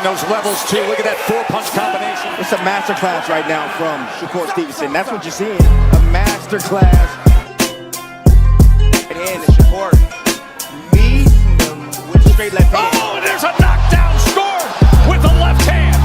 those levels too. Look at that 4-punch combination. It's a masterclass right now from Shakur Stevenson. That's what you're seeing. A masterclass. And Shakur leads him with a straight left hand. Oh, and there's a knockdown scored with the left hand.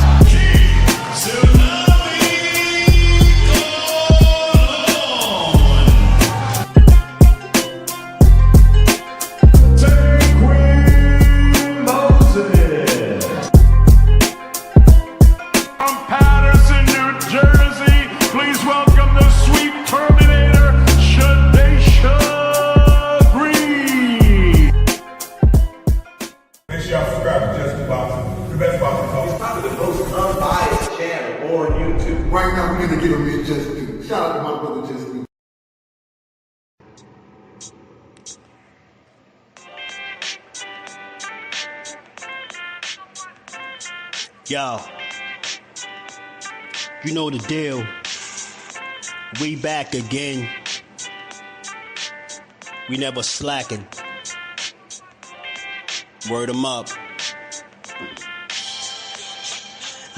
Right now, we're going to give him his just due. Shout out to my brother, Just Due. Yo, you know the deal. We back again. We never slacking. Word 'em up.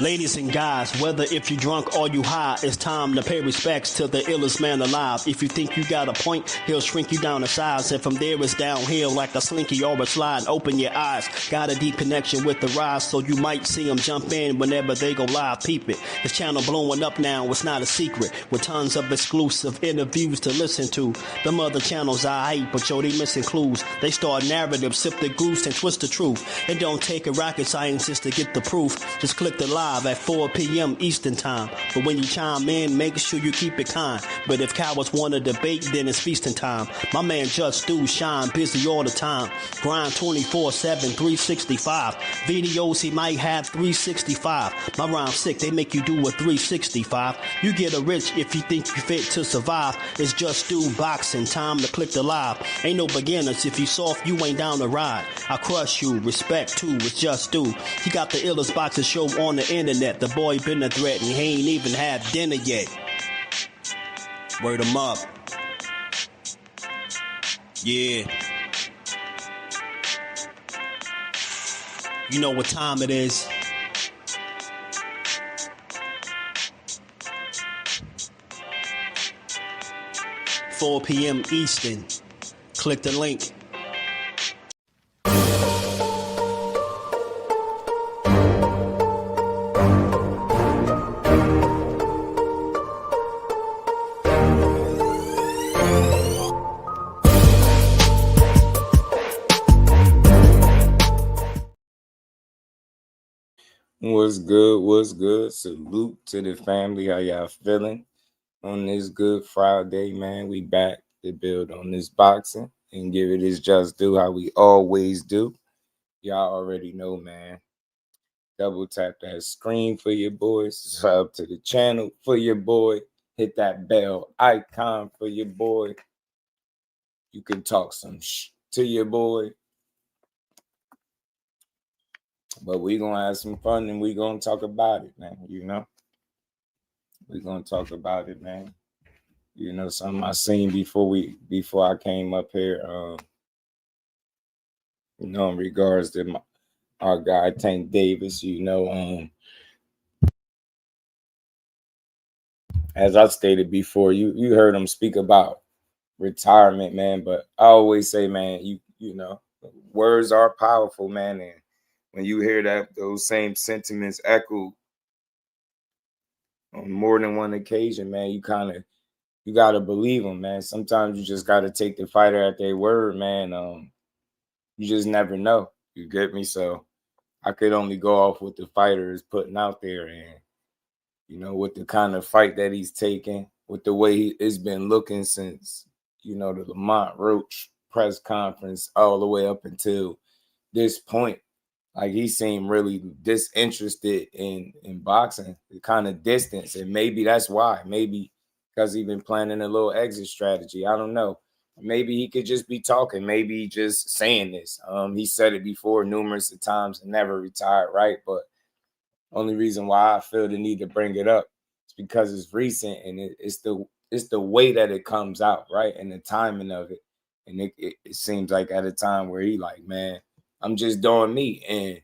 Ladies and guys, whether if you drunk or you high, it's time to pay respects to the illest man alive. If you think you got a point, he'll shrink you down to size. And from there it's downhill like a slinky or a slide. Open your eyes, got a deep connection with the rise, so you might see them jump in whenever they go live. Peep it, this channel blowing up now, it's not a secret. With tons of exclusive interviews to listen to. Them other channels I hate, but yo, they missing clues. They start narratives, sip the goose and twist the truth. It don't take a rocket scientist to get the proof. Just click the live at 4 p.m. Eastern time. But when you chime in, make sure you keep it kind. But if cowards want to debate, then it's feasting time. My man Jusdu shine busy all the time. Grind 24/7, 365. Videos he might have 365. My rhyme's sick, they make you do a 365. You get a rich if you think you fit to survive. It's Jusdueboxing, time to click the live. Ain't no beginners, if you soft, you ain't down to ride. I crush you, respect too, it's Jusdu. He got the illest boxing show on the internet. The boy been a threat and he ain't even had dinner yet. Word 'em up. Yeah. You know what time it is. $4 p.m. Eastern. Click the link. What's good? What's good? Salute to the family. How y'all feeling on this good Friday, man? We back to build on this boxing and give it its just due how we always do. Y'all already know, man. Double tap that screen for your boys. Subscribe to the channel for your boy. Hit that bell icon for your boy. You can talk some to your boy. But we gonna have some fun and we gonna talk about it, man. You know, we gonna talk about it, man. You know, something I seen before I came up here. You know, in regards to our guy Tank Davis. You know, as I stated before, you heard him speak about retirement, man. But I always say, man, you know, words are powerful, man, and when you hear that, those same sentiments echoed on more than one occasion, man, you got to believe them, man. Sometimes you just got to take the fighter at their word, man. You just never know. You get me? So I could only go off what the fighter is putting out there, and, you know, with the kind of fight that he's taking, with the way it's been looking since, you know, the Lamont Roach press conference all the way up until this point. Like, he seemed really disinterested in boxing, the kind of distance. And maybe that's why. Maybe because he's been planning a little exit strategy. I don't know. Maybe he could just be talking. Maybe he just saying this. He said it before numerous of times and never retired, right? But only reason why I feel the need to bring it up is because it's recent and it's the way that it comes out, right? And the timing of it. And it seems like at a time where he like, man, I'm just doing me. And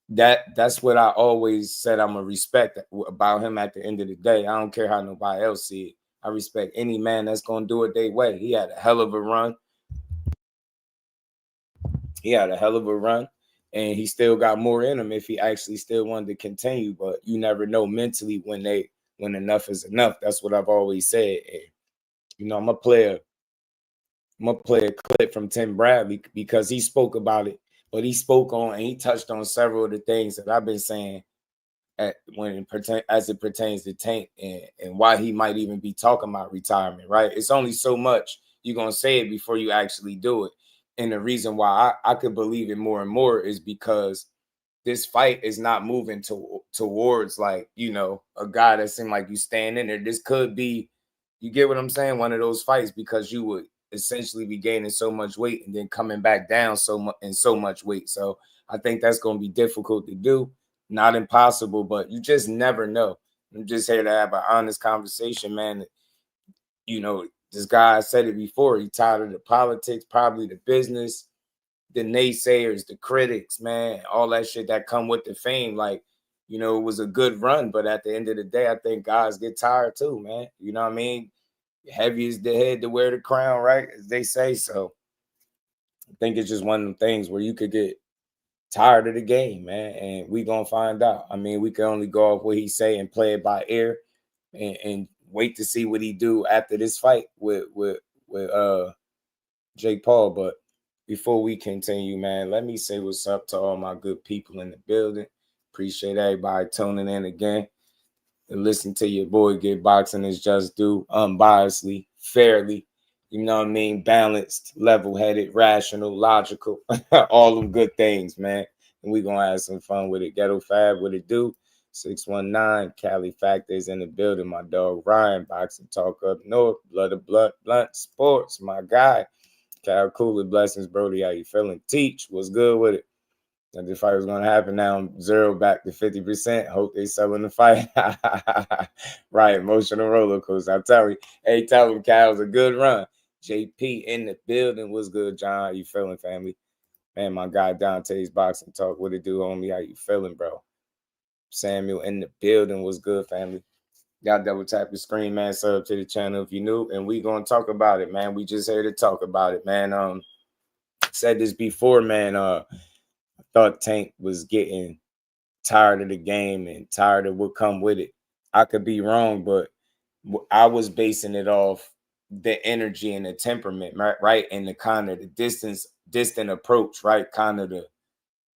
that's what I always said I'm gonna respect about him at the end of the day. I don't care how nobody else see it. I respect any man that's gonna do it their way. He had a hell of a run. And he still got more in him if he actually still wanted to continue. But you never know mentally when enough is enough. That's what I've always said. And, you know, I'm gonna play a clip from Tim Bradley because he spoke about it, but he spoke on and he touched on several of the things that I've been saying as it pertains to Tank and why he might even be talking about retirement, right? It's only so much you're going to say it before you actually do it. And the reason why I could believe it more and more is because this fight is not moving towards, like, you know, a guy that seemed like you stand in there. This could be, you get what I'm saying, one of those fights because you would essentially be gaining so much weight and then coming back down so much weight. So I think that's going to be difficult to do. Not impossible, but you just never know. I'm just here to have an honest conversation, man. You know, this guy said it before. He tired of the politics, probably the business, the naysayers, the critics, man, all that shit that come with the fame. Like, you know, it was a good run, but at the end of the day, I think guys get tired too, man. You know what I mean? Heavy is the head to wear the crown, right? As they say. So I think it's just one of them things where you could get tired of the game, man, and we gonna find out. I mean, we can only go off what he say and play it by ear, and wait to see what he do after this fight with Jake Paul. But before we continue, man, let me say what's up to all my good people in the building. Appreciate everybody tuning in again and listen to your boy get boxing is just do unbiasedly, fairly. You know what I mean? Balanced, level-headed, rational, logical, all them good things, man. And we going to have some fun with it. Ghetto Fab, what it do? 619, Cali Factors in the building. My dog Ryan, Boxing Talk Up North, Blood of Blood, Blunt Sports, my guy. Cal Cooler, blessings, Brody. How you feeling? Teach, what's good with it? And the fight was going to happen now. I'm 0 back to 50%. Hope they selling the fight. Right, emotional roller coaster. I tell you. Hey, tell him Cal was a good run. JP in the building. What's good, John? How you feeling, family? Man, my guy Dante's Boxing Talk. What it do, homie? How you feeling, bro? Samuel in the building. What's good, family? Y'all double tap the screen, man. Sub to the channel if you new. And we going to talk about it, man. We just here to talk about it, man. Said this before, man. I thought Tank was getting tired of the game and tired of what come with it. I could be wrong, but I was basing it off the energy and the temperament, right? And the kind of the distant approach, right? Kind of the,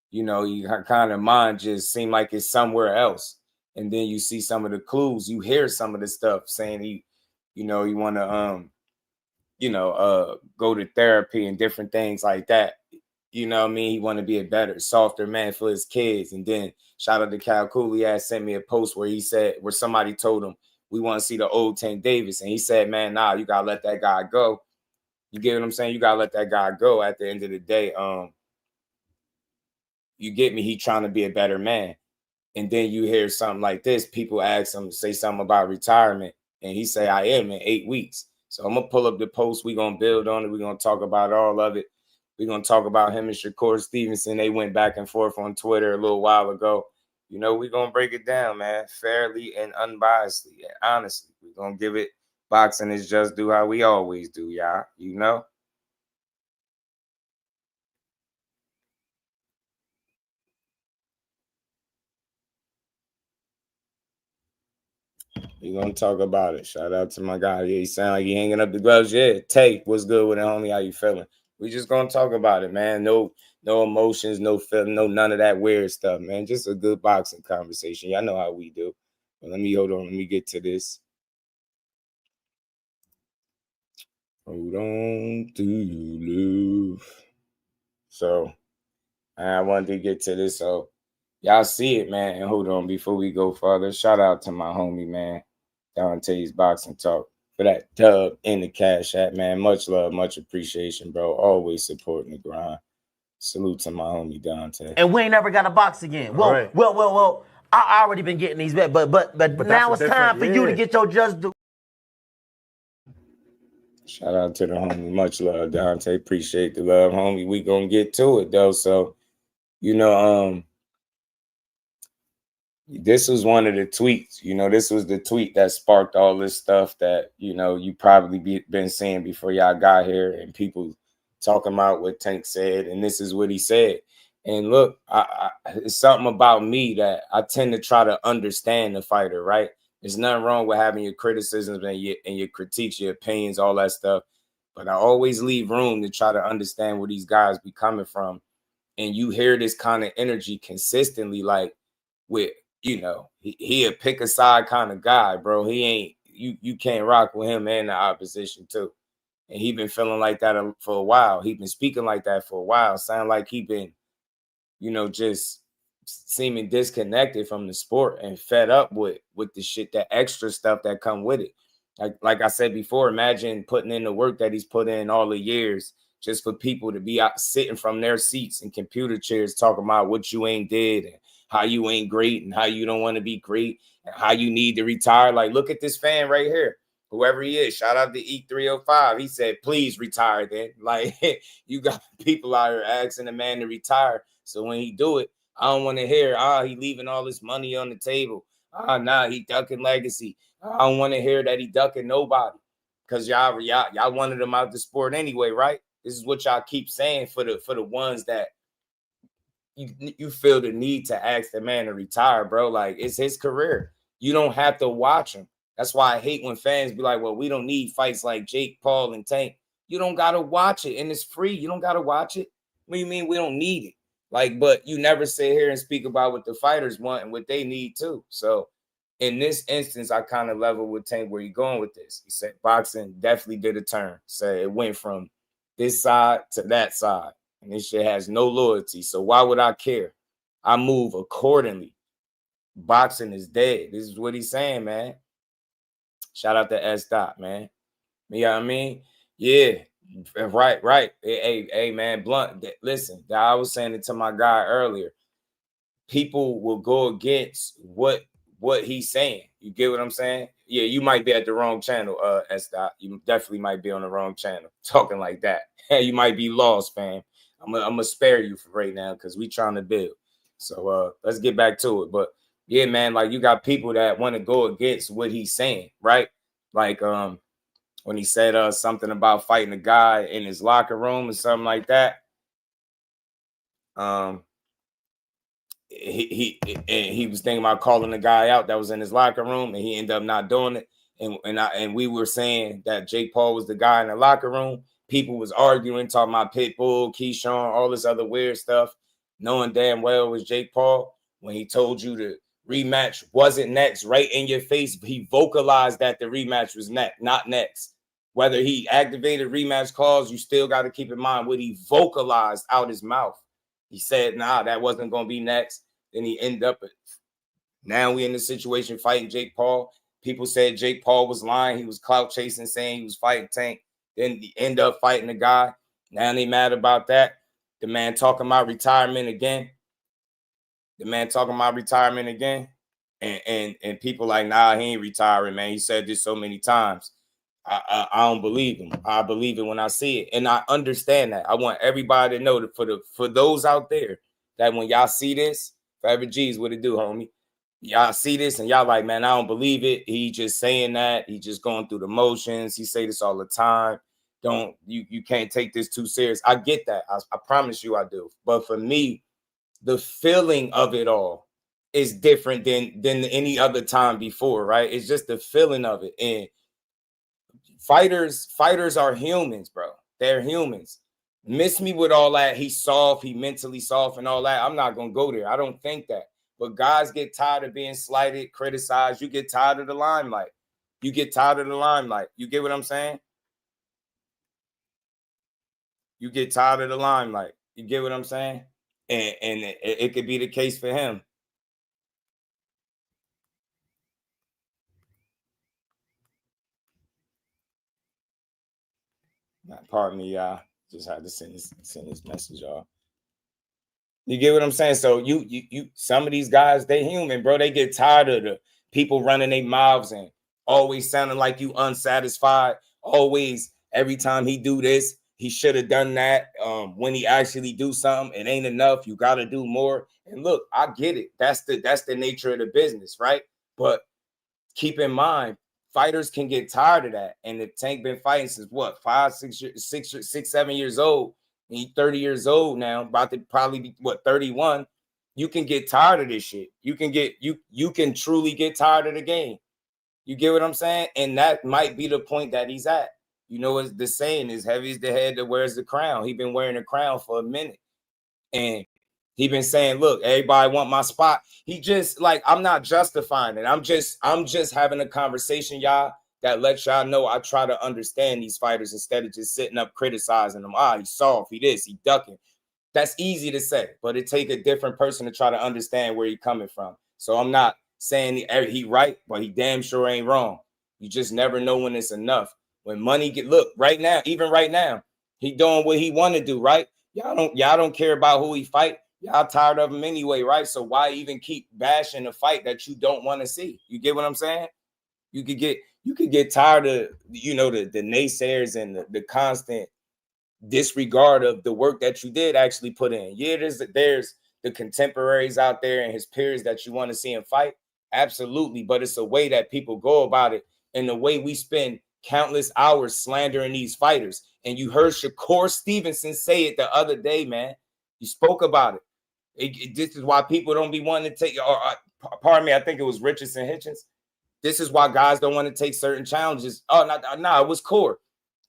you know, you kind of mind just seem like it's somewhere else. And then you see some of the clues, you hear some of the stuff saying you know, you want to go to therapy and different things like that. You know what I mean? He want to be a better, softer man for his kids. And then shout out to Cal Cooley sent me a post where he said, where somebody told him, we want to see the old Tank Davis. And he said, man, nah, you got to let that guy go. You get what I'm saying? You got to let that guy go at the end of the day. You get me? He trying to be a better man. And then you hear something like this. People ask him, say something about retirement. And he say, I am in 8 weeks. So I'm going to pull up the post. We're going to build on it. We're going to talk about all of it. We're going to talk about him and Shakur Stevenson. They went back and forth on Twitter a little while ago. You know, we're going to break it down, man, fairly and unbiasedly and honestly. We're going to give it boxing is just do how we always do, y'all. You know? We're going to talk about it. Shout out to my guy. Yeah, he sound like he hanging up the gloves. Yeah, Tate, what's good with it, homie? How you feeling? We just going to talk about it, man. No emotions, no feeling, no none of that weird stuff, man. Just a good boxing conversation. Y'all know how we do. But hold on. Let me get to this. Hold on to you, love. So, I wanted to get to this. So, y'all see it, man. And hold on, before we go further, shout out to my homie, man, Dante's Boxing Talk, for that dub in the Cash App, man. Much love, much appreciation, bro. Always supporting the grind. Salute to my homie Dante. And we ain't never got a box again. Well, Right. well. I already been getting these back, but now it's time for you to get your just do. Shout out to the homie. Much love, Dante. Appreciate the love, homie. We gonna get to it though. So, you know, This was one of the tweets. You know, this was the tweet that sparked all this stuff that, you know, you probably been seeing before y'all got here, and people talking about what Tank said, and this is what he said. And look, it's something about me that I tend to try to understand the fighter, right? There's nothing wrong with having your criticisms and your critiques, your opinions, all that stuff. But I always leave room to try to understand where these guys be coming from. And you hear this kind of energy consistently, like with, you know, he a pick a side kind of guy, bro. He ain't, you can't rock with him and the opposition too. And he been feeling like that for a while. He been speaking like that for a while. Sound like he been, you know, just seeming disconnected from the sport and fed up with the shit, that extra stuff that come with it. Like I said before, imagine putting in the work that he's put in all the years just for people to be out sitting from their seats in computer chairs talking about what you ain't did and how you ain't great and how you don't want to be great and how you need to retire. Like, look at this fan right here. Whoever he is, shout out to E305. He said, please retire then. Like, you got people out here asking the man to retire. So when he do it, I don't want to hear, he leaving all this money on the table. Nah, he ducking legacy. I don't want to hear that he ducking nobody. Because y'all wanted him out the sport anyway, right? This is what y'all keep saying for the ones that you feel the need to ask the man to retire, bro. Like, it's his career. You don't have to watch him. That's why I hate when fans be like, well, we don't need fights like Jake Paul and Tank. You don't got to watch it, and it's free. You don't got to watch it. What do you mean we don't need it? Like, but you never sit here and speak about what the fighters want and what they need too. So in this instance, I kind of level with Tank where you going with this. He said boxing definitely did a turn. Said it went from this side to that side. And this shit has no loyalty. So why would I care? I move accordingly. Boxing is dead. This is what he's saying, man. Shout out to S. Dot, man. You know what I mean? Yeah. Right. Hey, man, Blunt. Listen, I was saying it to my guy earlier. People will go against what he's saying. You get what I'm saying? Yeah, you might be at the wrong channel, S. Dot. You definitely might be on the wrong channel talking like that. You might be lost, fam. I'm gonna spare you for right now because we trying to build. So let's get back to it. But yeah, man, like you got people that want to go against what he's saying, right? Like when he said something about fighting a guy in his locker room or something like that. He was thinking about calling the guy out that was in his locker room, and he ended up not doing it. And we were saying that Jake Paul was the guy in the locker room. People was arguing, talking about Pitbull, Keyshawn, all this other weird stuff, knowing damn well it was Jake Paul. When he told you the rematch wasn't next, right in your face, he vocalized that the rematch was not next. Whether he activated rematch clause, you still got to keep in mind what he vocalized out his mouth. He said, nah, that wasn't going to be next. Then he ended up, now we in the situation fighting Jake Paul. People said Jake Paul was lying. He was clout chasing, saying he was fighting Tank. Then he ended up fighting the guy. Now they mad about that. The man talking about retirement again. And people like, nah, he ain't retiring, man. He said this so many times. I don't believe him. I believe it when I see it. And I understand that. I want everybody to know that for those out there that when y'all see this, Forever G's what it do, homie. Y'all see this and y'all like, man, I don't believe it. He just saying that. He just going through the motions. He say this all the time. You can't take this too serious. I get that. I promise you I do. But for me, the feeling of it all is different than any other time before, right? It's just the feeling of it. And fighters are humans, bro. They're humans. Miss me with all that. He's soft, he mentally soft and all that. I'm not going to go there. I don't think that. But guys get tired of being slighted, criticized. You get tired of the limelight. You get what I'm saying? You get tired of the limelight. You get what I'm saying? And it could be the case for him. Pardon me, y'all. Just had to send this message, y'all. You get what I'm saying? So you some of these guys, they human, bro. They get tired of the people running their mouths and always sounding like you unsatisfied. Always, every time he do this, he should have done that. When he actually do something, it ain't enough. You got to do more. And look, I get it. That's the nature of the business, right? But keep in mind, fighters can get tired of that. And if Tank been fighting since what, 7 years old, and he's 30 years old now, about to probably be what, 31. You can get tired of this shit. You can truly get tired of the game. You get what I'm saying? And that might be the point that he's at. You know, as the saying is, heavy is the head that wears the crown. He been wearing a crown for a minute. And he been saying, look, everybody want my spot. He just, like, I'm not justifying it. I'm just having a conversation, y'all, that lets y'all know I try to understand these fighters instead of just sitting up criticizing them. He's soft, he this, he ducking. That's easy to say, but it take a different person to try to understand where he's coming from. So I'm not saying he right, but he damn sure ain't wrong. You just never know when it's enough. When money look, right now, even right now, he doing what he want to do, right? Y'all don't care about who he fight. Y'all tired of him anyway, right? So why even keep bashing a fight that you don't want to see? You get what I'm saying? You could get tired of, you know, the naysayers and the constant disregard of the work that you did actually put in. Yeah, there's the contemporaries out there and his peers that you want to see him fight. Absolutely. But it's a way that people go about it, and the way we spend countless hours slandering these fighters. And you heard Shakur Stevenson say it the other day, man. He spoke about it. This is why people don't be wanting to take, pardon me, I think it was Richardson Hitchens. This is why guys don't want to take certain challenges. Oh, no, it was Core.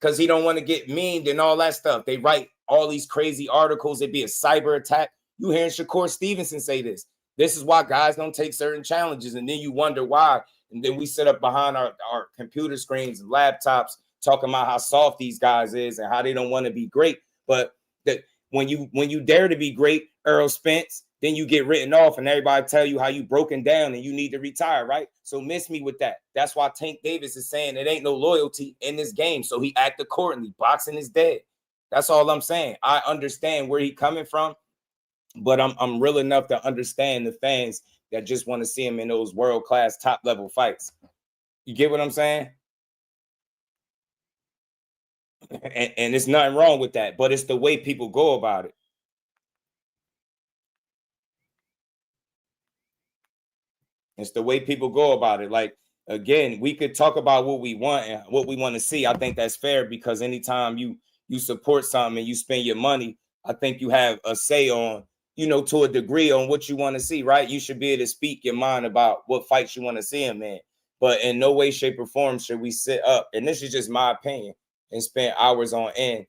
Because he don't want to get memed and all that stuff. They write all these crazy articles. It'd be a cyber attack. You hearing Shakur Stevenson say this. This is why guys don't take certain challenges. And then you wonder why. And then we sit up behind our computer screens and laptops talking about how soft these guys is and how they don't want to be great. But that when you dare to be great, Earl Spence, then you get written off and everybody tell you how you broken down and you need to retire, right? So miss me with that. That's why Tank Davis is saying it ain't no loyalty in this game. So he act accordingly. Boxing is dead. That's all I'm saying. I understand where he coming from, but I'm real enough to understand the fans that just want to see him in those world-class top-level fights. You get what I'm saying? And there's nothing wrong with that, but it's the way people go about it. It's the way people go about it. Like, again, we could talk about what we want and what we want to see. I think that's fair because anytime you support something and you spend your money, I think you have a say on, you know, to a degree on what you want to see, right? You should be able to speak your mind about what fights you want to see him in. But in no way, shape, or form should we sit up, and this is just my opinion, and spend hours on end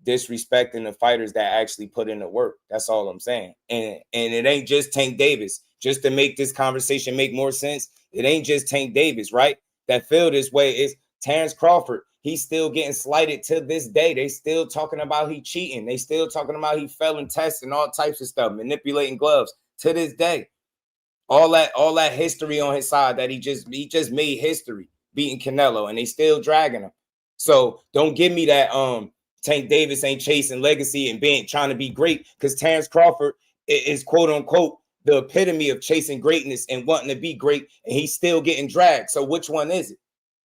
disrespecting the fighters that actually put in the work. That's all I'm saying. And it ain't just Tank Davis. Just to make this conversation make more sense, it ain't just Tank Davis, right? That feel this way is Terrence Crawford. He's still getting slighted to this day. They still talking about he cheating. They still talking about he fell in tests and all types of stuff, manipulating gloves to this day. All that history on his side that he just made history beating Canelo, and they still dragging him. So don't give me that Tank Davis ain't chasing legacy and trying to be great, because Terrence Crawford is quote unquote the epitome of chasing greatness and wanting to be great, and he's still getting dragged. So which one is it?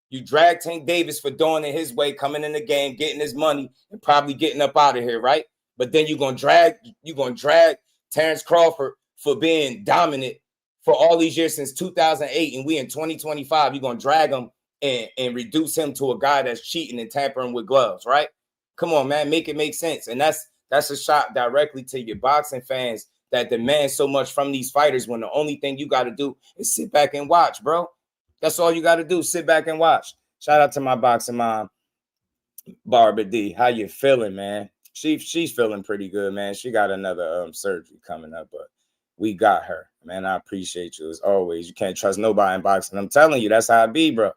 You drag Tank Davis for doing it his way, coming in the game, getting his money, and probably getting up out of here, right? But then you're gonna drag Terrence Crawford for being dominant for all these years since 2008, and we in 2025. You're gonna drag him and reduce him to a guy that's cheating and tampering with gloves, right? Come on, man, make it make sense. And that's a shot directly to your boxing fans that demand so much from these fighters when the only thing you got to do is sit back and watch, bro. That's all you got to do. Sit back and watch. Shout out to my boxing mom, Barbara D. How you feeling, man? She's feeling pretty good, man. She got another surgery coming up, but we got her, man. I appreciate you as always. You can't trust nobody in boxing. I'm telling you, that's how I be, bro.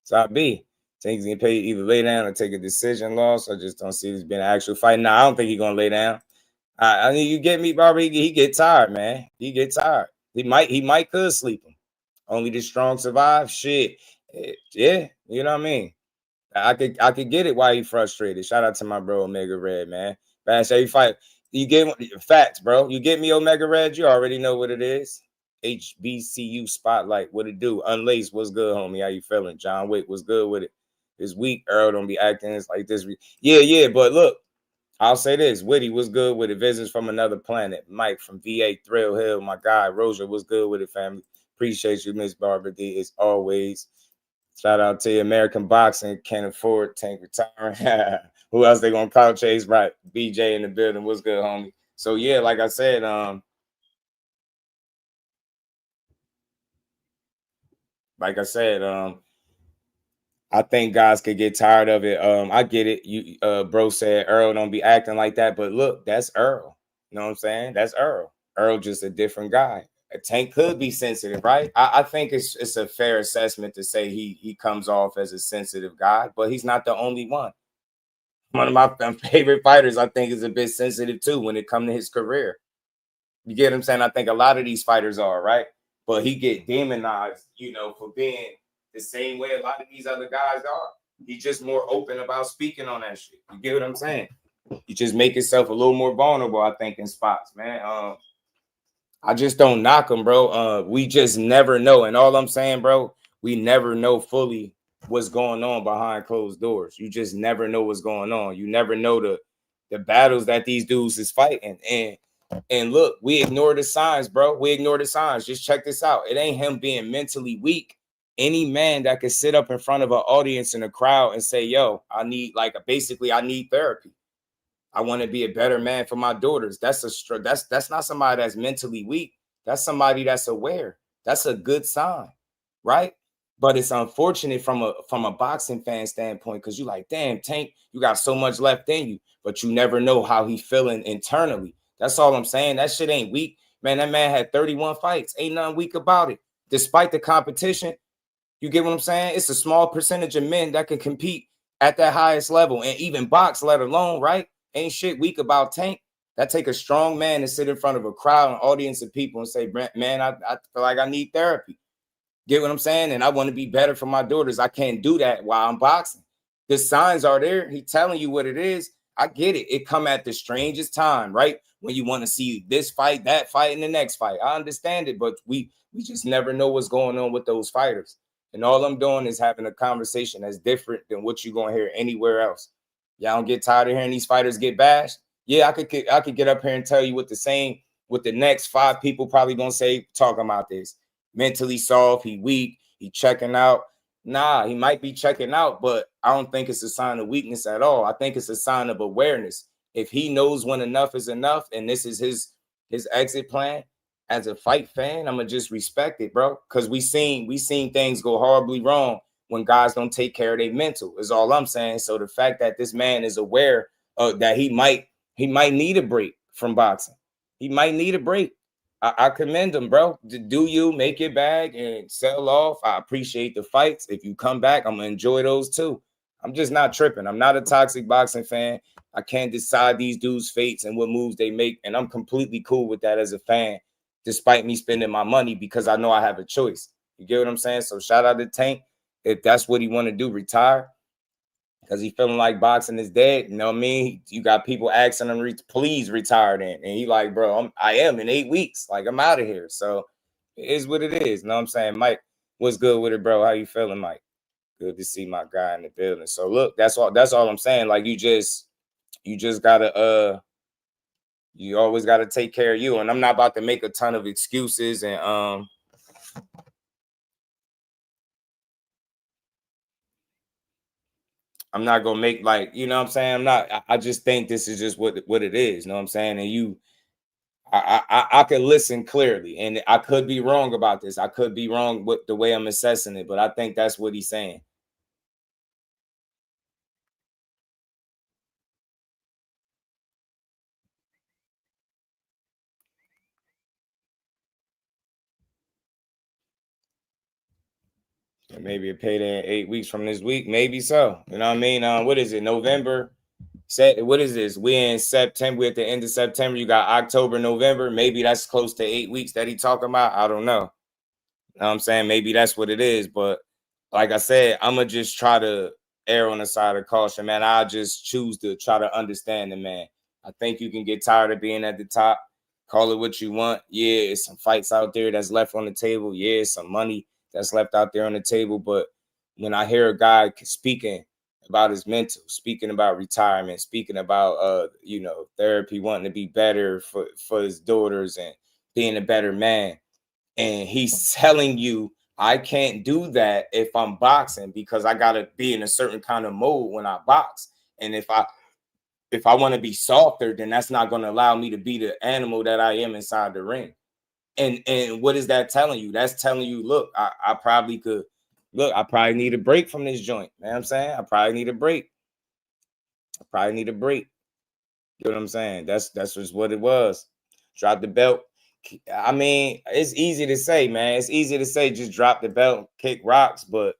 That's how I be. Things get paid, either lay down or take a decision loss. I just don't see this being an actual fight. Nah, I don't think he's gonna lay down. I mean, you get me, Barbara. He get tired, man. He get tired. He might could sleep him. Only the strong survive. Shit, yeah. You know what I mean? I could get it why he frustrated. Shout out to my bro Omega Red, man. Bash every fight. You get facts, bro. You get me, Omega Red. You already know what it is. HBCU Spotlight. What it do? Unlaced. What's good, homie? How you feeling? John Wick. What's good with it? this week. Earl don't be acting it's like this. Yeah. But look, I'll say this. Witty was good with it. Visits from another planet. Mike from VA Thrill Hill. My guy, Rosa was good with it, family. Appreciate you, Miss Barbara D, as always. Shout out to you. American Boxing. Can't afford Tank retiring. Who else they going to call Chase? Right. BJ in the building. What's good, homie? So, yeah, like I said, I think guys could get tired of it. I get it. You bro said Earl don't be acting like that, but look, that's Earl. You know what I'm saying? That's Earl. Earl just a different guy. A Tank could be sensitive, right? I think it's a fair assessment to say he comes off as a sensitive guy, but he's not the only one. One of my favorite fighters, I think, is a bit sensitive too when it comes to his career. You get what I'm saying? I think a lot of these fighters are, right? But he get demonized, you know, for being the same way a lot of these other guys are. He's just more open about speaking on that shit. You get what I'm saying? You just make yourself a little more vulnerable, I think, in spots, man. I just don't knock him, bro. We just never know. And all I'm saying, bro, we never know fully what's going on behind closed doors. You just never know what's going on. You never know the battles that these dudes is fighting. And look, we ignore the signs, bro. We ignore the signs. Just check this out. It ain't him being mentally weak. Any man that could sit up in front of an audience in a crowd and say, yo, I need I need therapy. I want to be a better man for my daughters. That's not somebody that's mentally weak. That's somebody that's aware. That's a good sign, right? But it's unfortunate from a boxing fan standpoint because you're like, damn, Tank, you got so much left in you, but you never know how he feeling internally. That's all I'm saying. That shit ain't weak. Man, that man had 31 fights. Ain't nothing weak about it. Despite the competition, you get what I'm saying? It's a small percentage of men that can compete at that highest level and even box, let alone, right? Ain't shit weak about Tank. That take a strong man to sit in front of a crowd, an audience of people and say, man, I feel like I need therapy. Get what I'm saying? And I want to be better for my daughters. I can't do that while I'm boxing. The signs are there. He telling you what it is. I get it. It come at the strangest time, right? When you want to see this fight, that fight, and the next fight. I understand it, but we just never know what's going on with those fighters. And all I'm doing is having a conversation that's different than what you're going to hear anywhere else. Y'all don't get tired of hearing these fighters get bashed? Yeah, I could get up here and tell you what the next 5 people probably going to say talking about this. Mentally soft, he weak, he checking out. Nah, he might be checking out, but I don't think it's a sign of weakness at all. I think it's a sign of awareness. If he knows when enough is enough and this is his exit plan, as a fight fan, I'm gonna just respect it, bro. Because we seen things go horribly wrong when guys don't take care of their mental, is all I'm saying. So the fact that this man is aware that he might need a break from boxing. He might need a break. I commend him, bro. Do you make your bag and sell off? I appreciate the fights. If you come back, I'm gonna enjoy those too. I'm just not tripping. I'm not a toxic boxing fan. I can't decide these dudes' fates and what moves they make, and I'm completely cool with that as a fan, despite me spending my money because I know I have a choice. You get what I'm saying? So shout out to Tank. If that's what he want to do, retire. Because he feeling like boxing is dead. You know what I mean? You got people asking him, please retire then. And he like, bro, I am in 8 weeks. Like, I'm out of here. So it is what it is. You know what I'm saying? Mike, what's good with it, bro? How you feeling, Mike? Good to see my guy in the building. So look, that's all I'm saying. Like, you just gotta you always gotta take care of you. And I'm not about to make a ton of excuses and I'm not gonna make like, you know what I'm saying? I just think this is just what it is, you know what I'm saying? And I can listen clearly, and I could be wrong about this. I could be wrong with the way I'm assessing it, but I think that's what he's saying. Maybe a payday in 8 weeks from this week. Maybe so. You know what I mean? What is it? November? What is this? We in September. We're at the end of September. You got October, November. Maybe that's close to 8 weeks that he talking about. I don't know. You know what I'm saying? Maybe that's what it is. But like I said, I'm going to just try to err on the side of caution, man. I'll just choose to try to understand the man. I think you can get tired of being at the top. Call it what you want. Yeah, it's some fights out there that's left on the table. Yeah, it's some money that's left out there on the table. But when I hear a guy speaking about his mental, speaking about retirement, speaking about you know, therapy, wanting to be better for his daughters and being a better man, and he's telling you I can't do that if I'm boxing because I gotta be in a certain kind of mode when I box, and if I want to be softer, then that's not going to allow me to be the animal that I am inside the ring. And what is that telling you? That's telling you, look, I probably could. Look, I probably need a break from this joint. You know what I'm saying? I probably need a break. I probably need a break. You know what I'm saying? That's just what it was. Drop the belt. I mean, it's easy to say, man. It's easy to say just drop the belt, kick rocks. But,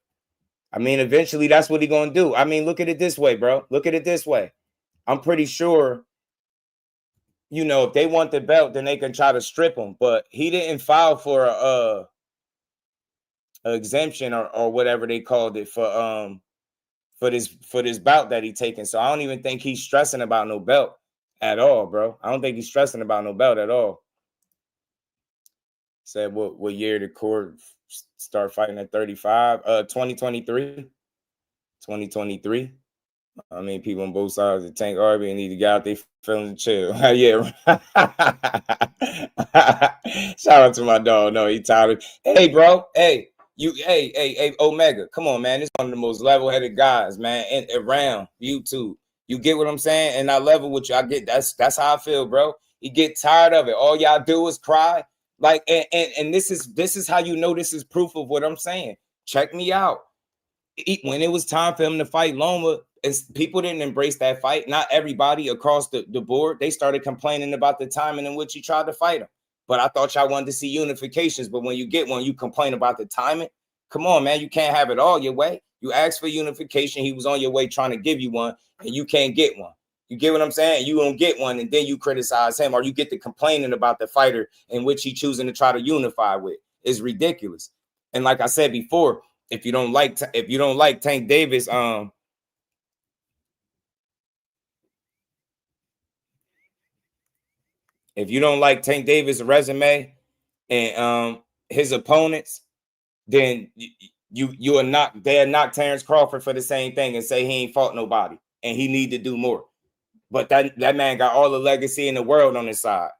I mean, eventually that's what he's going to do. I mean, look at it this way, bro. Look at it this way. I'm pretty sure, you know, if they want the belt, then they can try to strip him. But he didn't file for a exemption or whatever they called it for this bout that he taking. So I don't even think he's stressing about no belt at all, bro. I don't think he's stressing about no belt at all. Said what year the court start fighting at 35? 2023. 2023. I mean, people on both sides of the tank argue and need to get out there feeling chill. Yeah. Shout out to my dog. No, he tired. Hey, bro. Hey, hey, Omega. Come on, man. This is one of the most level-headed guys, man, and around YouTube. You get what I'm saying? And I level with you. I get that's how I feel, bro. You get tired of it. All y'all do is cry. Like, and this is how you know this is proof of what I'm saying. Check me out. When it was time for him to fight Loma, people didn't embrace that fight. Not everybody across the board. They started complaining about the timing in which he tried to fight him. But I thought y'all wanted to see unifications. But when you get one, you complain about the timing. Come on, man. You can't have it all your way. You asked for unification. He was on your way trying to give you one, and you can't get one. You get what I'm saying? You don't get one, and then you criticize him, or you get to complaining about the fighter in which he choosing to try to unify with. It's ridiculous. And like I said before, if you don't like Tank Davis, if you don't like Tank Davis' resume and his opponents, then you are not. They'll knock Terrence Crawford for the same thing and say he ain't fought nobody and he need to do more. But that man got all the legacy in the world on his side.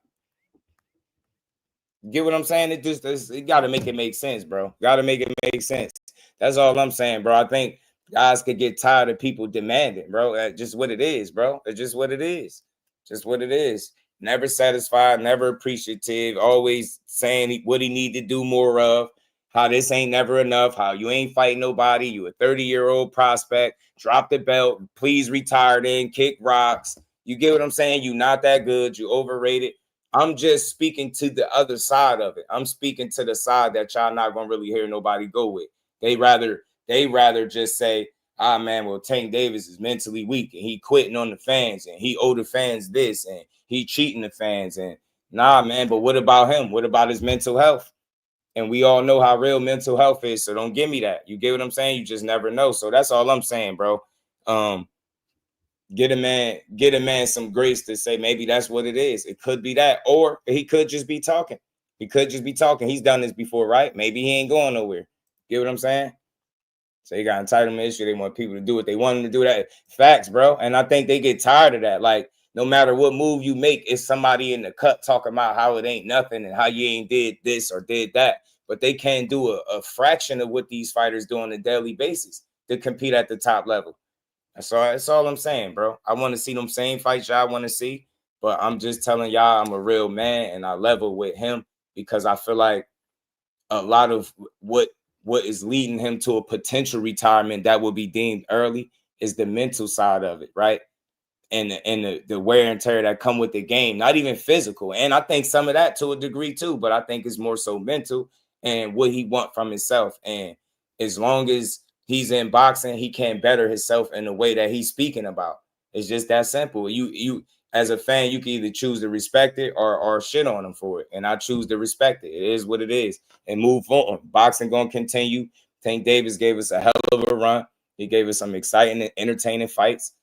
Get what I'm saying? It got to make it make sense, bro. Got to make it make sense. That's all I'm saying, bro. I think guys could get tired of people demanding, bro. That's just what it is, bro. It's just what it is. Just what it is. Never satisfied, never appreciative, always saying what he need to do more of, how this ain't never enough, how you ain't fighting nobody, you a 30-year-old prospect, drop the belt, please retire then, kick rocks. You get what I'm saying? You not that good, you overrated. I'm just speaking to the other side of it. I'm speaking to the side that y'all not gonna really hear nobody go with. They rather just say, ah, man, well, Tank Davis is mentally weak and he quitting on the fans and he owe the fans this and he cheating the fans. And nah, man, but what about him? What about his mental health? And we all know how real mental health is. So don't give me that. You get what I'm saying? You just never know. So that's all I'm saying, bro. Get a man some grace to say maybe that's what it is. It could be that, or he could just be talking. He could just be talking. He's done this before, right? Maybe he ain't going nowhere. Get what I'm saying? So they got entitlement issue. They want people to do what they want them to do. That facts, bro. And I think they get tired of that. Like, no matter what move you make, it's somebody in the cut talking about how it ain't nothing and how you ain't did this or did that. But they can't do a fraction of what these fighters do on a daily basis to compete at the top level. That's all I'm saying, bro. I want to see them same fights y'all want to see. But I'm just telling y'all I'm a real man and I level with him because I feel like a lot of what is leading him to a potential retirement that will be deemed early is the mental side of it, right? And the wear and tear that come with the game, not even physical. And I think some of that to a degree too, but I think it's more so mental and what he want from himself. And as long as he's in boxing, he can better himself in the way that he's speaking about. It's just that simple. You as a fan, you can either choose to respect it or shit on him for it. And I choose to respect it. It is what it is. And move on. Boxing gonna continue. Tank Davis gave us a hell of a run. He gave us some exciting and entertaining fights.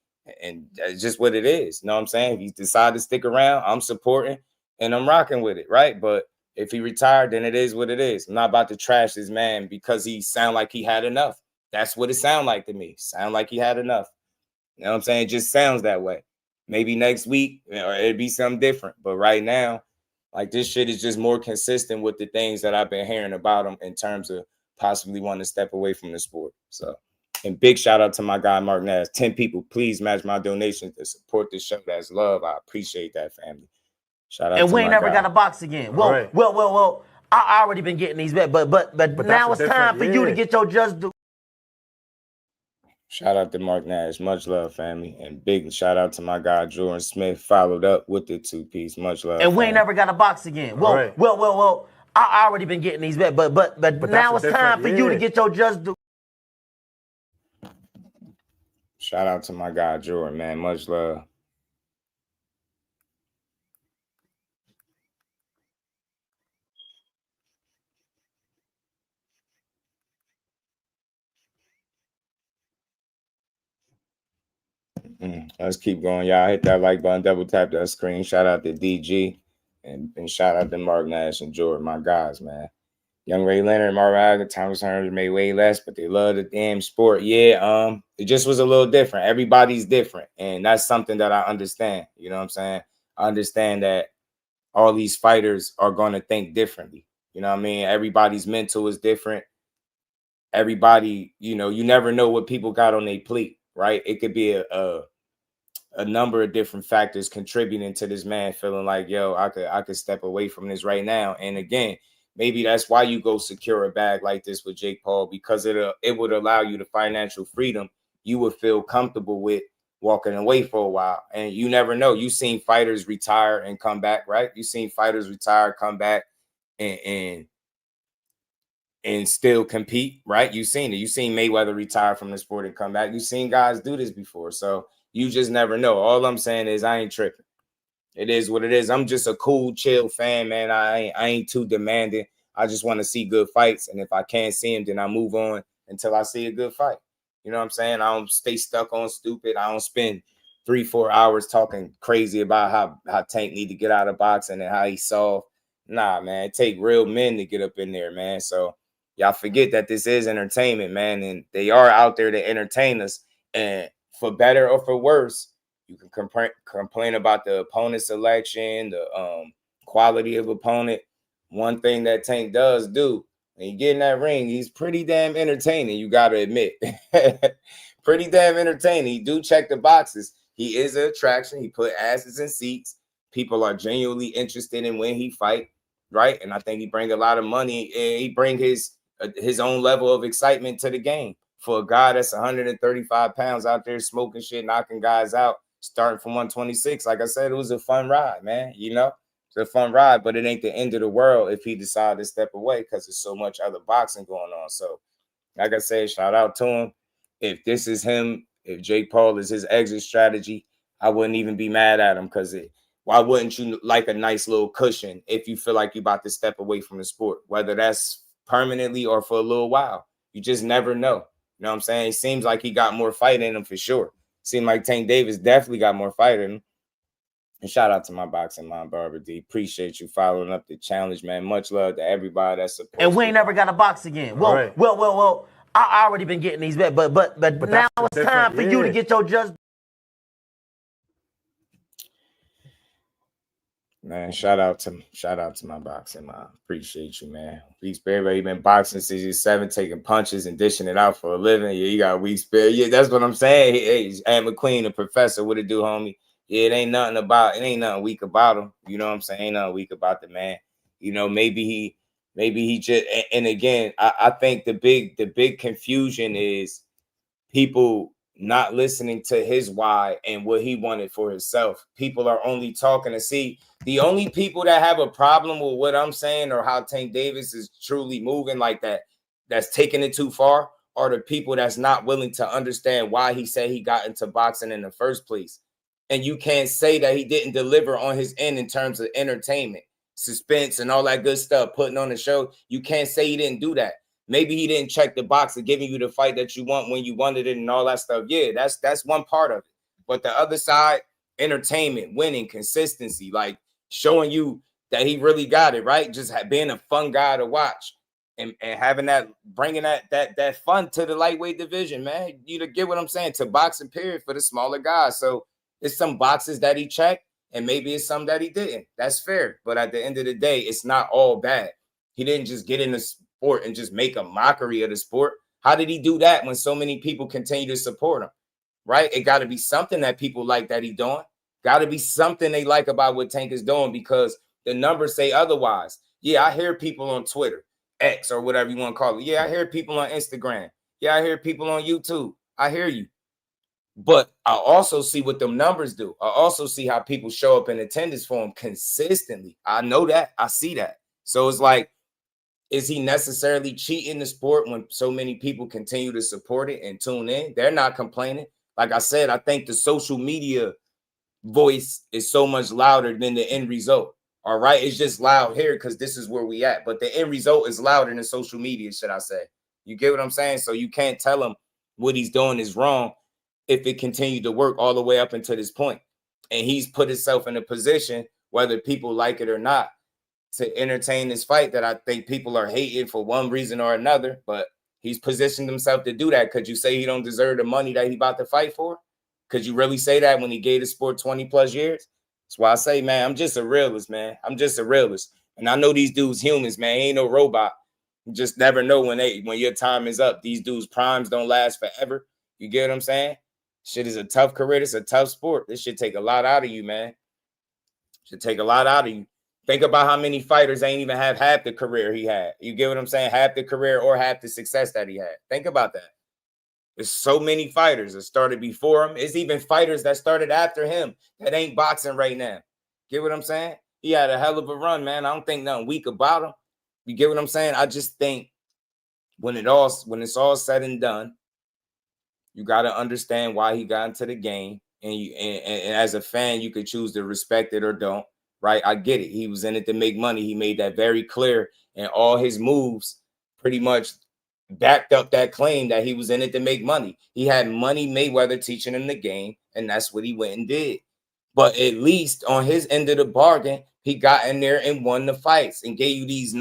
And that's just what it is. You know what I'm saying? If he decided to stick around, I'm supporting and I'm rocking with it, right? But if he retired, then it is what it is. I'm not about to trash this man because he sound like he had enough. That's what it sounded like to me. Sound like he had enough. You know what I'm saying? It just sounds that way. Maybe next week or it'd be something different. But right now, like this shit is just more consistent with the things that I've been hearing about him in terms of possibly wanting to step away from the sport. So, and big shout out to my guy, Mark Nash. 10 people, please match my donations to support this show. That's love. I appreciate that, family. Shout out and to we ain't my never guy. got to box again. Well. I already been getting these bets, but now it's time for you to get your just do. Shout out to Mark Nash. Much love, family. And big shout out to my guy, Jordan Smith. Followed up with the 2-piece. Much love. And we ain't never got to box again. Well. I already been getting these bets, but now it's time for you to get your just do. Shout out to my guy, Jordan, man. Much love. Let's keep going, y'all. Hit that like button, double tap that screen. Shout out to DG and shout out to Mark Nash and Jordan, my guys, man. Young Ray Leonard and Mark Wagner, Thomas Hearns made way less, but they love the damn sport. Yeah, it just was a little different. Everybody's different, and that's something that I understand. You know what I'm saying? I understand that all these fighters are going to think differently. You know what I mean? Everybody's mental is different. Everybody, you know, you never know what people got on their plate, right? It could be a number of different factors contributing to this man feeling like, yo, I could step away from this right now. And again, maybe that's why you go secure a bag like this with Jake Paul, because it would allow you the financial freedom you would feel comfortable with walking away for a while. And you never know. You've seen fighters retire and come back, right? You've seen fighters retire, come back, and still compete, right? You've seen it. You've seen Mayweather retire from the sport and come back. You've seen guys do this before. So you just never know. All I'm saying is I ain't tripping. It is what it is. I'm just a cool, chill fan, man. I ain't too demanding. I just want to see good fights. And if I can't see them, then I move on until I see a good fight. You know what I'm saying? I don't stay stuck on stupid. I don't spend 3-4 hours talking crazy about how Tank need to get out of boxing and how he's soft. Nah, man. It take real men to get up in there, man. So y'all forget that this is entertainment, man. And they are out there to entertain us. And for better or for worse, you can complain about the opponent selection, the quality of opponent. One thing that Tank does do, when you get in that ring, he's pretty damn entertaining, you got to admit. Pretty damn entertaining. He do check the boxes. He is an attraction. He put asses in seats. People are genuinely interested in when he fight, right? And I think he bring a lot of money. And he bring his own level of excitement to the game. For a guy that's 135 pounds out there smoking shit, knocking guys out, starting from 126, like I said, it was a fun ride, man. You know, it's a fun ride, but it ain't the end of the world if he decided to step away because there's so much other boxing going on. So, like I said, shout out to him. If this is him, if Jake Paul is his exit strategy, I wouldn't even be mad at him, because why wouldn't you like a nice little cushion if you feel like you're about to step away from the sport, whether that's permanently or for a little while? You just never know. You know what I'm saying? It seems like he got more fight in him for sure. Seemed like Tank Davis definitely got more fight in him. And shout out to my boxing mom, Barbara D. Appreciate you following up the challenge, man. Much love to everybody that supports. And we ain't never got to box again. Well. I already been getting these bets, but now it's time for you to get your just. Man, shout out to my boxing mom. Appreciate you, man. Week Spare, everybody been boxing since he's 7, taking punches and dishing it out for a living. Yeah, you got Week Spare. Yeah, that's what I'm saying. Hey, Aunt McQueen, the professor, what it do, homie? Yeah, it ain't nothing weak about him. You know what I'm saying? Ain't nothing weak about the man. You know, maybe he just, and again, I think the big confusion is people not listening to his why and what he wanted for himself. People are only talking to see. The only people that have a problem with what I'm saying or how Tank Davis is truly moving like that, that's taking it too far, are the people that's not willing to understand why he said he got into boxing in the first place. And you can't say that he didn't deliver on his end in terms of entertainment, suspense, and all that good stuff, putting on the show. You can't say he didn't do that. Maybe he didn't check the box of giving you the fight that you want when you wanted it and all that stuff. Yeah, that's one part of it. But the other side, entertainment, winning, consistency, like showing you that he really got it, right? Just being a fun guy to watch. and having that, bringing that fun to the lightweight division, man. You get what I'm saying? To boxing, period, for the smaller guys. So it's some boxes that he checked, and maybe it's some that he didn't. That's fair. But at the end of the day, it's not all bad. He didn't just get in the sport and just make a mockery of the sport. How did he do that when so many people continue to support him? Right? It got to be something that people like that he's doing. Got to be something they like about what Tank is doing, because the numbers say otherwise. Yeah, I hear people on Twitter, X, or whatever you want to call it. Yeah, I hear people on Instagram. Yeah, I hear people on YouTube. I hear you. But I also see what them numbers do. I also see how people show up in attendance for him consistently. I know that. I see that. So it's like, is he necessarily cheating the sport when so many people continue to support it and tune in? They're not complaining. Like I said, I think the social media voice is so much louder than the end result. All right. It's just loud here because this is where we at. But the end result is louder than social media, should I say. You get what I'm saying? So you can't tell him what he's doing is wrong if it continued to work all the way up until this point. And he's put himself in a position, whether people like it or not, to entertain this fight that I think people are hating for one reason or another. But he's positioned himself to do that. Could you say he don't deserve the money that he about to fight for? Could you really say that when he gave the sport 20 plus years? That's why I say, man, I'm just a realist, man. I'm just a realist. And I know these dudes humans, man. He ain't no robot. You just never know when your time is up. These dudes' primes don't last forever. You get what I'm saying? Shit is a tough career. It's a tough sport. This should take a lot out of you, man. Should take a lot out of you. Think about how many fighters ain't even have half the career he had. You get what I'm saying? Half the career or half the success that he had. Think about that. There's so many fighters that started before him. It's even fighters that started after him that ain't boxing right now. Get what I'm saying? He had a hell of a run, man. I don't think nothing weak about him. You get what I'm saying? I just think when it's all said and done, you got to understand why he got into the game. And as a fan, you could choose to respect it or don't. Right? I get it. He was in it to make money. He made that very clear. And all his moves pretty much backed up that claim that he was in it to make money. He had Money Mayweather teaching him the game, and that's what he went and did. But at least on his end of the bargain, he got in there and won the fights and gave you these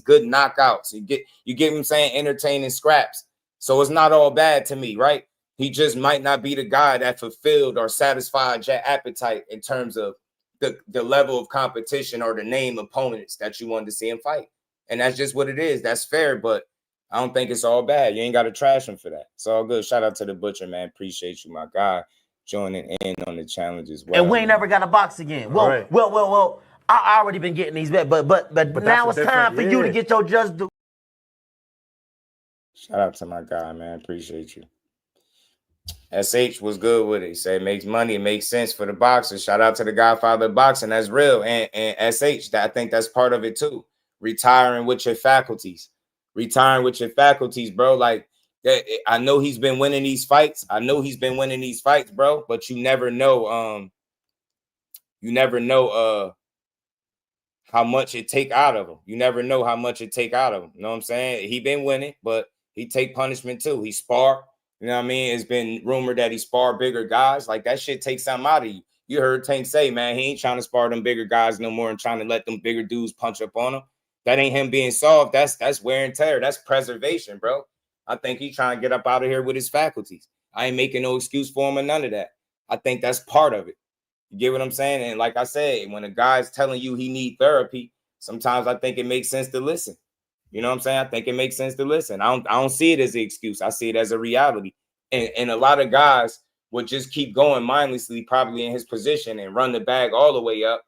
good knockouts. You get what I'm saying? Entertaining scraps. So it's not all bad to me, right? He just might not be the guy that fulfilled or satisfied your appetite in terms of the level of competition or the name opponents that you wanted to see him fight. And that's just what it is. That's fair, but I don't think it's all bad. You ain't got to trash him for that. It's all good. Shout out to the Butcher, man. Appreciate you, my guy, joining in on the challenge as well. And we ain't never got to box again. Well, right. well. I already been getting these bets, but now it's time for you to get your just due. Shout out to my guy, man. Appreciate you. SH was good with it. He said it makes money. It makes sense for the boxers. Shout out to the Godfather of boxing. That's real. And SH, I think that's part of it too. Retiring with your faculties. Retiring with your faculties, bro. Like, I know he's been winning these fights. Bro. But you never know. How much it take out of him. You never know how much it take out of him. You know what I'm saying? He been winning, but he take punishment too. He spar. You know what I mean? It's been rumored that he spar bigger guys. Like, that shit takes something out of you. You heard Tank say, man, he ain't trying to spar them bigger guys no more and trying to let them bigger dudes punch up on him. That ain't him being soft. That's wear and tear. That's preservation, bro. I think he's trying to get up out of here with his faculties. I ain't making no excuse for him or none of that. I think that's part of it. You get what I'm saying? And like I said, when a guy's telling you he need therapy, sometimes I think it makes sense to listen. You know what I'm saying? I think it makes sense to listen. I don't see it as an excuse. I see it as a reality. And a lot of guys would just keep going mindlessly, probably in his position, and run the bag all the way up.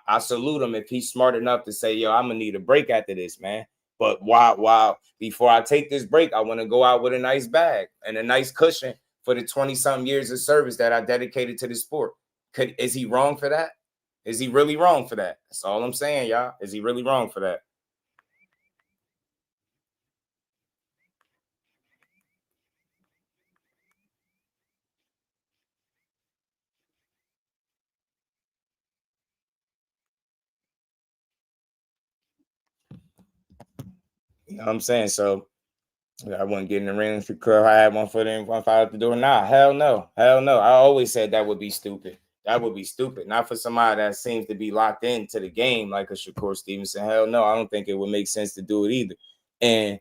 I salute him if he's smart enough to say, yo, I'm going to need a break after this, man. But while before I take this break, I want to go out with a nice bag and a nice cushion for the 20-something years of service that I dedicated to the sport. Is he wrong for that? Is he really wrong for that? That's all I'm saying, y'all. Is he really wrong for that? You know what I'm saying? So I wouldn't get in the ring if I had one foot in, one foot out the door. Nah, hell no. Hell no. I always said that would be stupid. That would be stupid. Not for somebody that seems to be locked into the game like a Shakur Stevenson. Hell no. I don't think it would make sense to do it either. And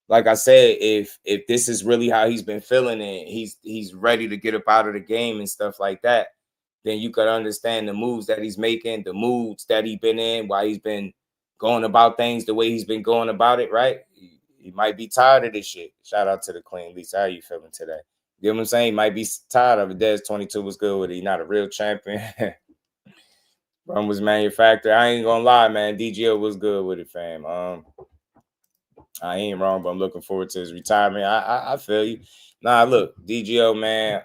like I said, if this is really how he's been feeling and he's ready to get up out of the game and stuff like that, then you could understand the moves that he's making, the moods that he's been in, why he's been going about things the way he's been going about it, right? He might be tired of this shit. Shout out to the Queen. Lisa, how you feeling today? You know what I'm saying? He might be tired of it. Des 22 was good with it. He's not a real champion. Rum was manufactured. I ain't gonna lie, man. DGO was good with it, fam. I ain't wrong, but I'm looking forward to his retirement. I feel you. Nah, look, DGO, man.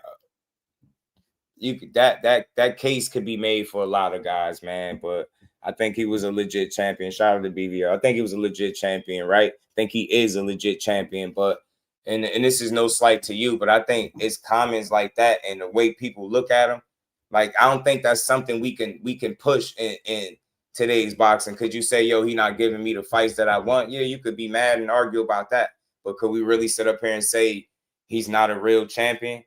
You could that case could be made for a lot of guys, man. But I think he was a legit champion. Shout out to BVR. I think he was a legit champion, right? I think he is a legit champion. But and this is no slight to you, but I think it's comments like that and the way people look at him. Like, I don't think that's something we can push in today's boxing. Could you say, yo, he not giving me the fights that I want? Yeah, you could be mad and argue about that. But could we really sit up here and say he's not a real champion?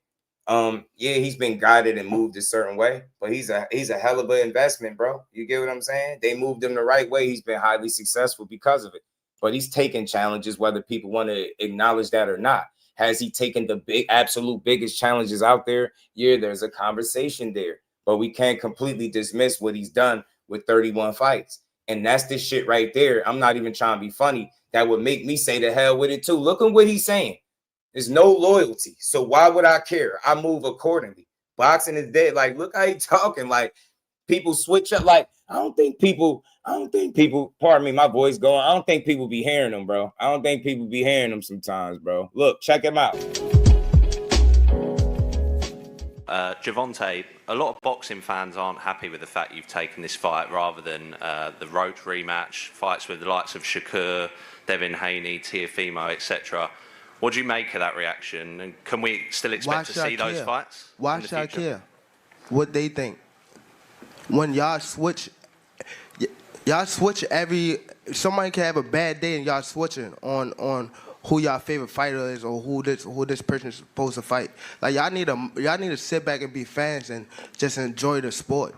Yeah, he's been guided and moved a certain way, but he's a hell of an investment, bro. You get what I'm saying? They moved him the right way. He's been highly successful because of it. But he's taken challenges, whether people want to acknowledge that or not. Has he taken the absolute biggest challenges out there? Yeah, there's a conversation there. But we can't completely dismiss what he's done with 31 fights. And that's the shit right there. I'm not even trying to be funny. That would make me say the hell with it too. Look at what he's saying. There's no loyalty. So why would I care? I move accordingly. Boxing is dead. Like, look how he talking. Like, people switch up. Like, I don't think people, pardon me, my voice going. I don't think people be hearing them, bro. I don't think people be hearing them sometimes, bro. Look, check him out. Gervonta, a lot of boxing fans aren't happy with the fact you've taken this fight rather than the Roach rematch, fights with the likes of Shakur, Devin Haney, Teofimo, etc. What do you make of that reaction? And can we still expect to see those fights? Why should I care what they think? When y'all switch somebody can have a bad day and y'all switching on who y'all favorite fighter is or who this person is supposed to fight. Like, y'all need to sit back and be fans and just enjoy the sport.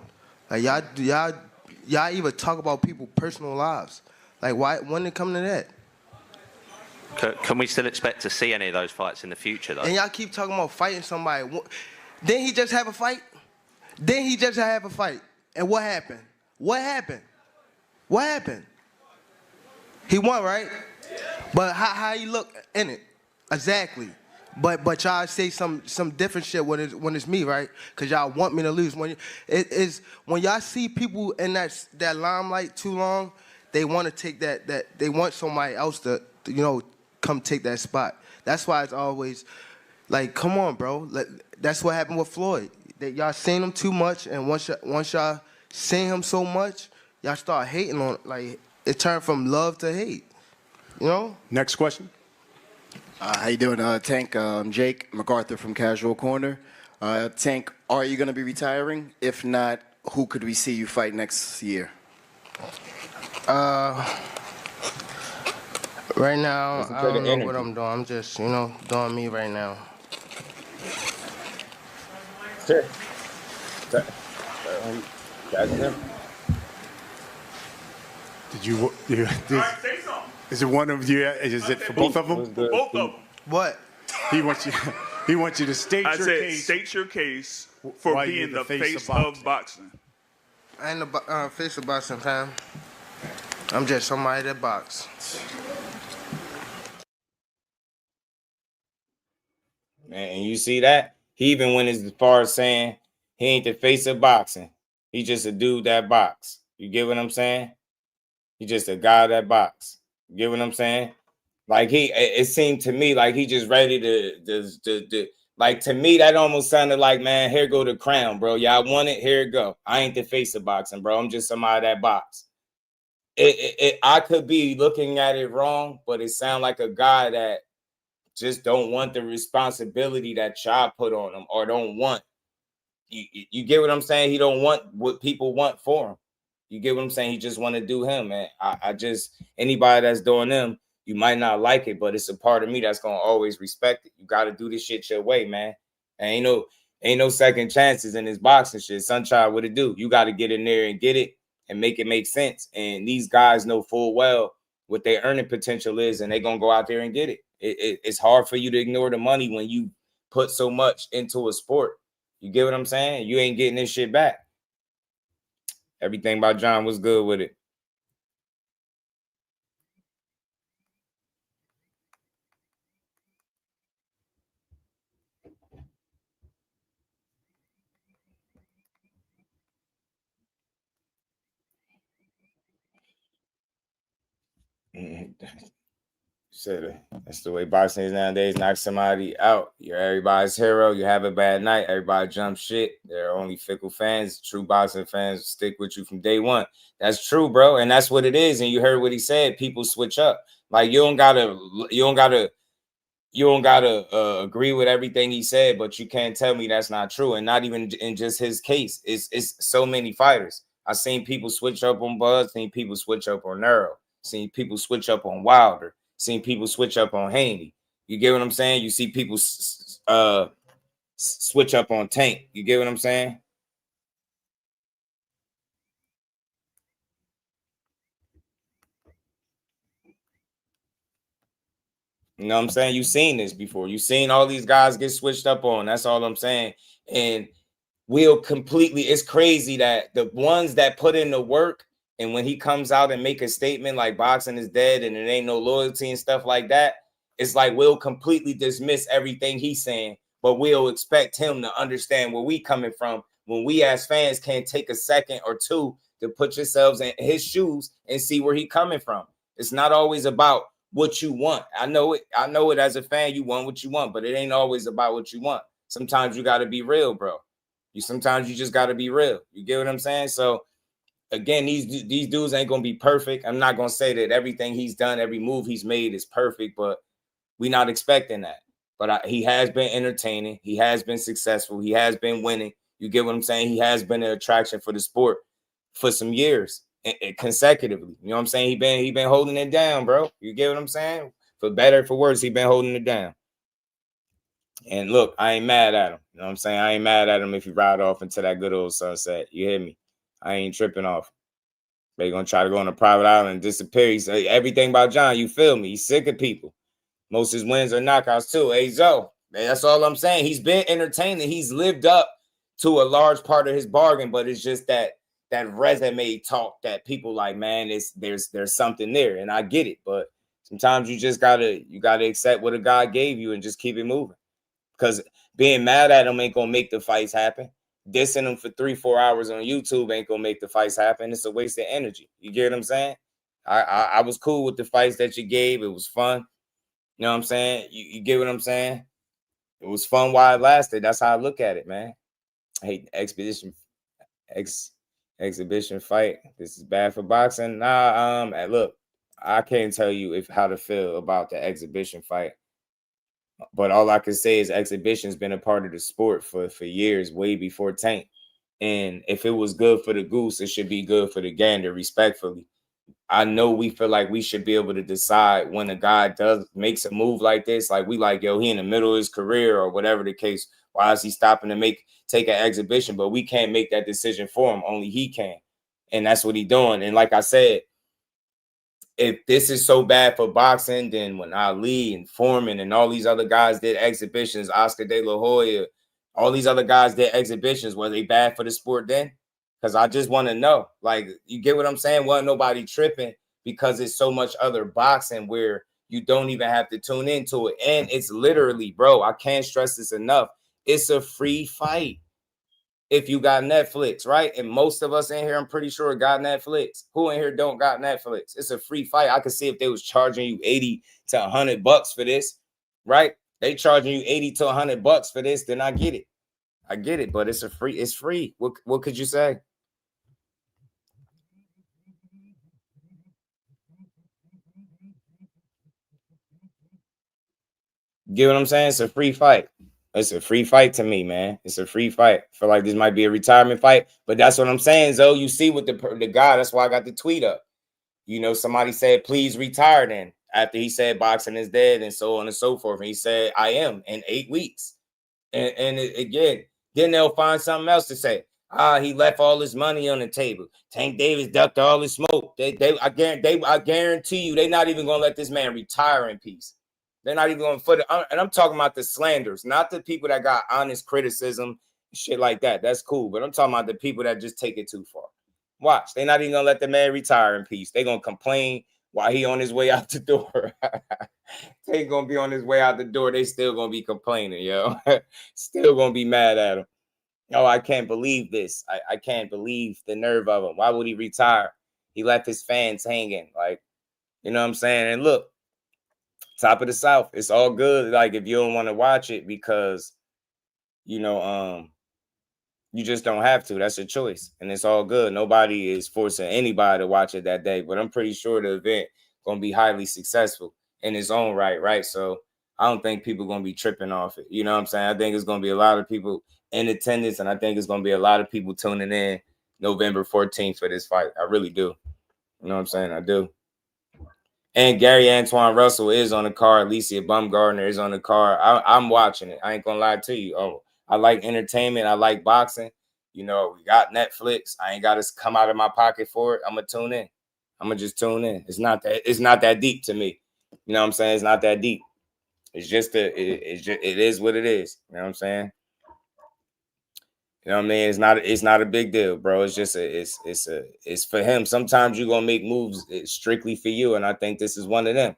Like, y'all even talk about people's personal lives. Like, why, when it come to that? Can we still expect to see any of those fights in the future, though? And y'all keep talking about fighting somebody. Didn't he just have a fight? And what happened? What happened? He won, right? But how he look in it? Exactly. But y'all say some different shit when it's me, right? Because y'all want me to lose. When y'all see people in that limelight too long, they want to take that they want somebody else to come take that spot. That's why it's always like, come on, bro. That's what happened with Floyd. Y'all seen him too much, and once y'all seen him so much, y'all start hating on it. Like, it turned from love to hate. Next question. How you doing, Tank? Jake MacArthur from Casual Corner. Tank, are you going to be retiring? If not, who could we see you fight next year? Right now, I don't know what I'm doing. I'm just, doing me right now. Sure. Is it one of you? Is it for both of them? For both of them. What? He wants you to state your case. State your case for being the face of boxing. I ain't the face of boxing, fam. I'm just somebody that box. Man, and you see that? He even went as far as saying he ain't the face of boxing. He just a dude that box. You get what I'm saying? He just a guy that box. You get what I'm saying? Like, it seemed to me like he just ready to like, to me, that almost sounded like, man, here go the crown, bro. Y'all want it? Here it go. I ain't the face of boxing, bro. I'm just somebody that box. I could be looking at it wrong, but it sounds like a guy that just don't want the responsibility that y'all put on him, or don't want. You get what I'm saying? He don't want what people want for him. You get what I'm saying? He just want to do him, man. I just, anybody that's doing them, you might not like it, but it's a part of me that's gonna always respect it. You got to do this shit your way, man. And ain't no second chances in this boxing shit. Sunshine, what it do? You got to get in there and get it and make it make sense. And these guys know full well what their earning potential is, and they're going to go out there and get it. It's hard for you to ignore the money when you put so much into a sport. You get what I'm saying? You ain't getting this shit back. Everything about John was good with it. Said that's the way boxing is nowadays. Knock somebody out, you're everybody's hero. You have a bad night, everybody jumps shit. There are only fickle fans. True boxing fans stick with you from day one. That's true, bro, and that's what it is. And you heard what he said. People switch up. Like you don't gotta agree with everything he said, but you can't tell me that's not true. And not even in just his case. It's so many fighters. I've seen people switch up on Buzz, seen people switch up on Nero, seen people switch up on Wilder, seen people switch up on Haney. You get what I'm saying? You see people switch up on Tank. You get what I'm saying? You know what I'm saying? You've seen this before. You've seen all these guys get switched up on. That's all I'm saying. And we'll completely, it's crazy that the ones that put in the work, and when he comes out and make a statement like boxing is dead and it ain't no loyalty and stuff like that, it's like we'll completely dismiss everything he's saying, but we'll expect him to understand where we coming from when we as fans can't take a second or two to put yourselves in his shoes and see where he coming from. It's not always about what you want. I know it as a fan, you want what you want, but it ain't always about what you want. Sometimes you got to be real, bro. Sometimes you just got to be real. You get what I'm saying? So again, these dudes ain't going to be perfect. I'm not going to say that everything he's done, every move he's made is perfect, but we're not expecting that. But he has been entertaining. He has been successful. He has been winning. You get what I'm saying? He has been an attraction for the sport for some years consecutively. You know what I'm saying? He been holding it down, bro. You get what I'm saying? For better, for worse, he been holding it down. And look, I ain't mad at him. You know what I'm saying? I ain't mad at him if he ride off into that good old sunset. You hear me? I ain't tripping off. They gonna try to go on a private island and disappear. He said everything about John, you feel me? He's sick of people. Most of his wins are knockouts too. Hey, Zoe, that's all I'm saying. He's been entertaining. He's lived up to a large part of his bargain, but it's just that resume talk that people like, man, there's something there, and I get it. But sometimes you just gotta accept what a guy gave you and just keep it moving. Because being mad at him ain't gonna make the fights happen. Dissing him for 3-4 hours on YouTube ain't gonna make the fights happen. It's a waste of energy. You get what I'm saying? I was cool with the fights that you gave. It was fun. You know what I'm saying? You get what I'm saying? It was fun while it lasted. That's how I look at it, man. I hate exhibition fight. This is bad for boxing. Look, I can't tell you how to feel about the exhibition fight. But all I can say is exhibition's been a part of the sport for years, way before Tank. And if it was good for the goose, it should be good for the gander, respectfully. I know we feel like we should be able to decide when a guy makes a move like this, like we like, yo, he in the middle of his career or whatever the case. Why is he stopping to take an exhibition? But we can't make that decision for him. Only he can. And that's what he's doing. And like I said, if this is so bad for boxing, then when Ali and Foreman and all these other guys did exhibitions, Oscar De La Hoya, all these other guys did exhibitions, were they bad for the sport then? Because I just want to know. Like, you get what I'm saying? Wasn't nobody tripping because it's so much other boxing where you don't even have to tune into it. And it's literally, bro, I can't stress this enough. It's a free fight. If you got Netflix, right? And most of us in here, I'm pretty sure, got Netflix. Who in here don't got Netflix? It's a free fight. I could see if they was charging you $80 to $100 for this, right? They charging you $80 to $100 for this, then I get it. I get it, but it's free. What could you say? Get what I'm saying? It's a free fight. It's a free fight to me, man. It's a free fight. I feel like this might be a retirement fight, but that's what I'm saying, Zoe. You see what the guy, that's why I got the tweet up. You know, somebody said, please retire then, after he said boxing is dead and so on and so forth. And he said, I am in 8 weeks. And again, then they'll find something else to say. He left all his money on the table. Tank Davis ducked all his smoke. I guarantee you, they're not even gonna let this man retire in peace. They're not even going to and I'm talking about the slanders, not the people that got honest criticism, shit like that. That's cool, but I'm talking about the people that just take it too far. Watch, they're not even gonna let the man retire in peace. They're gonna complain while he on his way out the door. They gonna be on his way out the door. They still gonna be complaining, yo. Still gonna be mad at him. Oh, I can't believe this. I can't believe the nerve of him. Why would he retire? He left his fans hanging. Like, you know what I'm saying? And look, top of the South, it's all good. Like, if you don't want to watch it because, you know, you just don't have to. That's a choice. And it's all good. Nobody is forcing anybody to watch it that day. But I'm pretty sure the event going to be highly successful in its own right? So I don't think people going to be tripping off it. You know what I'm saying? I think it's going to be a lot of people in attendance, and I think it's going to be a lot of people tuning in November 14th for this fight. I really do. You know what I'm saying? I do. And Gary Antoine Russell is on the card. Alicia Bumgardner is on the card. I'm watching it. I ain't going to lie to you. Oh, I like entertainment. I like boxing. You know, we got Netflix. I ain't got to come out of my pocket for it. I'm going to tune in. I'm going to just tune in. It's not that deep to me. You know what I'm saying? It's not that deep. It's just it is what it is. You know what I'm saying? You know what I mean? It's not a big deal, bro. It's just it's for him. Sometimes you're gonna make moves strictly for you, and I think this is one of them.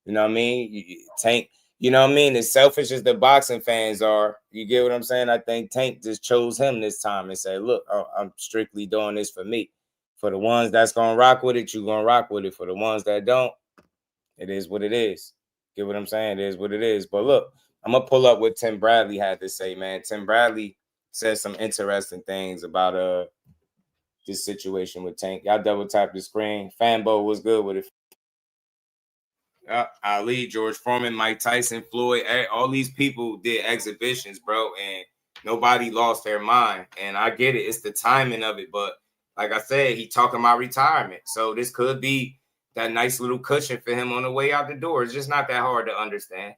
You know what I mean? Tank, you know what I mean? As selfish as the boxing fans are, you get what I'm saying? I think Tank just chose him this time and said, look, I'm strictly doing this for me. For the ones that's gonna rock with it, you're gonna rock with it. For the ones that don't, it is what it is. Get what I'm saying? It is what it is. But look, I'm gonna pull up what Tim Bradley had to say, man. Tim Bradley said some interesting things about this situation with Tank. Y'all double tap the screen. Fanbo was good with it. Ali, George Foreman, Mike Tyson, Floyd, all these people did exhibitions, bro, and nobody lost their mind. And I get it. It's the timing of it. But like I said, he talking about retirement. So this could be that nice little cushion for him on the way out the door. It's just not that hard to understand.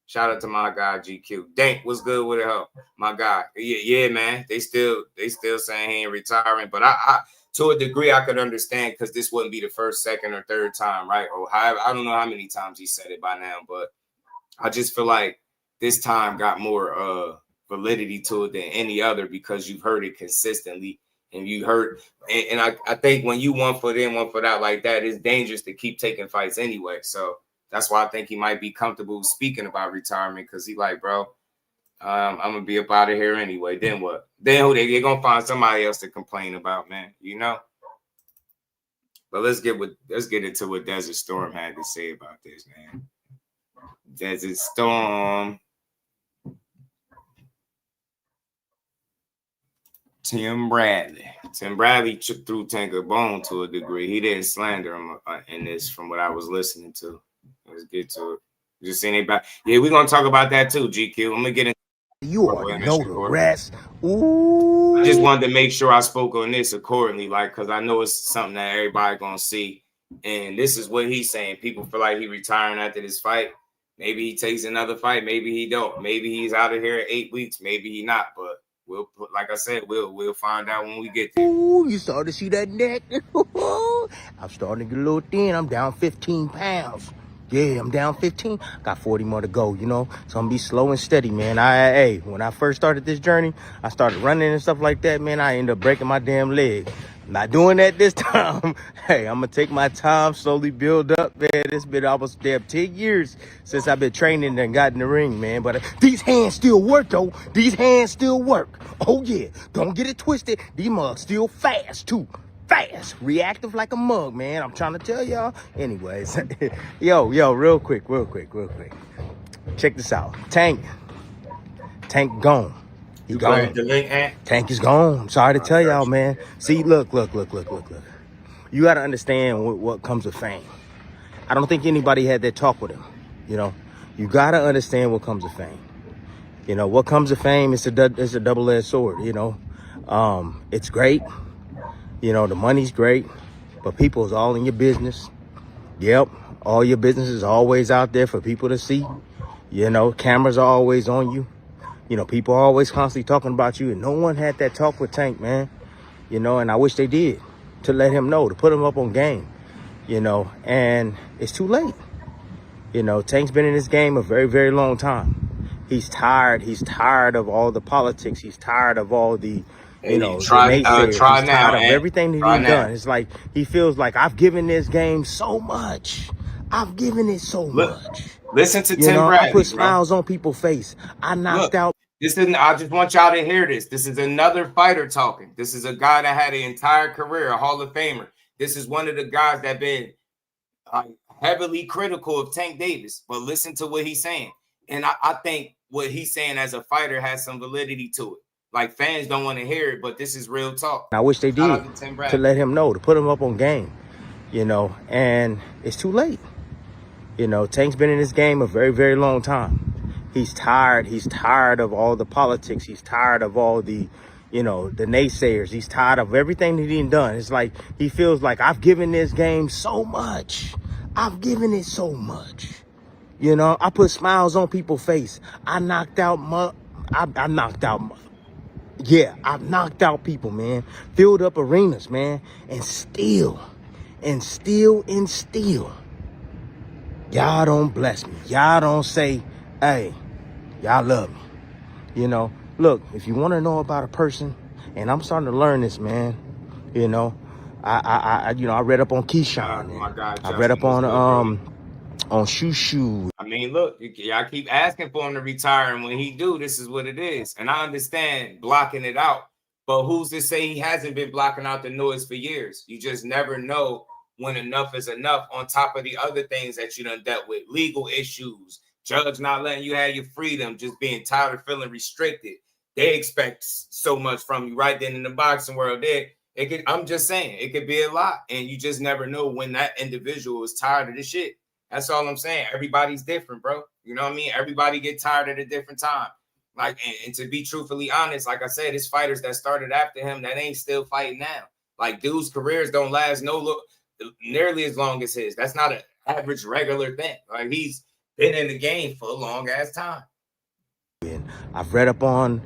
Shout out to my guy GQ. Dank, what's good with it, help? My guy. Yeah, man. They still saying he ain't retiring, but I to a degree I could understand because this wouldn't be the first, second, or third time, right? Or however, I don't know how many times he said it by now, but I just feel like this time got more validity to it than any other because you've heard it consistently, and you heard, and I think when you 1 foot in, 1 foot out like that, it's dangerous to keep taking fights anyway. So that's why I think he might be comfortable speaking about retirement because he like, bro, I'm going to be up out of here anyway. Then what? Then who they're going to find somebody else to complain about, man, you know? But let's get into what Desert Storm had to say about this, man. Desert Storm. Tim Bradley threw Tank a bone to a degree. He didn't slander him in this from what I was listening to. Let's get to it. Just seeing it back. Yeah, we're gonna talk about that too, GQ. I'm gonna get into you already know the rest. Ooh. I just wanted to make sure I spoke on this accordingly, like, because I know it's something that everybody gonna see. And this is what he's saying. People feel like he retiring after this fight. Maybe he takes another fight, maybe he don't. Maybe he's out of here in 8 weeks, maybe he not, but like I said, we'll find out when we get there. Ooh, you starting to see that neck? I'm starting to get a little thin. I'm down 15 pounds. Yeah, I'm down 15. Got 40 more to go, you know? So I'm going to be slow and steady, man. Hey, when I first started this journey, I started running and stuff like that, man. I ended up breaking my damn leg. Not doing that this time. Hey, I'm going to take my time, slowly build up, man. It's been almost damn 10 years since I've been training and got in the ring, man. But these hands still work, though. These hands still work. Oh, yeah. Don't get it twisted. These mugs still fast, too. Fast. Reactive like a mug, man. I'm trying to tell y'all. Anyways. Yo, real quick. Check this out. Tank gone. He gone. Tank is gone. Sorry to tell y'all, man. See, look. You got to understand what comes with fame. I don't think anybody had that talk with him. You know, you got to understand what comes with fame. You know, what comes with fame is a double-edged sword, you know. It's great. You know, the money's great, but people is all in your business. Yep, all your business is always out there for people to see. You know, cameras are always on you. You know, people are always constantly talking about you, and no one had that talk with Tank, man. You know, and I wish they did, to let him know, to put him up on game, you know, and it's too late. You know, Tank's been in this game a very, very long time. He's tired. He's tired of all the politics. He's tired of all the, you know, the naysayers. He's tired of everything that he's done. It's like, he feels like, I've given this game so much. I've given it so much. Listen to Tim Bradley, I put smiles on people's face. I knocked out. This isn't, I just want y'all to hear this. This is another fighter talking. This is a guy that had an entire career, a Hall of Famer. This is one of the guys that been heavily critical of Tank Davis. But listen to what he's saying. And I think what he's saying as a fighter has some validity to it. Like, fans don't want to hear it, but this is real talk. I wish they did, to let him know, to put him up on game, you know, and it's too late. You know, Tank's been in this game a very, very long time. He's tired. He's tired of all the politics. He's tired of all the, you know, the naysayers. He's tired of everything that he's done. It's like, he feels like, I've given this game so much. I've given it so much. You know, I put smiles on people's face. I knocked out, I've knocked out people, man. Filled up arenas, man. And still, y'all don't bless me. Y'all don't say, hey, y'all love me. You know, look, if you want to know about a person, and I'm starting to learn this, man, you know, I read up on Keyshawn. Oh my God, I read up on Shushu. I mean, look, y'all keep asking for him to retire, and when he do, this is what it is. And I understand blocking it out, but who's to say he hasn't been blocking out the noise for years? You just never know when enough is enough, on top of the other things that you done dealt with, legal issues, judge not letting you have your freedom, just being tired of feeling restricted. They expect so much from you right then in the boxing world. I'm just saying, it could be a lot, and you just never know when that individual is tired of the shit. That's all I'm saying. Everybody's different, bro. You know what I mean? Everybody get tired at a different time. Like, and to be truthfully honest, like I said, it's fighters that started after him that ain't still fighting now. Like, dudes' careers don't last nearly as long as his. That's not an average regular thing. Like, he's been in the game for a long ass time. I've read up on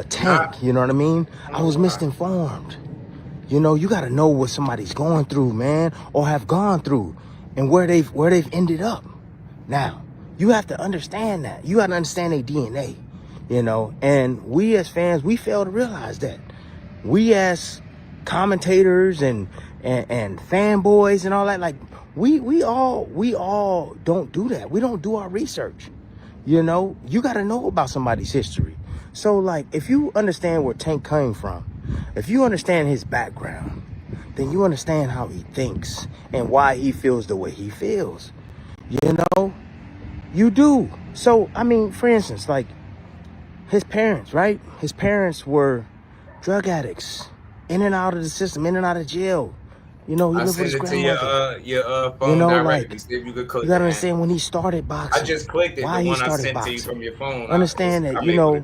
Tank, you know what I mean? I was misinformed. You know, you got to know what somebody's going through, man, or have gone through, and where they've ended up. Now, you have to understand that. You got to understand their DNA, you know, and we as fans, we fail to realize that. We as commentators and fanboys and all that, like, we all don't do that. We don't do our research. You know, you got to know about somebody's history. So, like, if you understand where Tank came from, if you understand his background, then you understand how he thinks and why he feels the way he feels. You know, you do. So, I mean, for instance, like, his parents, right? His parents were drug addicts, in and out of the system, in and out of jail. You know, he lived with his grandmother. Your phone, you know, directly. See if you could click. You gotta understand when he started boxing. I just clicked it. Why the he one started I sent boxing. to you from your phone. Understand that, you know,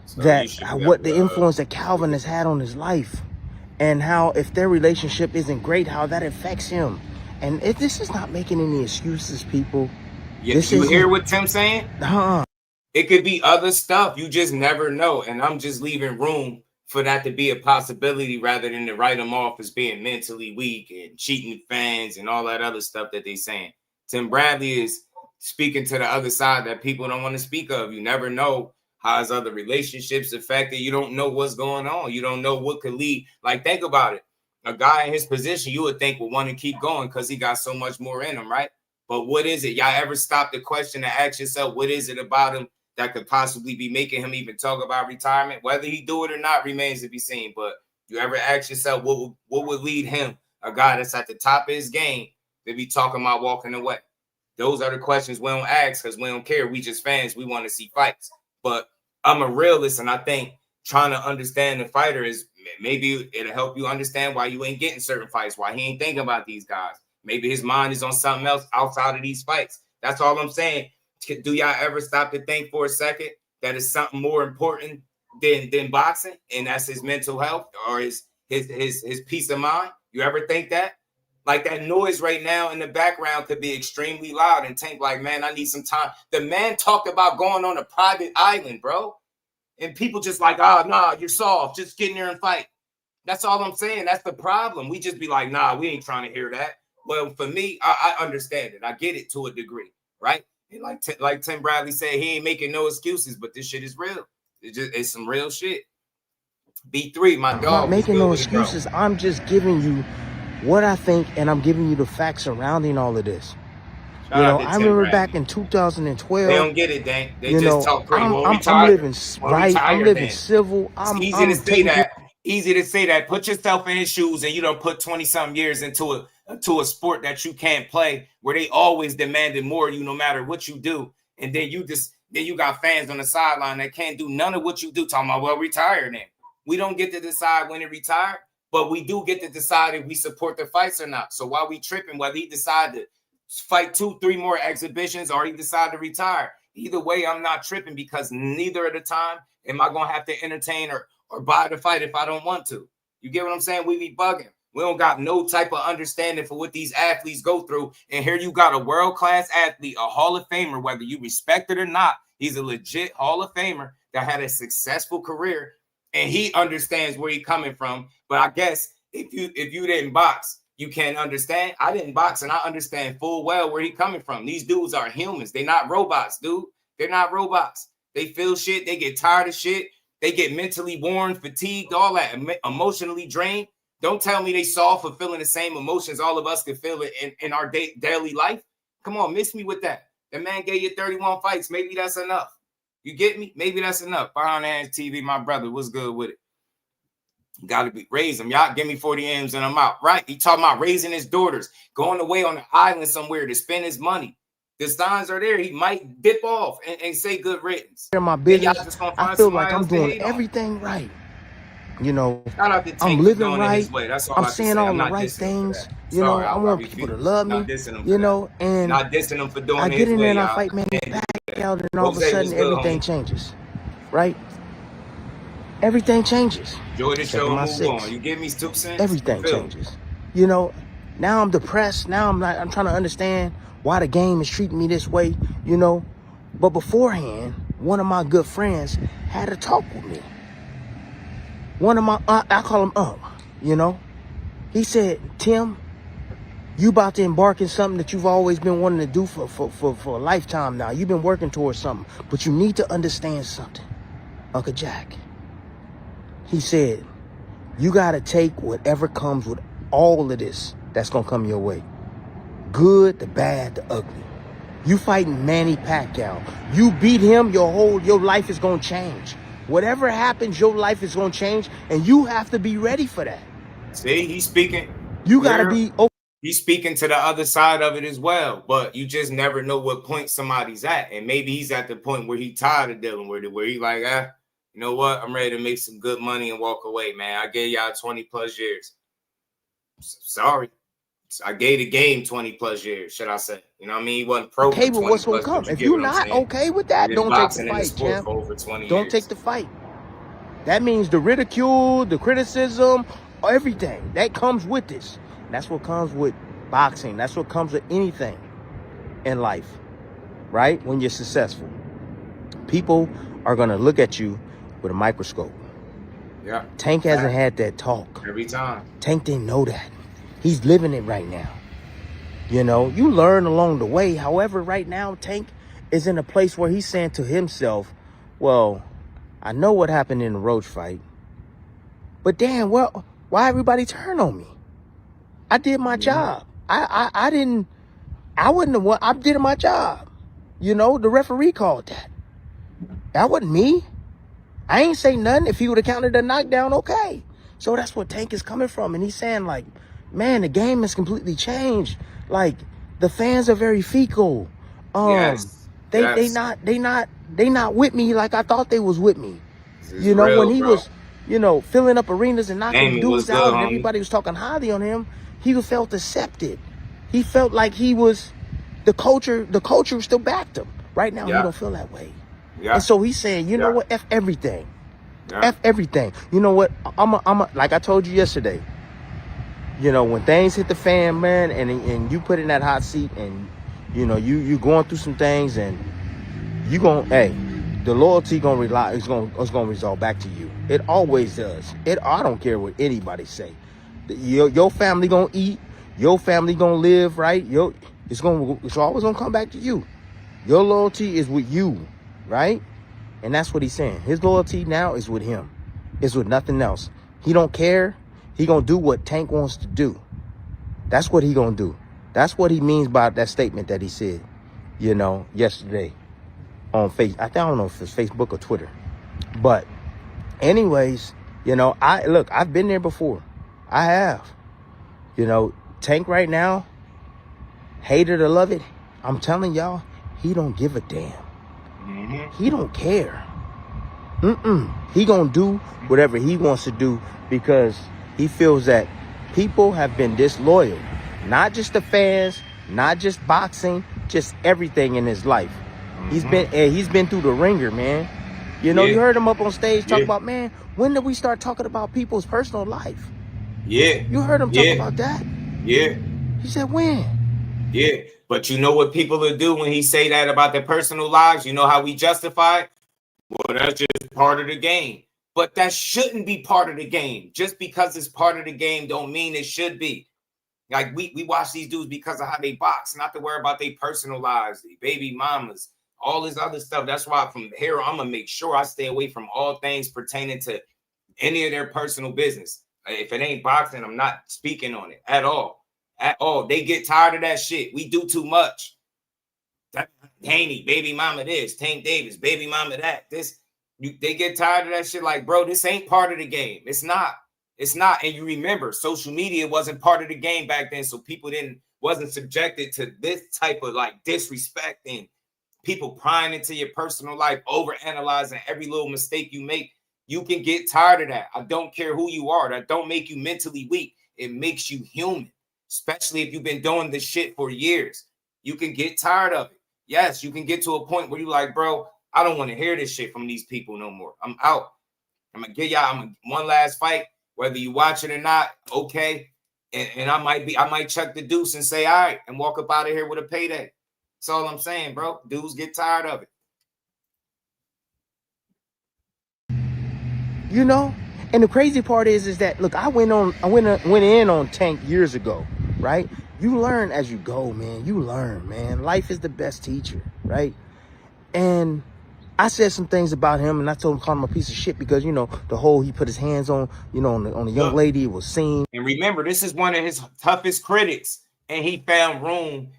so that what the influence that Calvin has had on his life, and how if their relationship isn't great, how that affects him. And if this is not making any excuses, people. You hear what Tim's saying? It could be other stuff. You just never know. And I'm just leaving room for that to be a possibility rather than to write them off as being mentally weak and cheating fans and all that other stuff that they saying. Tim Bradley is speaking to the other side that people don't want to speak of. You never know how his other relationships affected. You don't know what's going on. You don't know what could lead. Like, think about it. A guy in his position, you would think would want to keep going because he got so much more in him, right? But what is it? Y'all ever stop the question to ask yourself, what is it about him that could possibly be making him even talk about retirement? Whether he do it or not remains to be seen. But you ever ask yourself what would lead him, a guy that's at the top of his game, to be talking about walking away? Those are the questions we don't ask because we don't care. We just fans. We want to see fights. But I'm a realist, and I think trying to understand the fighter is maybe it'll help you understand why you ain't getting certain fights, why he ain't thinking about these guys. Maybe his mind is on something else outside of these fights. That's all I'm saying. Do y'all ever stop to think for a second that it's something more important than boxing, and that's his mental health or his peace of mind? You ever think that? Like that noise right now in the background could be extremely loud, and Tank like, man, I need some time. The man talked about going on a private island, bro. And people just like, oh, nah, you're soft. Just get in there and fight. That's all I'm saying. That's the problem. We just be like, nah, we ain't trying to hear that. Well, for me, I understand it. I get it to a degree, right? And like Tim Bradley said, he ain't making no excuses, but this shit is real. It's some real shit. B3, my dog. I'm not making no excuses. I'm just giving you what I think, and I'm giving you the facts surrounding all of this. You know, I remember back in 2012. They don't get it, Dan. They just talk crazy. I'm living right. I'm living civil. It's easy to say that. Easy to say that. Put yourself in his shoes, and you don't put 20-something years into a sport that you can't play, where they always demanded more of you, no matter what you do. And then you got fans on the sideline that can't do none of what you do. Talking about, well, retire then. We don't get to decide when to retire, but we do get to decide if we support the fights or not. So while we tripping, whether he decide to fight 2-3 more exhibitions or he decide to retire, either way, I'm not tripping, because neither at the time am I going to have to entertain or buy the fight if I don't want to. You get what I'm saying? We be bugging. We don't got no type of understanding for what these athletes go through. And here you got a world-class athlete, a Hall of Famer, whether you respect it or not. He's a legit Hall of Famer that had a successful career, and he understands where he's coming from. But I guess if you didn't box, you can't understand. I didn't box, and I understand full well where he's coming from. These dudes are humans. They're not robots, dude. They're not robots. They feel shit. They get tired of shit. They get mentally worn, fatigued, all that, emotionally drained. Don't tell me they soft for feeling the same emotions all of us can feel it in our daily life. Come on, miss me with that. The man gave you 31 fights. Maybe that's enough. You get me? Maybe that's enough. Behind the Hands TV, my brother, what's good with it? You got to be raise them. Y'all give me 40 M's and I'm out. Right? He talking about raising his daughters, going away on an island somewhere to spend his money. The signs are there. He might dip off and say good riddance. In my business, I feel like I'm doing everything right. You know, I'm living right. I'm saying all the right things. You know, I want people to love me. You know, and not dissing them for doing I get in there and I fight Manny Pacquiao, and all of a sudden everything changes. Right? Everything changes. Enjoy the show. Move on. You give me 2 cents. Everything changes. You know, now I'm depressed. Now I'm trying to understand why the game is treating me this way. You know, but beforehand, one of my good friends had a talk with me. One of my, I call him you know, he said, Tim, you about to embark in something that you've always been wanting to do for a lifetime now. You've been working towards something, but you need to understand something, Uncle Jack. He said, you got to take whatever comes with all of this that's going to come your way. Good, the bad, the ugly. You fighting Manny Pacquiao. You beat him, your life is going to change. Whatever happens, your life is going to change, and you have to be ready for that. See, he's speaking. You got to be okay. He's speaking to the other side of it as well, but you just never know what point somebody's at. And maybe he's at the point where he's tired of dealing with it, where he's like, you know what? I'm ready to make some good money and walk away, man. I gave y'all 20 plus years. Sorry. I gave the game 20 plus years, should I say. You know what I mean? He wasn't pro. Okay, but what's going to come? If you're not okay with that, don't take the fight, champ. Don't take the fight. That means the ridicule, the criticism, everything. That comes with this. That's what comes with boxing. That's what comes with anything in life, right? When you're successful. People are going to look at you with a microscope. Yeah. Tank hasn't had that talk. Every time. Tank didn't know that. He's living it right now. You know, you learn along the way. However, right now, Tank is in a place where he's saying to himself, well, I know what happened in the Roach fight, but damn, well, why everybody turn on me? I did my job. I did my job. You know, the referee called that. That wasn't me. I ain't say nothing. If he would have counted the knockdown, okay. So that's what Tank is coming from. And he's saying, like, man, the game has completely changed. Like, the fans are very fecal. They not with me like I thought they was with me. You know, when he was, you know, filling up arenas and knocking dudes out, and everybody was talking highly on him, he felt accepted. He felt like he was the culture still backed him. Right now, he don't feel that way. And so he's saying, you know what, F everything. F everything. You know what? I'm like I told you yesterday, you know, when things hit the fan, man, and you put in that hot seat, and you know you going through some things, and you gonna, hey, the loyalty gonna it's gonna resolve back to you. It always does. I don't care what anybody say. Your family gonna eat. Your family gonna live, right? It's always gonna come back to you. Your loyalty is with you, right? And that's what he's saying. His loyalty now is with him. It's with nothing else. He don't care. He gonna do what Tank wants to do. That's what he gonna do. That's what he means by that statement that he said, you know, yesterday on Facebook. I don't know if it's Facebook or Twitter. But anyways, you know, I've been there before. I have. You know, Tank right now, hate it or love it, I'm telling y'all, he don't give a damn. He don't care. He gonna do whatever he wants to do because he feels that people have been disloyal. Not just the fans, not just boxing, just everything in his life. He's been through the ringer, man. You know, you heard him up on stage talk about, man, when did we start talking about people's personal life? Yeah. You heard him talk about that? Yeah. He said, when? Yeah. But you know what people will do when he say that about their personal lives? You know how we justify it? Well, that's just part of the game. But that shouldn't be part of the game. Just because it's part of the game don't mean it should be. Like, we watch these dudes because of how they box, not to worry about their personal lives, their baby mamas, all this other stuff. That's why from here, I'm going to make sure I stay away from all things pertaining to any of their personal business. If it ain't boxing, I'm not speaking on it at all. At all. They get tired of that shit. We do too much. Haney, baby mama this, Tank Davis, baby mama that. They get tired of that shit. Like, bro, this ain't part of the game. It's not. It's not. And you remember, social media wasn't part of the game back then, so people wasn't subjected to this type of like disrespect and people prying into your personal life, overanalyzing every little mistake you make. You can get tired of that. I don't care who you are. That don't make you mentally weak. It makes you human, especially if you've been doing this shit for years. You can get tired of it. Yes, you can get to a point where you're like, bro, I don't want to hear this shit from these people no more. I'm out. I'm going to give y'all one last fight, whether you watch it or not, okay. And I might chuck the deuce and say, all right, and walk up out of here with a payday. That's all I'm saying, bro. Dudes get tired of it. You know, and the crazy part is that, look, I went in on Tank years ago, right? You learn as you go, man. You learn, man. Life is the best teacher, right? And I said some things about him, and I told him, called him a piece of shit because, you know, the whole he put his hands on, you know, on the young lady, it was seen. And remember, this is one of his toughest critics, and he found room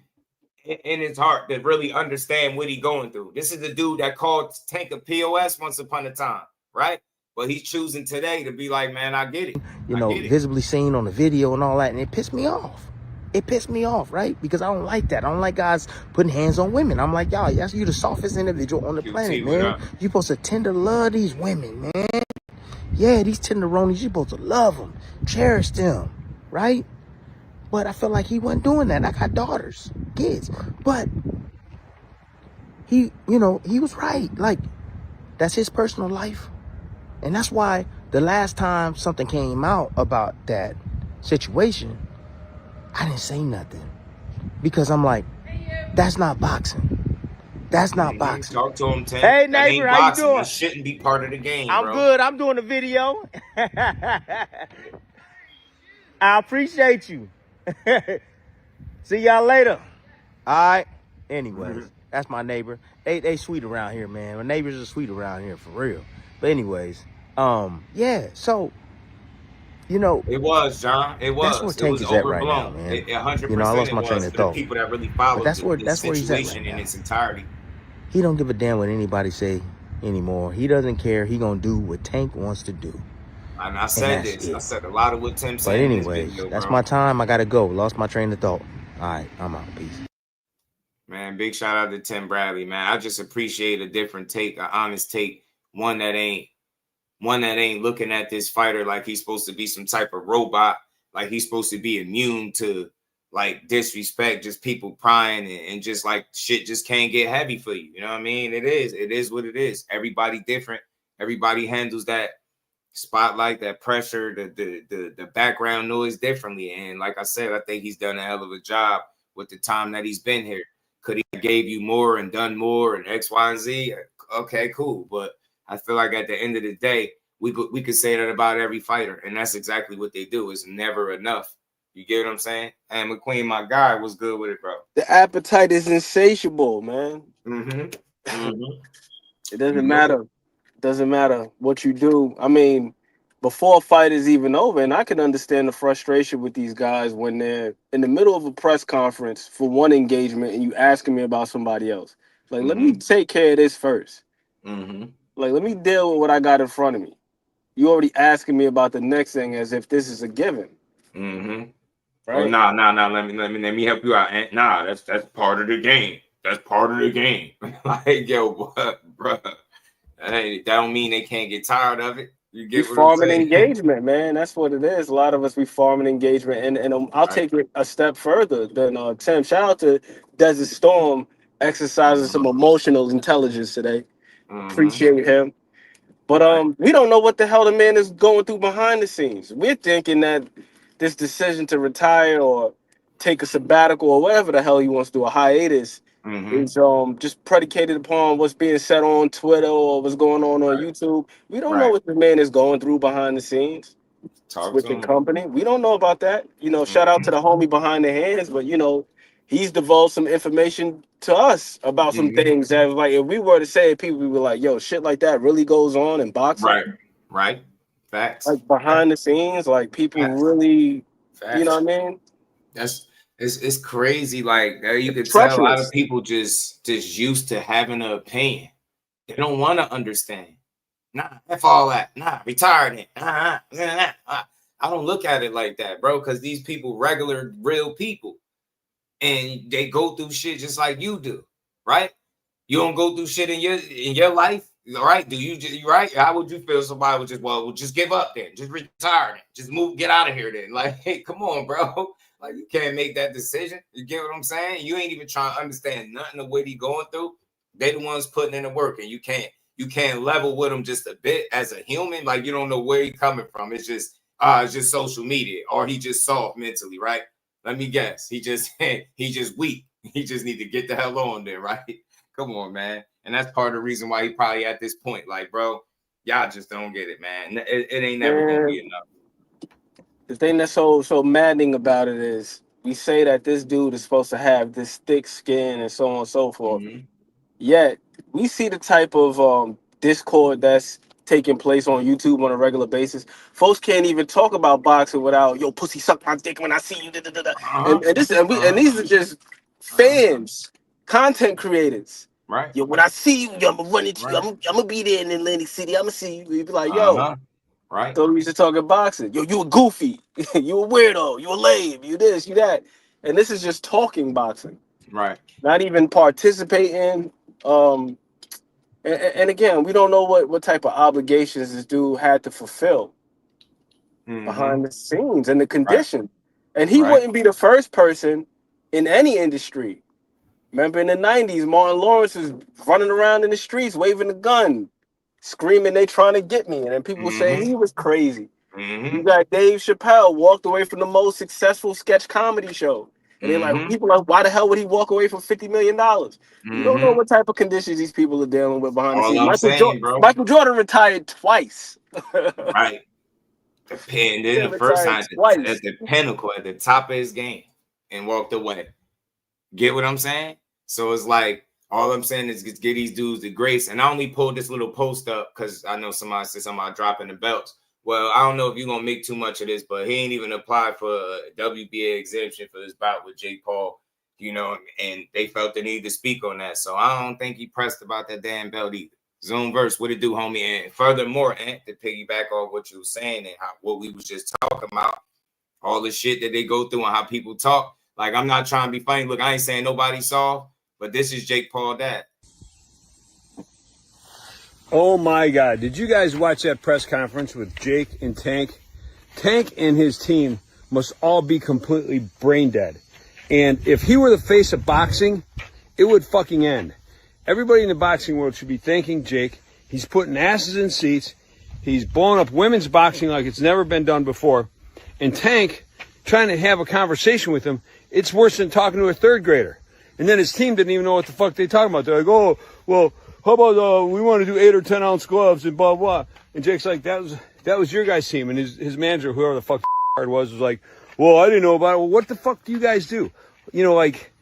in his heart to really understand what he's going through. This is the dude that called Tank a POS once upon a time, right? But he's choosing today to be like, man, I get it. You know, visibly seen on the video and all that, and it pissed me off. It pissed me off, right? Because I don't like that. I don't like guys putting hands on women. I'm like, y'all, you the softest individual on the planet, man. You're supposed to tender love these women, man. Yeah, these tenderonis, you're supposed to love them, cherish them, right? But I felt like he wasn't doing that. I got daughters, kids. But he, you know, he was right. Like, that's his personal life. And that's why the last time something came out about that situation, I didn't say nothing. Because I'm like, that's not boxing. That's not boxing. Talk to him, Tank. Hey, neighbor, how you doing? That shouldn't be part of the game, I'm bro. good. I'm doing a video. I appreciate you. See y'all later. All right. Anyways, that's my neighbor. They sweet around here, man. My neighbors are sweet around here for real. But anyways, yeah. So, you know, it was, John. It was. That's where Tank is at right now, man. 100%. You know, I lost my train of thought. People that really follow that's where the he's at situation right in now. its entirety. He don't give a damn what anybody say anymore. He doesn't care. He gonna do what Tank wants to do. And I said this. I said a lot of what Tim said. But anyways, that's my time. I gotta go. Lost my train of thought. All right, I'm out. Peace. Man, big shout out to Tim Bradley, man. I just appreciate a different take, an honest take, one that ain't looking at this fighter like he's supposed to be some type of robot, like he's supposed to be immune to like disrespect, just people prying and just like shit just can't get heavy for you. You know what I mean? It is what it is. Everybody different. Everybody handles that spotlight, that pressure, the background noise differently. And like I said, I think he's done a hell of a job with the time that he's been here. Could he have gave you more and done more and X, Y, and Z? Okay, cool. But I feel like at the end of the day, we could say that about every fighter, and that's exactly what they do. It's never enough. You get what I'm saying? And McQueen, my guy, was good with it, bro. The appetite is insatiable, man. It doesn't matter. Doesn't matter what you do. I mean, before a fight is even over, and I can understand the frustration with these guys when they're in the middle of a press conference for one engagement and you asking me about somebody else. Like, let me take care of this first. Like, let me deal with what I got in front of me. You already asking me about the next thing as if this is a given. Right? Oh, nah. Let me help you out. Nah, that's part of the game. That's part of the game. Like, yo, what, bro? That don't mean they can't get tired of it. You get we what farming I'm saying? engagement, man. That's what it is. A lot of us, we farming engagement. And I'll take it a step further than Tim. Shout out to Desert Storm exercising some emotional intelligence today. Appreciate him. But we don't know what the hell the man is going through behind the scenes. We're thinking that this decision to retire or take a sabbatical or whatever the hell he wants to do, a hiatus, is just predicated upon what's being said on Twitter or what's going on YouTube. We don't know what the man is going through behind the scenes with the company. We don't know about that. You know, shout out to the homie behind the hands, but you know, he's divulged some information to us about some things that, like, if we were to say it, people would be like, yo, shit like that really goes on in boxing. Right. Facts. Like behind the scenes, like people really, you know what I mean? It's crazy. Like, you can tell a lot of people just used to having an opinion. They don't want to understand. Nah, F all that. Nah, retirement. I don't look at it like that, bro, because these people regular, real people. And they go through shit just like you do, right? You don't go through shit in your life, right? Do you just right? How would you feel if somebody would just give up then? Just retire then. Just move, get out of here then. Like, hey, come on, bro. Like, you can't make that decision. You get what I'm saying? You ain't even trying to understand nothing of what he going through. They the ones putting in the work, and you can't level with them just a bit as a human. Like, you don't know where he coming from. It's just social media, or he just soft mentally, right? Let me guess. He just weak. He just need to get the hell on there, right? Come on, man. And that's part of the reason why he probably at this point, like, bro, y'all just don't get it, man. It ain't never gonna be enough. The thing that's so maddening about it is we say that this dude is supposed to have this thick skin and so on and so forth. Yet we see the type of discord that's taking place on YouTube on a regular basis. Folks can't even talk about boxing without, yo, pussy suck my dick when I see you. And these are just fans, content creators. Right. Yo, when I see you, yo, I'm gonna run into you. I'm gonna be there in Atlantic City. I'm gonna see you. You be like, yo, right. So we used to talk boxing. Yo, you a goofy. You a weirdo. You a lame. You this, you that. And this is just talking boxing. Right. Not even participating. And again, we don't know what type of obligations this dude had to fulfill behind the scenes and the condition. And he wouldn't be the first person in any industry. Remember in the 90s, Martin Lawrence was running around in the streets, waving a gun, screaming, they trying to get me. And then people say he was crazy. You got Dave Chappelle walked away from the most successful sketch comedy show. And they're like, people are like, why the hell would he walk away from $50 million? You don't know what type of conditions these people are dealing with behind the scenes. Michael Jordan retired twice. Right. And then the first time at the pinnacle, at the top of his game, and walked away. Get what I'm saying? So it's like, all I'm saying is get these dudes the grace. And I only pulled this little post up because I know somebody said something about dropping the belts. Well, I don't know if you're going to make too much of this, but he ain't even applied for a WBA exemption for this bout with Jake Paul, you know, and they felt the need to speak on that. So I don't think he pressed about that damn belt either. Zoom verse, what it do, homie? And furthermore, Ant, to piggyback on what you were saying and what we was just talking about, all the shit that they go through and how people talk. Like, I'm not trying to be funny. Look, I ain't saying nobody saw, but this is Jake Paul dad. Oh, my God. Did you guys watch that press conference with Jake and Tank? Tank and his team must all be completely brain dead. And if he were the face of boxing, it would fucking end. Everybody in the boxing world should be thanking Jake. He's putting asses in seats. He's blowing up women's boxing like it's never been done before. And Tank, trying to have a conversation with him, it's worse than talking to a third grader. And then his team didn't even know what the fuck they talking about. They're like, oh, well, how about we want to do 8 or 10 ounce gloves and blah, blah. And Jake's like, that was your guys' team. And his manager, whoever the fuck was like, well, I didn't know about it. Well, what the fuck do you guys do? You know, like,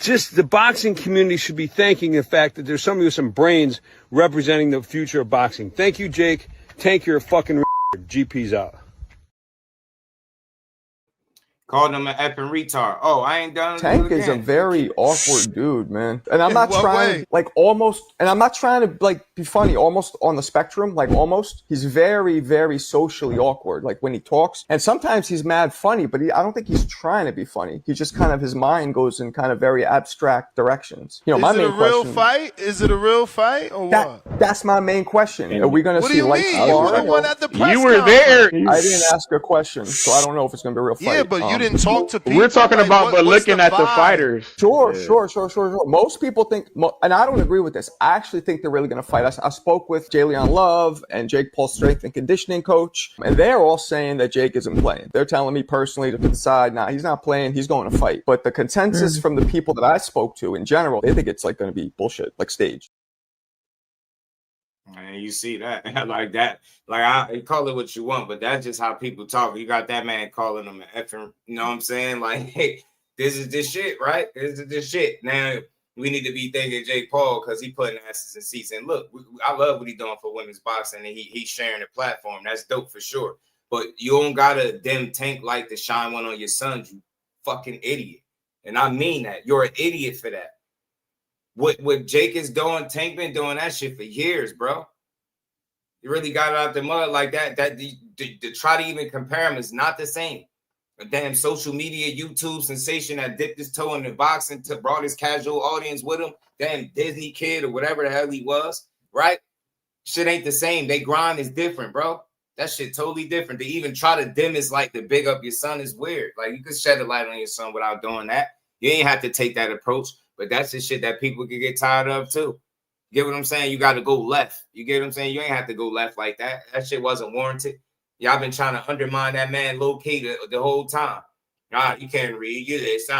just the boxing community should be thanking the fact that there's somebody with some brains representing the future of boxing. Thank you, Jake. Tank, you're a fucking GP's out. Called him an effing retard. Oh, I ain't done. Tank is a very awkward dude, man. And I'm not trying, like, almost, and I'm not trying to, like, be funny, almost on the spectrum, like, almost. He's very, very socially awkward, like, when he talks. And sometimes he's mad funny, but I don't think he's trying to be funny. He just kind of, his mind goes in kind of very abstract directions. You know, my main question. Is it a real fight? Is it a real fight or what? That's my main question. Are we going to see lights? You were the one at the press You were there. I didn't ask a question, so I don't know if it's going to be a real fight. Yeah, but you didn't talk to people. We're talking about, but looking at the fighters. Sure. Most people think, and I don't agree with this. I actually think they're really going to fight. I spoke with Jalen Love and Jake Paul's strength and conditioning coach, and they're all saying that Jake isn't playing. They're telling me personally to decide, nah, he's not playing. He's going to fight. But the consensus from the people that I spoke to in general, they think it's like going to be bullshit, like staged. And you see that like that, like I call it what you want, but that's just how people talk. You got that man calling them an effing, you know what I'm saying? Like, hey, this is this shit, right? This is this shit. Now we need to be thanking Jake Paul because he putting asses in seats. And look, I love what he's doing for women's boxing, and he's sharing the platform. That's dope for sure. But you don't gotta dim Tank like to shine one on your sons, you fucking idiot. And I mean that. You're an idiot for that. What Jake is doing, Tank been doing that shit for years, bro. You really got it out the mud like that. To try to even compare him is not the same. A damn social media YouTube sensation that dipped his toe in the boxing to brought his casual audience with him. Damn Disney kid or whatever the hell he was, right? Shit ain't the same. They grind is different, bro. That shit totally different. To even try to dim is like to big up your son is weird. Like you could shed a light on your son without doing that. You ain't have to take that approach. But that's the shit that people can get tired of too. Get what I'm saying? You got to go left. You get what I'm saying? You ain't have to go left like that. That shit wasn't warranted. Y'all been trying to undermine that man low-key the whole time. Nah, you can't read. You this.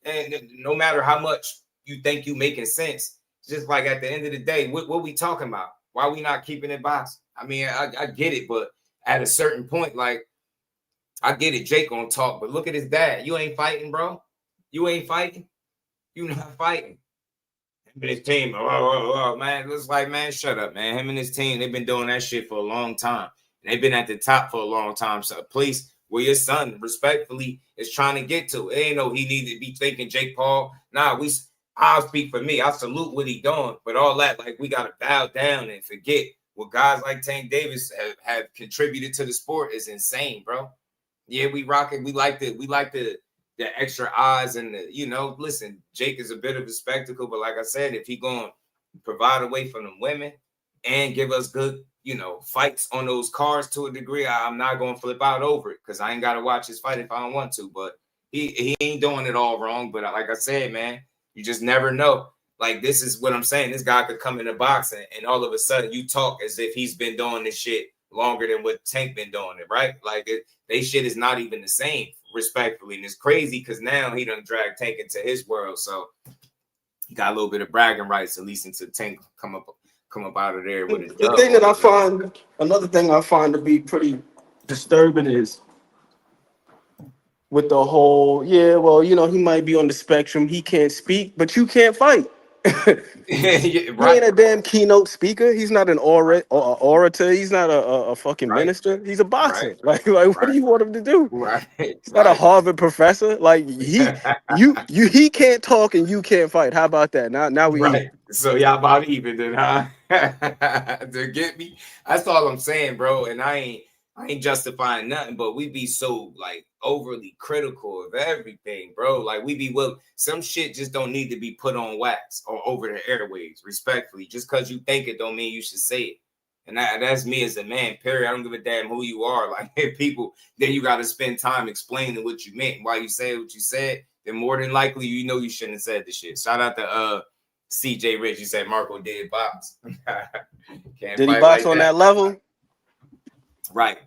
And no matter how much you think you making sense, just like at the end of the day, what we talking about? Why we not keeping it boxing? I mean, I get it, but at a certain point, like, I get it. Jake gonna talk, but look at his dad. You ain't fighting, bro. You ain't fighting. You not fighting. Him and his team, man, it's like, man, shut up, man. Him and his team, they've been doing that shit for a long time. They've been at the top for a long time. So, please, where your son, respectfully, is trying to get to. It ain't no he need to be thinking Jake Paul. Nah, I'll speak for me. I salute what he doing, but all that, like, we gotta bow down and forget what guys like Tank Davis have contributed to the sport is insane, bro. Yeah, we rock it. We like the extra eyes and listen, Jake is a bit of a spectacle, but like I said, if he going to provide away from them women and give us good, fights on those cards to a degree, I'm not going to flip out over it because I ain't got to watch his fight if I don't want to, but he ain't doing it all wrong. But like I said, man, you just never know. Like, this is what I'm saying. This guy could come in the box and all of a sudden you talk as if he's been doing this shit longer than what Tank been doing it, right? Like, they shit is not even the same, respectfully. And it's crazy because now he done dragged Tank into his world. So he got a little bit of bragging rights, at least until Tank come up out of there with his Another thing I find to be pretty disturbing is with the whole, he might be on the spectrum, he can't speak, but you can't fight. He ain't a damn keynote speaker. He's not an orator. He's not a fucking minister. He's a boxer. Like what do you want him to do? He's not a Harvard professor. Like he can't talk and you can't fight. How about that? Now we right. So y'all about even then, huh? To get me? That's all I'm saying, bro. And I ain't justifying nothing, but we be so like overly critical of everything, bro. Like some shit just don't need to be put on wax or over the airwaves, respectfully. Just because you think it don't mean you should say it. And that's me as a man, period. I don't give a damn who you are. Like, if people, then you got to spend time explaining what you meant. Why you said what you said, then more than likely, you shouldn't have said the shit. Shout out to CJ Rich. You said Marco did box. Did he box on that level? Right.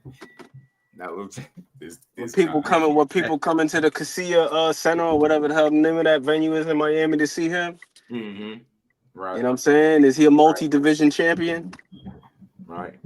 Now, When people coming to the Casilla Center or whatever the hell the name of that venue is in Miami to see him. Mm-hmm. Right. You know what I'm saying? Is he a multi-division champion? Right.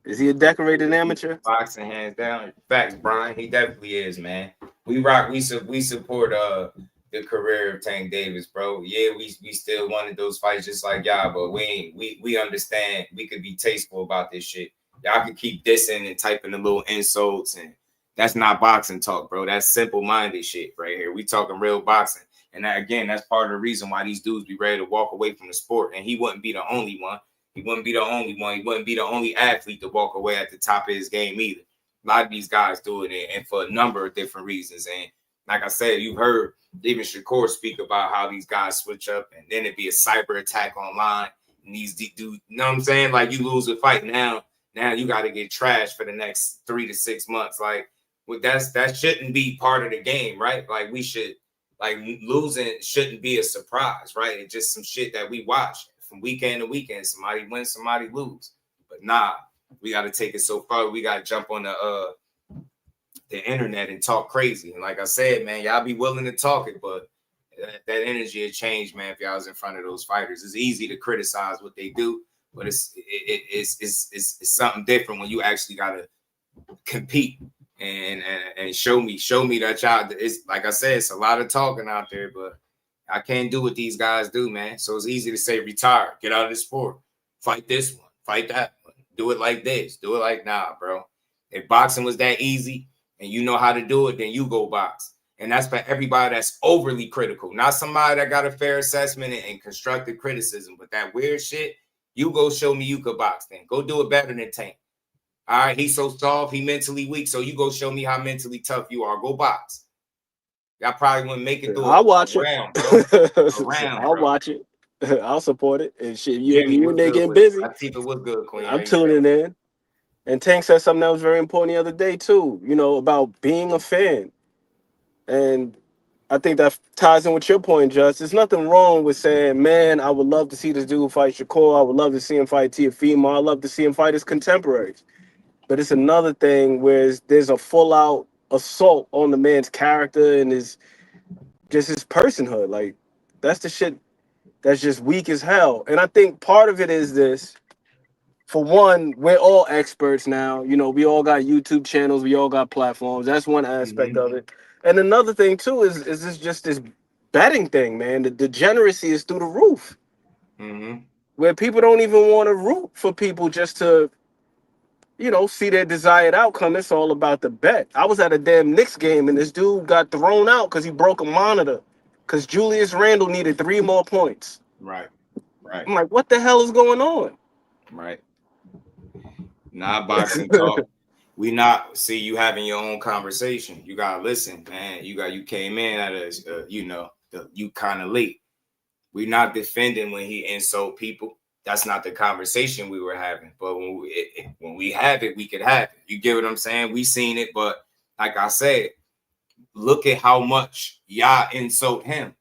Is he a decorated amateur? Boxing hands down. Facts, Brian. He definitely is, man. We rock. We support the career of Tank Davis, bro. Yeah, we still wanted those fights just like y'all, but we understand we could be tasteful about this shit. Y'all can keep dissing and typing the little insults, and that's not boxing talk, bro. That's simple-minded shit right here. We talking real boxing. And that, again, that's part of the reason why these dudes be ready to walk away from the sport. And he wouldn't be the only one. He wouldn't be the only one. He wouldn't be the only athlete to walk away at the top of his game either. A lot of these guys do it, and for a number of different reasons. And like I said, you've heard even Shakur speak about how these guys switch up, and then it'd be a cyber attack online. And these dudes, you know what I'm saying? Like, you lose a fight now you got to get trashed for the next 3 to 6 months. Like, well, that shouldn't be part of the game, right? Like, we should. Like, losing shouldn't be a surprise, right? It's just some shit that we watch from weekend to weekend. Somebody wins, somebody lose. But nah, we got to take it so far. We got to jump on the internet and talk crazy. And like I said, man, y'all be willing to talk it, but that energy had changed, man. If y'all was in front of those fighters, it's easy to criticize what they do, but it's something different when you actually got to compete. And show me that y'all. It's like I said, it's a lot of talking out there, but I can't do what these guys do, man. So it's easy to say retire, get out of the sport, fight this one, fight that one, do it like this, do it like nah, bro. If boxing was that easy and you know how to do it, then you go box. And that's for everybody that's overly critical, not somebody that got a fair assessment and constructive criticism, but that weird shit. You go show me you could box. Then go do it better than Tank. All right, he's so soft, he mentally weak. So you go show me how mentally tough you are. Go box. Y'all probably wouldn't make it through. I'll watch around, it. Bro. I'll watch it. I'll support it. And shit, you and they getting busy. I think it was good, Queen. I'm tuning in. And Tank said something that was very important the other day too. You know, about being a fan. And I think that ties in with your point, Just. There's nothing wrong with saying, man, I would love to see this dude fight Shakur. I would love to see him fight Teofimo. I'd love to see him fight his contemporaries. But it's another thing where there's a full-out assault on the man's character and his personhood. Like, that's the shit that's just weak as hell. And I think part of it is this. For one, we're all experts now. You know, we all got YouTube channels. We all got platforms. That's one aspect of it. And another thing, too, is this betting thing, man. The degeneracy is through the roof. Where people don't even want to root for people just to, you know, see their desired outcome. It's all about the bet. I was at a damn Knicks game, and this dude got thrown out because he broke a monitor because Julius Randle needed 3 more points. Right. I'm like, what the hell is going on? Right. Not boxing talk. We not see you having your own conversation. You gotta listen, man. You came in at a you kind of late. We're not defending when he insult people. That's not the conversation we were having. But when we have it, we could have it. You get what I'm saying? We seen it, but like I said, look at how much y'all insult him.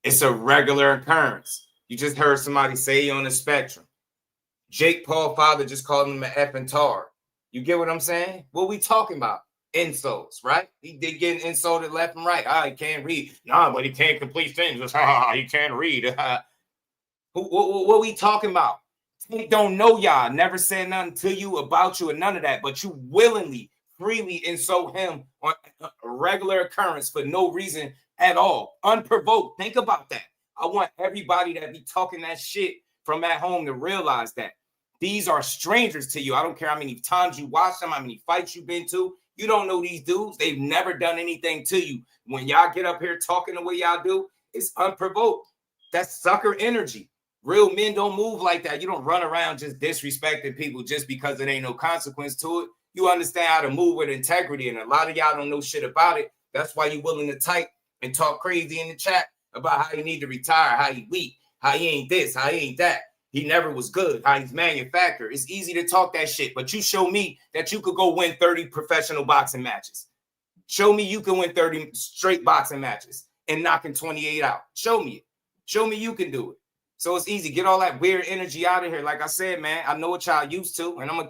It's a regular occurrence. You just heard somebody say on the spectrum. Jake Paul father just called him an effing TARD. You get what I'm saying? What we talking about? Insults, right? He did getting insulted left and right. He can't read. Nah, but he can't complete sentences. He can't read. What we talking about? He don't know y'all. Never said nothing to you, about you, or none of that. But you willingly, freely insult him on a regular occurrence for no reason at all. Unprovoked. Think about that. I want everybody that be talking that shit from at home to realize that these are strangers to you. I don't care how many times you watch them, how many fights you've been to. You don't know these dudes. They've never done anything to you. When y'all get up here talking the way y'all do, it's unprovoked. That's sucker energy. Real men don't move like that. You don't run around just disrespecting people just because it ain't no consequence to it. You understand how to move with integrity, and a lot of y'all don't know shit about it. That's why you willing to type and talk crazy in the chat about how you need to retire, how he weak, how he ain't this, how he ain't that. He never was good, how he's manufactured. It's easy to talk that shit, but you show me that you could go win 30 professional boxing matches. Show me you can win 30 straight boxing matches and knocking 28 out. Show me it. Show me you can do it. So it's easy. Get all that weird energy out of here. Like I said, man, I know what y'all used to, and I'm gonna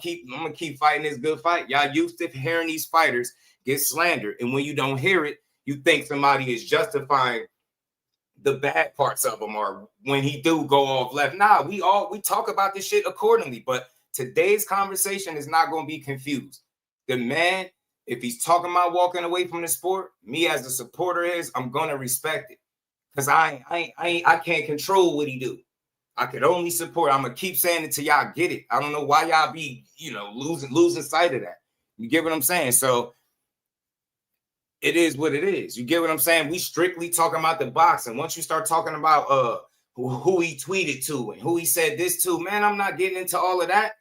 keep fighting this good fight. Y'all used to hearing these fighters get slandered, and when you don't hear it, you think somebody is justifying the bad parts of them, or when he do go off left. Nah, we talk about this shit accordingly. But today's conversation is not gonna be confused. The man, if he's talking about walking away from the sport, me as a supporter I'm gonna respect it. Because I can't control what he do. I could only support. I'm gonna keep saying it till y'all get it. I don't know why y'all be, losing sight of that. You get what I'm saying? So it is what it is. You get what I'm saying? We strictly talking about the boxing. Once you start talking about who he tweeted to and who he said this to, man, I'm not getting into all of that.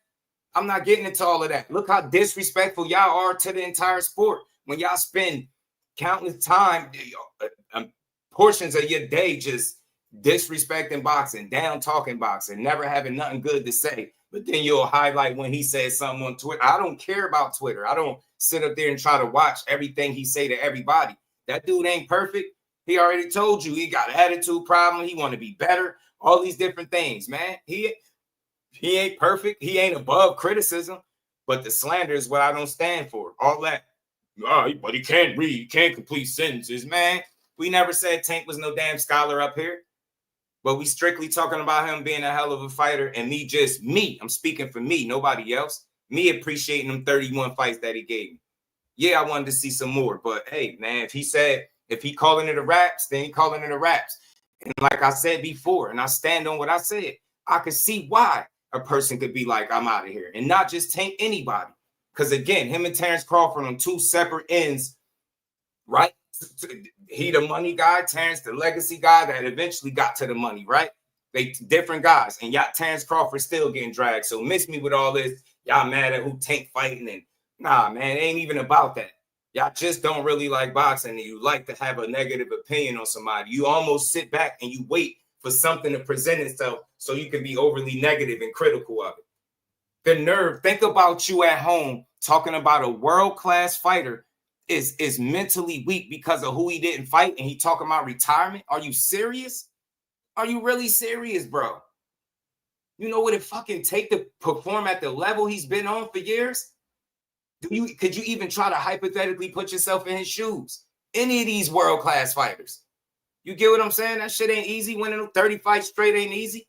I'm not getting into all of that. Look how disrespectful y'all are to the entire sport when y'all spend countless time, portions of your day just disrespecting boxing, down talking boxing, never having nothing good to say. But then you'll highlight when he says something on Twitter. I don't care about Twitter. I don't sit up there and try to watch everything he say to everybody. That dude ain't perfect. He already told you he got an attitude problem. He want to be better. All these different things, man. He ain't perfect. He ain't above criticism. But the slander is what I don't stand for. All that. Oh, but he can't read. He can't complete sentences, man. We never said Tank was no damn scholar up here. But we strictly talking about him being a hell of a fighter, and me. I'm speaking for me, nobody else. Me appreciating them 31 fights that he gave me. Yeah, I wanted to see some more. But hey, man, if he calling it a raps, then he calling it a raps. And like I said before, and I stand on what I said, I could see why a person could be like, I'm out of here, and not just Tank anybody. Because again, him and Terrence Crawford on two separate ends, right? He the money guy, Terrence the legacy guy that eventually got to the money, right? They different guys, and y'all Terrence Crawford still getting dragged. So miss me with all this. Y'all mad at who Tank fighting, and nah, man, it ain't even about that. Y'all just don't really like boxing, and you like to have a negative opinion on somebody. You almost sit back and you wait for something to present itself so you can be overly negative and critical of it. The nerve, think about you at home talking about a world-class fighter is mentally weak because of who he didn't fight, and he talking about retirement. Are you serious? Are you really serious, bro? You know what it fucking take to perform at the level he's been on for years? Could you even try to hypothetically put yourself in his shoes? Any of these world-class fighters. You get what I'm saying? That shit ain't easy. Winning 30 fights straight ain't easy.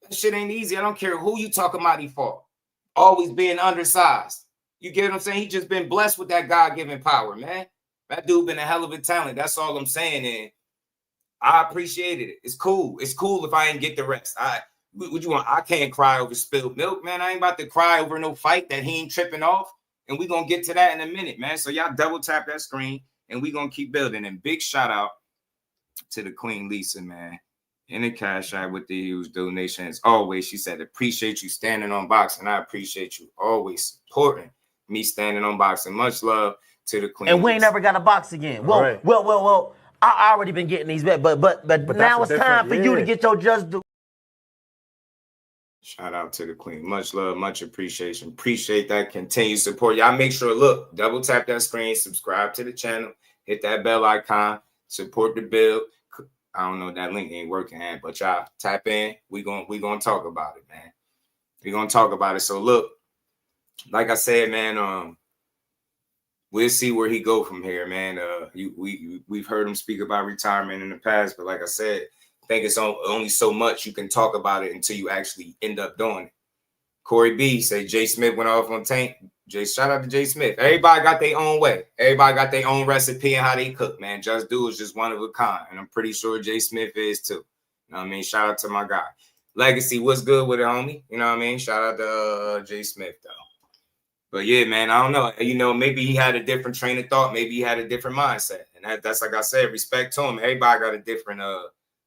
That shit ain't easy. I don't care who you talking about he fought. Always being undersized. You get what I'm saying? He just been blessed with that God-given power, man. That dude been a hell of a talent. That's all I'm saying. And I appreciated it. It's cool. It's cool if I ain't get the rest. What you want? I can't cry over spilled milk, man. I ain't about to cry over no fight that he ain't tripping off. And we're going to get to that in a minute, man. So y'all double tap that screen, and we're going to keep building. And big shout out to the Queen Lisa, man. In the cash out with the huge donation. As always, she said, appreciate you standing on boxing. I appreciate you always supporting me standing on boxing. Much love to the Queen. And we ain't never got a box again. Well, right. well. I already been getting these bets, but now it's time for you to get your just due. Shout out to the Queen. Much love, much appreciation. Appreciate that continued support. Y'all make sure, look, double tap that screen, subscribe to the channel, hit that bell icon, support the build. I don't know, that link ain't working, but y'all tap in. We gonna talk about it, man. We gonna talk about it. So look, like I said, man, we'll see where he go from here, man. We've heard him speak about retirement in the past, but like I said, I think it's only so much you can talk about it until you actually end up doing it. Corey B say Jay Smith went off on Tank. Shout out to Jay Smith. Everybody got their own way. Everybody got their own recipe and how they cook, man. Jusdueboxing is just one of a kind, and I'm pretty sure Jay Smith is too. You know what I mean? Shout out to my guy. Legacy, what's good with it, homie? You know what I mean? Shout out to Jay Smith, though. But yeah, man, I don't know. You know, maybe he had a different train of thought. Maybe he had a different mindset. And that's like I said, respect to him. Everybody got a different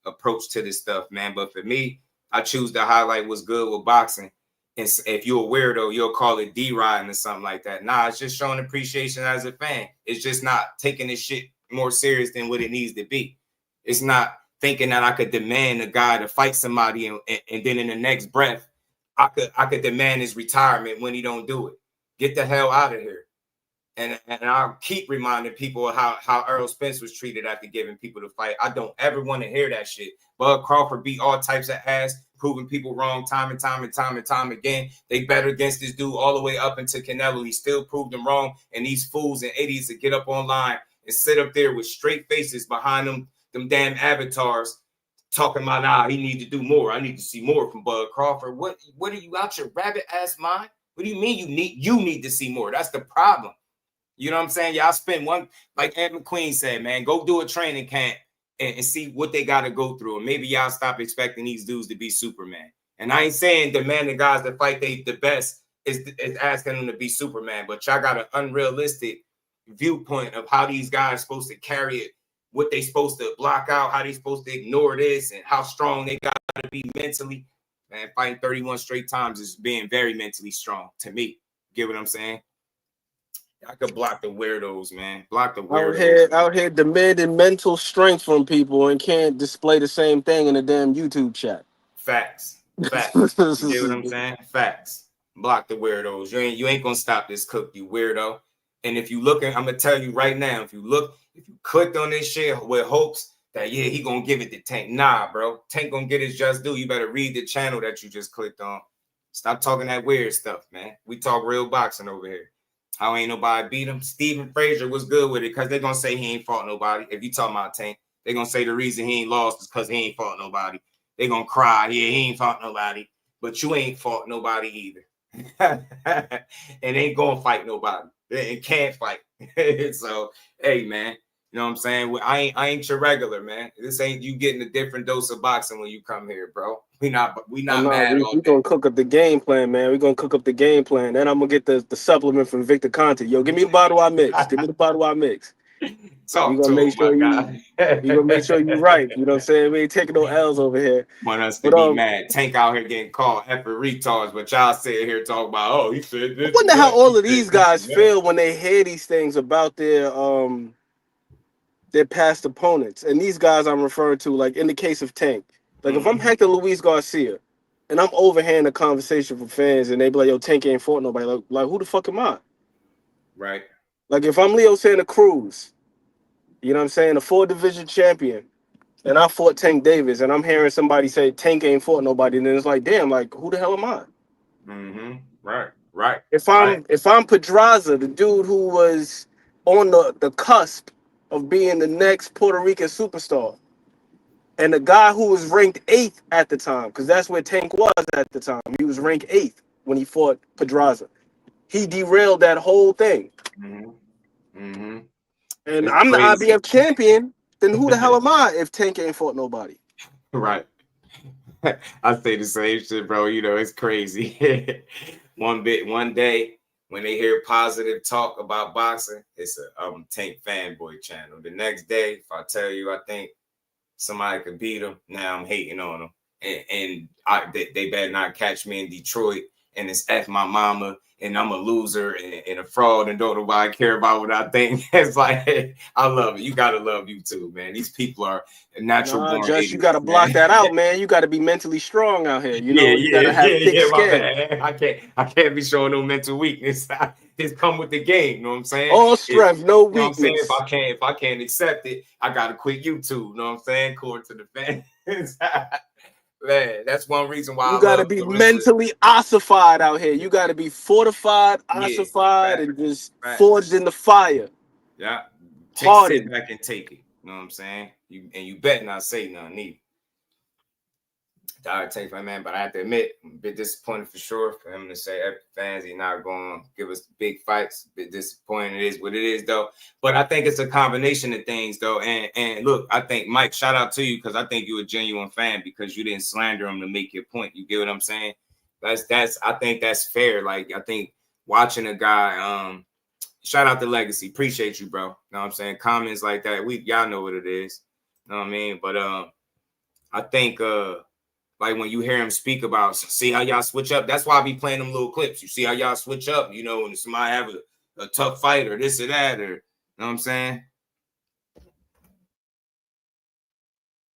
approach to this stuff, man. But for me, I choose to highlight what's good with boxing. And if you're a weirdo, you'll call it D-riding or something like that. Nah, it's just showing appreciation as a fan. It's just not taking this shit more serious than what it needs to be. It's not thinking that I could demand a guy to fight somebody and then in the next breath, I could demand his retirement when he don't do it. Get the hell out of here. And I'll keep reminding people of how Earl Spence was treated after giving people the fight. I don't ever want to hear that shit. Bud Crawford beat all types of ass, proving people wrong time and time again. They bet against this dude all the way up into Canelo. He still proved them wrong. And these fools and idiots that get up online and sit up there with straight faces behind them damn avatars talking about, he need to do more. I need to see more from Bud Crawford. What are you out your rabbit ass mind? What do you mean you need to see more? That's the problem. You know what I'm saying? Y'all spend one, like Ed McQueen said, man, go do a training camp and see what they got to go through. And maybe y'all stop expecting these dudes to be Superman. And I ain't saying demanding guys that fight the best is asking them to be Superman, but y'all got an unrealistic viewpoint of how these guys supposed to carry it, what they supposed to block out, how they supposed to ignore this, and how strong they got to be mentally. Man, fighting 31 straight times is being very mentally strong to me. Get what I'm saying? I could block the weirdos, man. Block the weirdos. Out here demanding mental strength from people and can't display the same thing in a damn YouTube chat. Facts. You get what I'm saying? Facts. Block the weirdos. You ain't gonna stop this cook, you weirdo. And if you looking, I'm gonna tell you right now, if you clicked on this shit with hopes that he gonna give it to Tank. Nah, bro. Tank gonna get his just due. You better read the channel that you just clicked on. Stop talking that weird stuff, man. We talk real boxing over here. How ain't nobody beat him? Stephen Frazier was good with it because they're going to say he ain't fought nobody. If you talking about Tank, they're going to say the reason he ain't lost is because he ain't fought nobody. They're going to cry, he ain't fought nobody. But you ain't fought nobody either. And ain't going to fight nobody. And can't fight. So, hey, man, you know what I'm saying? I ain't your regular, man. This ain't you getting a different dose of boxing when you come here, bro. We not mad. We gonna cook up the game plan, man. We gonna cook up the game plan. Then I'm gonna get the supplement from Victor Conte. Yo, give me the bottle I mix. Give me the bottle I mix. Talk to him, my guy. We gonna make sure you're right. You know what I'm saying? We ain't taking no L's over here. Want us to be mad. Tank out here getting called effing retards, but y'all sitting here talking about, he said this. I wonder how all of these guys feel when they hear these things about their past opponents. And these guys I'm referring to, like in the case of Tank. Like if I'm Hector Luis Garcia and I'm overhearing a conversation from fans and they be like, yo, Tank ain't fought nobody. Like who the fuck am I? Right. Like if I'm Leo Santa Cruz, you know what I'm saying, a 4-division champion, and I fought Tank Davis and I'm hearing somebody say Tank ain't fought nobody, and then it's like, damn, like who the hell am I? Mm-hmm. Right. If I'm Pedraza, the dude who was on the cusp of being the next Puerto Rican superstar, and the guy who was ranked 8th at the time, because that's where Tank was at the time. He was ranked 8th when he fought Pedraza. He derailed that whole thing. Mm-hmm. Mm-hmm. And it's I'm crazy. The IBF champion. Then who the hell am I if Tank ain't fought nobody? Right. I say the same shit, bro. You know, it's crazy. One day when they hear positive talk about boxing, it's a Tank fanboy channel. The next day, if I tell you I think somebody could beat him, now I'm hating on them. And they better not catch me in Detroit and it's F my mama and I'm a loser and a fraud and don't nobody care about what I think. It's like, I love it. You got to love you too, man. These people are natural born idiots, you got to block that out, man. You got to be mentally strong out here. You know, you got to have thick skin. I can't be showing no mental weakness. Just come with the game, you know what I'm saying? All strength, no weakness. You know what I'm saying? If I can't accept it, I got to quit YouTube, you know what I'm saying? According to the fans. Man, that's one reason why you got to be mentally ossified out here. You got to be fortified, ossified, and just forged in the fire. Yeah. Sit back and take it. You know what I'm saying? You better not say nothing either. I take my man, but I have to admit, I'm a bit disappointed for sure for him to say fans he's not going to give us big fights. A bit disappointed. It is what it is, though. But I think it's a combination of things, though. And look, I think Mike, shout out to you because I think you're a genuine fan because you didn't slander him to make your point. You get what I'm saying? I think that's fair. Like I think watching a guy, shout out to Legacy, appreciate you, bro. You know what I'm saying? Comments like that, y'all know what it is. You know what I mean? But I think like when you hear him speak about, see how y'all switch up. That's why I be playing them little clips. You see how y'all switch up, you know, when somebody have a tough fight or this or that, or you know what I'm saying?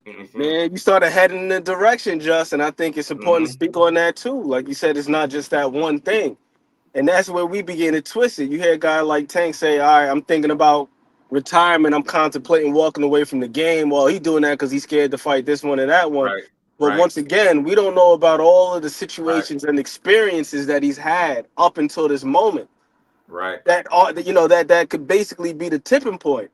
Mm-hmm. Man, you started heading in the direction, Justin. I think it's important to speak on that too. Like you said, it's not just that one thing. And that's where we begin to twist it. You hear a guy like Tank say, all right, I'm thinking about retirement. I'm contemplating walking away from the game. Well, he's doing that because he's scared to fight this one and that one. Right. But Right. once again, we don't know about all of the situations and experiences that he's had up until this moment. Right. That that could basically be the tipping point.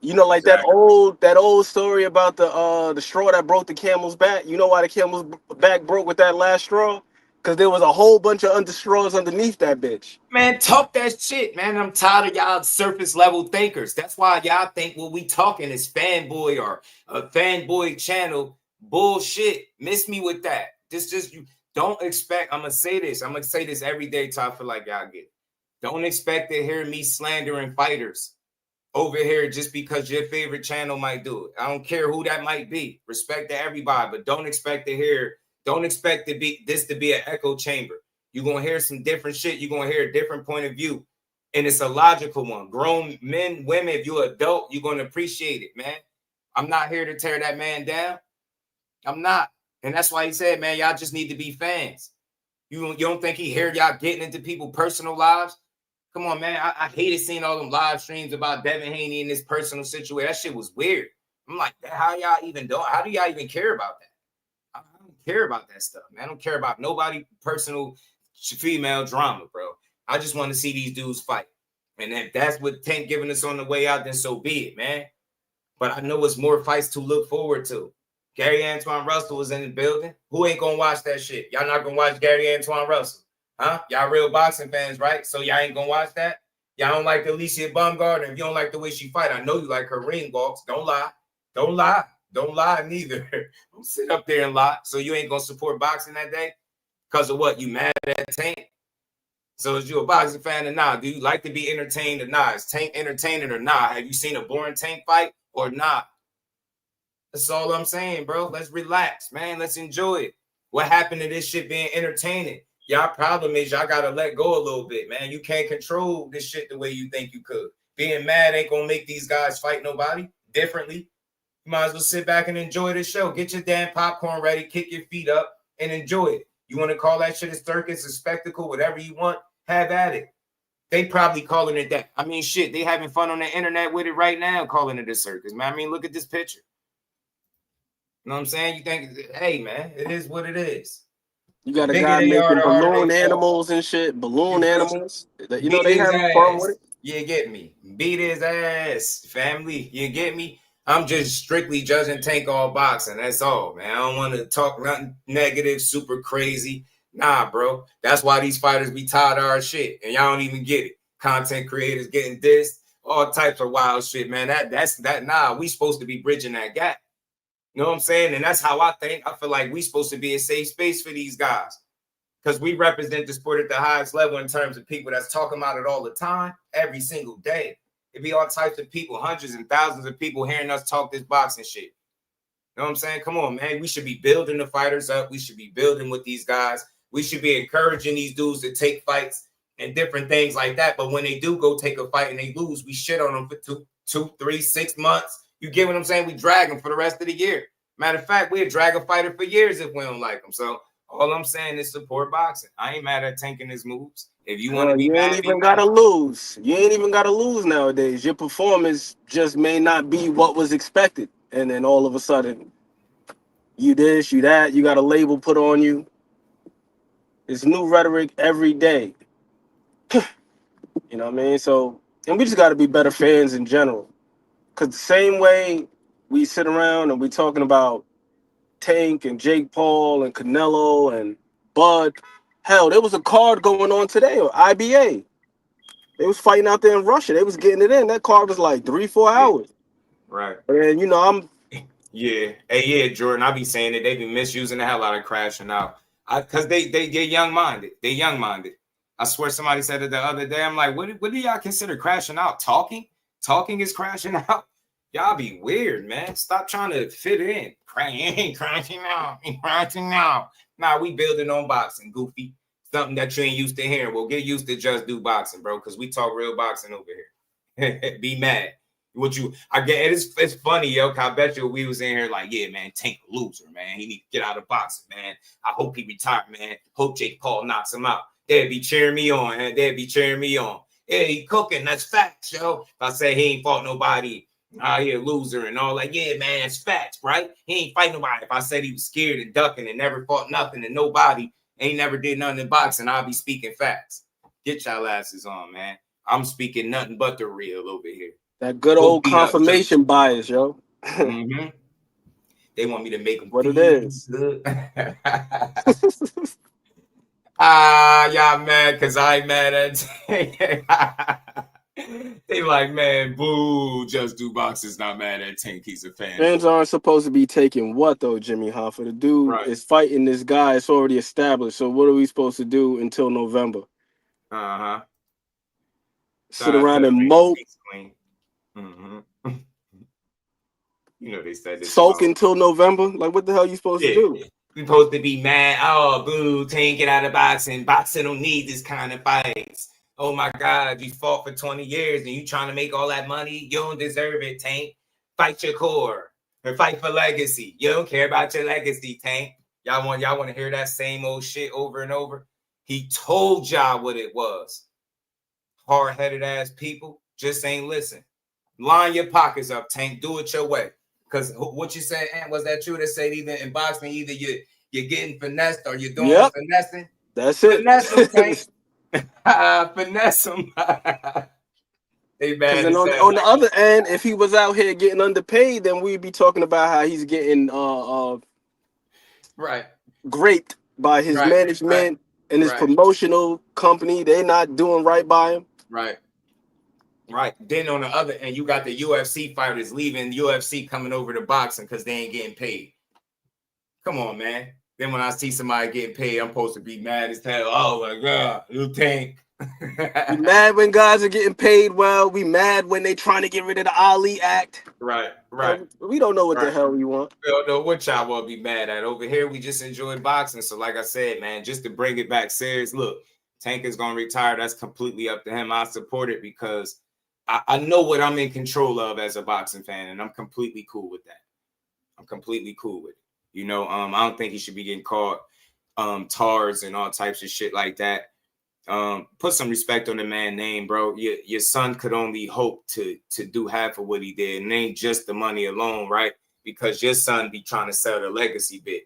You know, like Exactly. that old story about the straw that broke the camel's back. You know why the camel's back broke with that last straw? Because there was a whole bunch of straws underneath that bitch. Man, talk that shit, man. I'm tired of y'all surface level thinkers. That's why y'all think what we talking is fanboy or a fanboy channel bullshit. Miss me with that. Just you don't expect. I'm gonna say this every day till I feel like y'all get it. Don't expect to hear me slandering fighters over here just because your favorite channel might do it. I don't care who that might be. Respect to everybody, but don't expect to hear. Don't expect to be this to be an echo chamber. You're going to hear some different shit. You're going to hear a different point of view. And it's a logical one. Grown men, women, if you're adult, you're going to appreciate it, man. I'm not here to tear that man down. I'm not. And that's why he said, man, y'all just need to be fans. You don't think he heard y'all getting into people's personal lives? Come on, man. I hated seeing all them live streams about Devin Haney in this personal situation. That shit was weird. I'm like, how y'all even do? How do y'all even care about that? I don't care about that stuff, man. I don't care about nobody personal female drama, bro. I just want to see these dudes fight. And if that's what Tank giving us on the way out, then so be it, man. But I know it's more fights to look forward to. Gary Antoine Russell was in the building. Who ain't gonna watch that shit? Y'all not gonna watch Gary Antoine Russell? Huh? Y'all real boxing fans, right? So y'all ain't gonna watch that? Y'all don't like Alicia Baumgartner. If you don't like the way she fight, I know you like her ring walks. Don't lie. Don't lie. Don't lie neither. Don't sit up there and lie. So you ain't gonna support boxing that day? Because of what? You mad at Tank? So is you a boxing fan or not? Do you like to be entertained or not? Is Tank entertaining or not? Have you seen a boring Tank fight or not? That's all I'm saying, bro. Let's relax, man. Let's enjoy it. What happened to this shit being entertaining? Y'all problem is y'all gotta let go a little bit, man. You can't control this shit the way you think you could. Being mad ain't gonna make these guys fight nobody differently. You might as well sit back and enjoy the show. Get your damn popcorn ready, kick your feet up, and enjoy it. You want to call that shit a circus, a spectacle, whatever you want, have at it. They probably calling it that. I mean, shit, they having fun on the internet with it right now, calling it a circus, man. I mean, look at this picture. You know what I'm saying? You think, hey, man, it is what it is. You got a guy making balloon animals and shit, balloon animals. You know, they having fun with it. You get me? Beat his ass, family. You get me? I'm just strictly judging Tank all boxing. That's all, man. I don't want to talk nothing negative, super crazy. Nah, bro. That's why these fighters be tired of our shit, and y'all don't even get it. Content creators getting dissed, all types of wild shit, man. That's nah. We supposed to be bridging that gap. You know what I'm saying? And that's how I think. I feel like we supposed to be a safe space for these guys because we represent the sport at the highest level in terms of people that's talking about it all the time, every single day. It be all types of people, hundreds and thousands of people hearing us talk this boxing shit. You know what I'm saying? Come on, man. We should be building the fighters up. We should be building with these guys. We should be encouraging these dudes to take fights and different things like that. But when they do go take a fight and they lose, we shit on them for 2, 3, 6 months. You get what I'm saying? We drag them for the rest of the year. Matter of fact, we'll drag a fighter for years if we don't like them. So all I'm saying is support boxing. I ain't mad at tanking his moves. If you want to be you mad, ain't even gotta lose. You ain't even gotta lose nowadays. Your performance just may not be what was expected. And then all of a sudden, you this, you that, you got a label put on you. It's new rhetoric every day. You know what I mean? So, and we just got to be better fans in general. Because the same way we sit around and we talking about Tank and Jake Paul and Canelo and Bud, hell, there was a card going on today, or IBA. They was fighting out there in Russia. They was getting it in. That card was like 3-4 hours. Right. And, you know, Yeah. Hey, yeah, Jordan, I be saying it. They be misusing the hell out of crashing out. Because they're young-minded. They young-minded. I swear somebody said it the other day. I'm like, what do y'all consider crashing out? Talking? Talking is crashing out? Y'all be weird, man. Stop trying to fit in. Ain't crashing out. Ain't crashing out. Nah, we building on boxing, goofy. Something that you ain't used to hearing. Well, get used to just do boxing, bro, because we talk real boxing over here. Be mad. I get it's funny, yo. I bet you we was in here like, yeah, man, Tank a loser, man. He need to get out of boxing, man. I hope he retired, man. Hope Jake Paul knocks him out. They'd be cheering me on. And they'd be cheering me on. Yeah, he cooking. That's facts, yo. If I say he ain't fought nobody, he a loser and all like, yeah, man, that's facts, right? He ain't fight nobody. If I said he was scared and ducking and never fought nothing and nobody, ain't never did nothing in boxing, I'll be speaking facts. Get y'all asses on, man. I'm speaking nothing but the real over here. That good old confirmation bias, yo. Mm-hmm. They want me to make them what it is. Good. Y'all mad because I ain't mad at They like, man, boo, Jusdueboxing's not mad at Tank. He's a fan. Fans aren't supposed to be taking what, though, Jimmy Hoffa? The dude is fighting this guy. It's already established. So what are we supposed to do until November? Uh-huh. Sit around and mope. Mm-hmm. You know they said this. Soak until November? Like, what the hell are you supposed to do? We supposed to be mad. Oh, boo, Tank, get out of boxing. Boxing don't need this kind of fights. Oh my God, you fought for 20 years and you trying to make all that money? You don't deserve it, Tank. Fight your core or fight for legacy. You don't care about your legacy, Tank. Y'all want to hear that same old shit over and over? He told y'all what it was. Hard-headed ass people just ain't listen. Line your pockets up, Tank. Do it your way. Because what you said, Ant, was that true? That said either in boxing, either you're getting finessed or you're doing finessing. That's it. Finesse them, Tank. Finesse them. Hey, man, then on the other end, if he was out here getting underpaid, then we'd be talking about how he's getting raped by his management and his promotional company. They're not doing right by him. Right. Then on the other end, you got the UFC fighters leaving UFC, coming over to boxing because they ain't getting paid. Come on, man. Then when I see somebody getting paid, I'm supposed to be mad as hell. Oh my God, you Tank. We mad when guys are getting paid well. We mad when they trying to get rid of the Ali Act. Right. We don't know what the hell we want. We don't know what y'all want to be mad at. Over here, we just enjoy boxing. So like I said, man, just to bring it back serious, look, Tank is going to retire. That's completely up to him. I support it because I know what I'm in control of as a boxing fan, and I'm completely cool with that. I'm completely cool with it. You know, I don't think he should be getting caught TARDs and all types of shit like that. Put some respect on the man's name, bro. Your son could only hope to do half of what he did, and it ain't just the money alone, right? Because your son be trying to sell the legacy bit.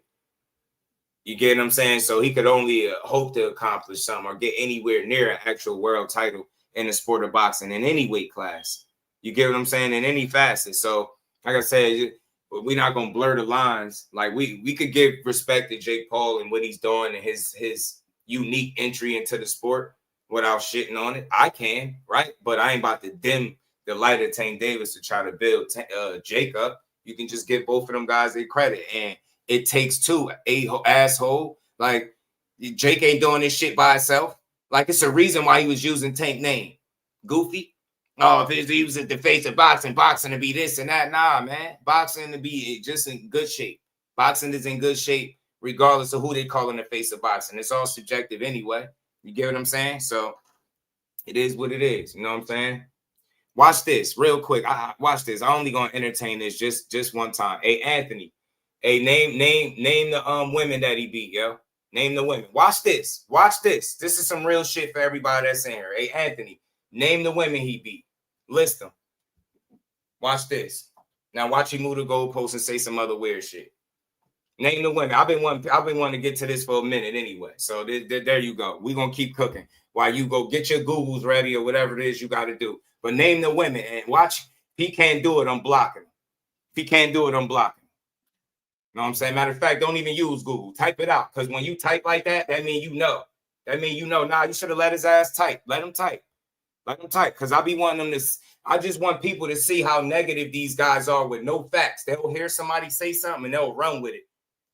You get what I'm saying? So he could only hope to accomplish something or get anywhere near an actual world title in the sport of boxing in any weight class. You get what I'm saying? In any facet. So, like I said, we're not gonna blur the lines. Like we could give respect to Jake Paul and what he's doing and his unique entry into the sport without shitting on it. I can, right? But I ain't about to dim the light of Tank Davis to try to build Jake up. You can just give both of them guys their credit, and it takes two. Asshole, like Jake ain't doing this shit by himself. Like, it's a reason why he was using Tank name. Goofy. Oh, if he was at the face of boxing to be this and that. Nah, man. Boxing to be just in good shape. Boxing is in good shape regardless of who they call in the face of boxing. It's all subjective anyway. You get what I'm saying? So it is what it is. You know what I'm saying? Watch this real quick. Watch this. I'm only going to entertain this just one time. Hey, Anthony. Hey, name the women that he beat, yo. Name the women. Watch this. Watch this. This is some real shit for everybody that's in here. Hey, Anthony, name the women he beat. List them. Watch this. Now watch him move the goalpost and say some other weird shit. Name the women. I've been wanting to get to this for a minute anyway. So there you go. We're going to keep cooking while you go get your Googles ready or whatever it is you got to do. But name the women and watch. If he can't do it, I'm blocking him. If he can't do it, I'm blocking him. You know what I'm saying? Matter of fact, don't even use Google. Type it out. Because when you type like that, that means you know. That means you know. Nah, you should have let his ass type. Let him type. Let him type. Because I be wanting them to. I just want people to see how negative these guys are with no facts. They'll hear somebody say something and they'll run with it.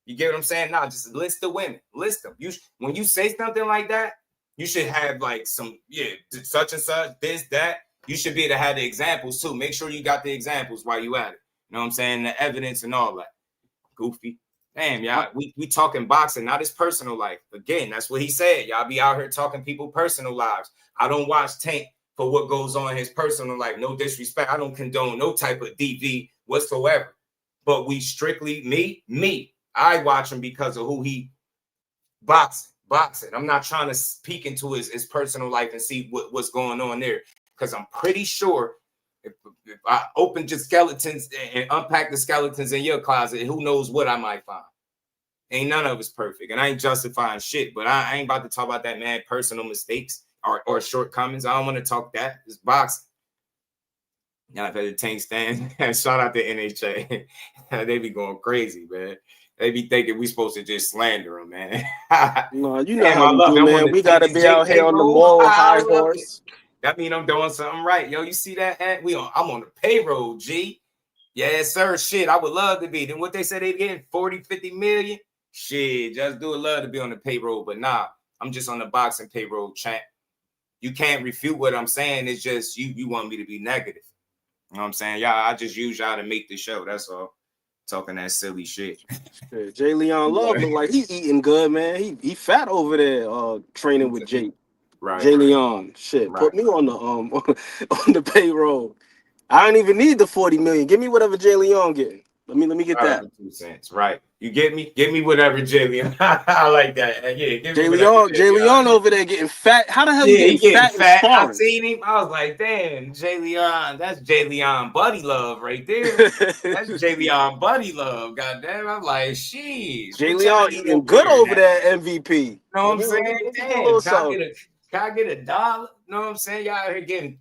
You get what I'm saying? Nah, just list the women. List them. When you say something like that, you should have like some, such and such, this, that. You should be able to have the examples too. Make sure you got the examples while you at it. You know what I'm saying? The evidence and all that. Goofy. Damn, y'all. We talking boxing, not his personal life. Again, that's what he said. Y'all be out here talking people personal lives. I don't watch Tank for what goes on in his personal life. No disrespect. I don't condone no type of DV whatsoever. But we strictly, me, I watch him because of who he boxing. boxing. I'm not trying to peek into his personal life and see what's going on there, because I'm pretty sure if I open just skeletons and unpack the skeletons in your closet, who knows what I might find. Ain't none of us perfect, and I ain't justifying shit, but I ain't about to talk about that man personal mistakes or shortcomings. I don't want to talk that. It's boxing. Now, I've had a tank stand. Shout out to NHA. They be going crazy, man. They be thinking we supposed to just slander them, man. No, you know how we do, man. We got to be out here on the moral high horse. That mean I'm doing something right. Yo, you see that? I'm on the payroll, G. Yes, sir. Shit, I would love to be. Then what they said they getting 40, 50 million? Shit, just do love to be on the payroll. But nah, I'm just on the boxing payroll, champ. You can't refute what I'm saying. It's just you want me to be negative. You know what I'm saying? Y'all, I just use y'all to make the show. That's all. Talking that silly shit. Jay Leon Love look like he eating good, man. He fat over there training with Jake. Right. Jay Leon. Shit. Right. Put me on the on the payroll. I don't even need the 40 million. Give me whatever Jay Leon getting. Let me get that. 2 cents. Right. You get me? Give me whatever Jay Leon. I like that. Yeah, Jay Leon over there getting fat. How the hell he getting fat? I seen him. I was like, damn, Jay Leon. That's Jay Leon Buddy Love right there. That's Jay Leon Buddy Love. Goddamn. I'm like, sheesh. Jay Leon eating good over there, MVP. You know what I'm saying? Damn, can I get $1? You know what I'm saying? Y'all out here getting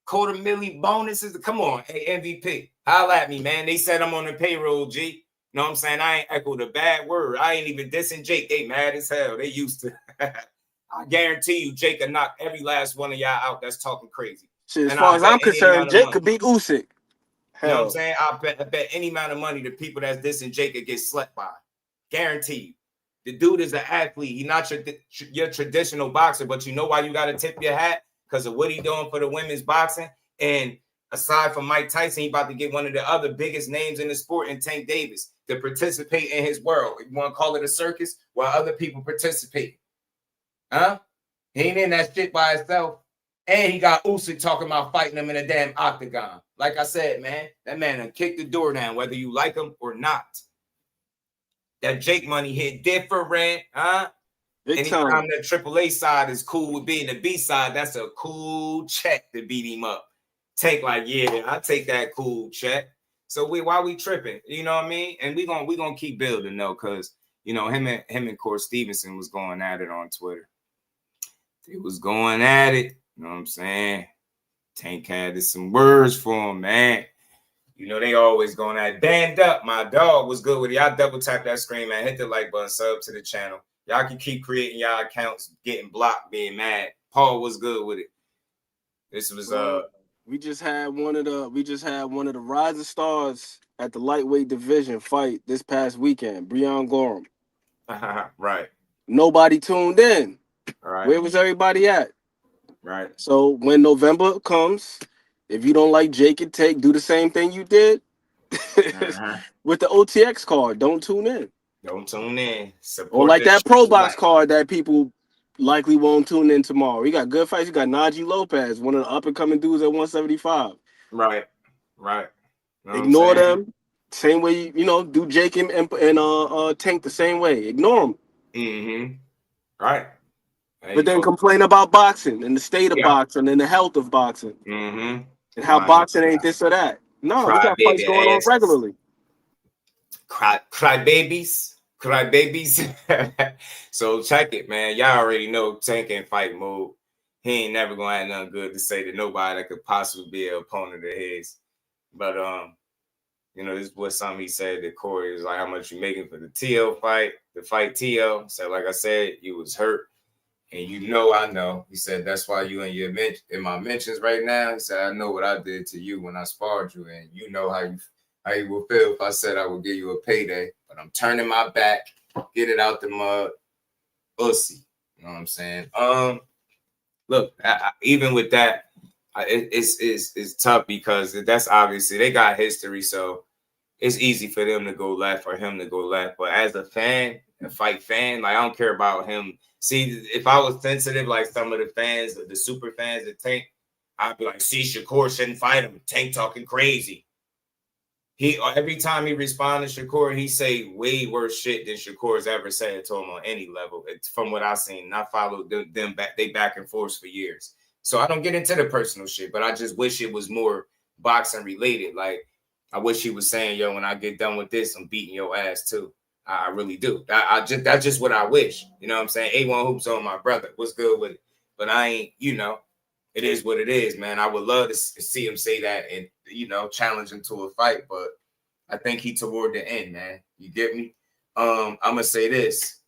$250,000 bonuses. Come on, hey, MVP. Holla at me, man. They said I'm on the payroll, G. You know what I'm saying? I ain't echoed a bad word. I ain't even dissing Jake. They mad as hell. They used to. I guarantee you, Jake can knock every last one of y'all out that's talking crazy. Shit, as far as I'm concerned, Jake could beat Usyk. You know what I'm saying? I bet any amount of money the people that's dissing Jake could get slept by. Guarantee you. The dude is an athlete. He's not your traditional boxer, but you know why you got to tip your hat? Because of what he doing for the women's boxing. And aside from Mike Tyson, he about to get one of the other biggest names in the sport in Tank Davis to participate in his world. You want to call it a circus while other people participate. Huh? He ain't in that shit by himself. And he got Usyk talking about fighting him in a damn octagon. Like I said, man, that man done kicked the door down, whether you like him or not. That Jake money hit different, huh? Anytime that AAA side is cool with being the B side, that's a cool check to beat him up. Take like, yeah, I take that cool check. So why we tripping? You know what I mean? And we gonna keep building though, because you know him and Shakur Stevenson was going at it on Twitter. They was going at it. You know what I'm saying? Tank had some words for him, man. You know they always going at it. Band up. My dog was good with it. Y'all double tap that screen, man. Hit the like button. Sub to the channel. Y'all can keep creating y'all accounts, getting blocked, being mad. Paul was good with it. This was we just had one of the rising stars at the lightweight division fight this past weekend, Breon Gorham. Right. Nobody tuned in. Right. Where was everybody at? Right. So when November comes, if you don't like Jake and Tank, do the same thing you did with the OTX card. Don't tune in. Don't tune in. Or like that Pro Box card that people likely won't tune in tomorrow. You got good fights. You got Najee Lopez, one of the up-and-coming dudes at 175. Right. Ignore them. Same way, do Jake and Tank the same way. Ignore them. Mm-hmm. Right. But then complain about boxing and the state of boxing and the health of boxing. Mm-hmm. And how boxing ain't this or that. No, we got fights going on regularly. Cry babies. So check it, man. Y'all already know Tank in fight mode. He ain't never gonna have nothing good to say to nobody that could possibly be an opponent of his. But this was something he said to Corey. Is like, how much you making for the TL fight, the fight TL. So like I said, you was hurt. And I know. He said, that's why you in my mentions right now. He said, I know what I did to you when I sparred you, and you know how you will feel if I said I would give you a payday. But I'm turning my back, get it out the mud. We'll see. You know what I'm saying? Look, even with that, it's tough because that's obviously they got history, so it's easy for them to go left or him to go left. But as a fan, a fight fan, like I don't care about him. See, if I was sensitive like some of the fans, the super fans of Tank, I'd be like, see, Shakur shouldn't fight him. Tank talking crazy. He every time he responded to Shakur, he say way worse shit than Shakur's ever said to him on any level. From what I've seen, and I followed them back and forth for years. So I don't get into the personal shit, but I just wish it was more boxing related. Like I wish he was saying, "Yo, when I get done with this, I'm beating your ass too." I really do. That's just what I wish. You know what I'm saying? A1 Hoops on my brother. What's good with it? But I ain't. You know, it is what it is, man. I would love to see him say that and, you know, challenge him to a fight, but I think he toward the end, man. You get me? I'm going to say this.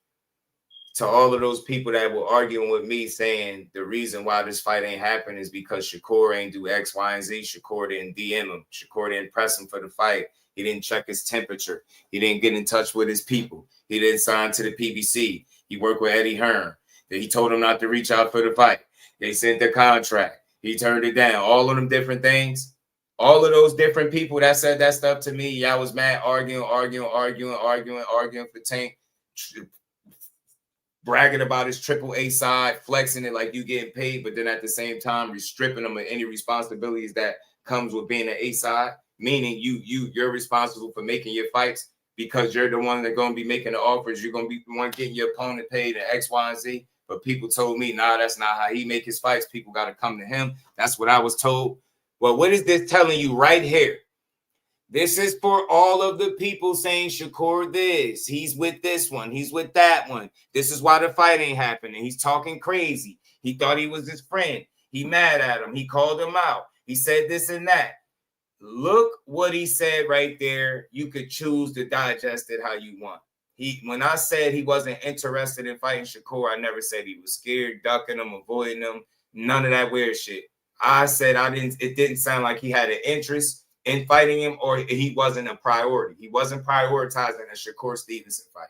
To all of those people that were arguing with me saying the reason why this fight ain't happening is because Shakur ain't do X, Y, and Z. Shakur didn't DM him. Shakur didn't press him for the fight. He didn't check his temperature. He didn't get in touch with his people. He didn't sign to the PBC. He worked with Eddie Hearn. He told him not to reach out for the fight. They sent the contract. He turned it down. All of them different things. All of those different people that said that stuff to me, y'all was mad, arguing for Tank, bragging about his AAA side, flexing it like you getting paid, but then at the same time, you're stripping them of any responsibilities that comes with being an A side, meaning you're responsible for making your fights because you're the one that's going to be making the offers. You're going to be the one getting your opponent paid and X, Y, and Z. But people told me, nah, that's not how he make his fights. People got to come to him. That's what I was told. Well, what is this telling you right here? This is for all of the people saying Shakur this. He's with this one. He's with that one. This is why the fight ain't happening. He's talking crazy. He thought he was his friend. He mad at him. He called him out. He said this and that. Look what he said right there. You could choose to digest it how you want. When I said he wasn't interested in fighting Shakur, I never said he was scared, ducking him, avoiding him, none of that weird shit. I said it didn't sound like he had an interest in fighting him or he wasn't a priority. He wasn't prioritizing a Shakur Stevenson fight.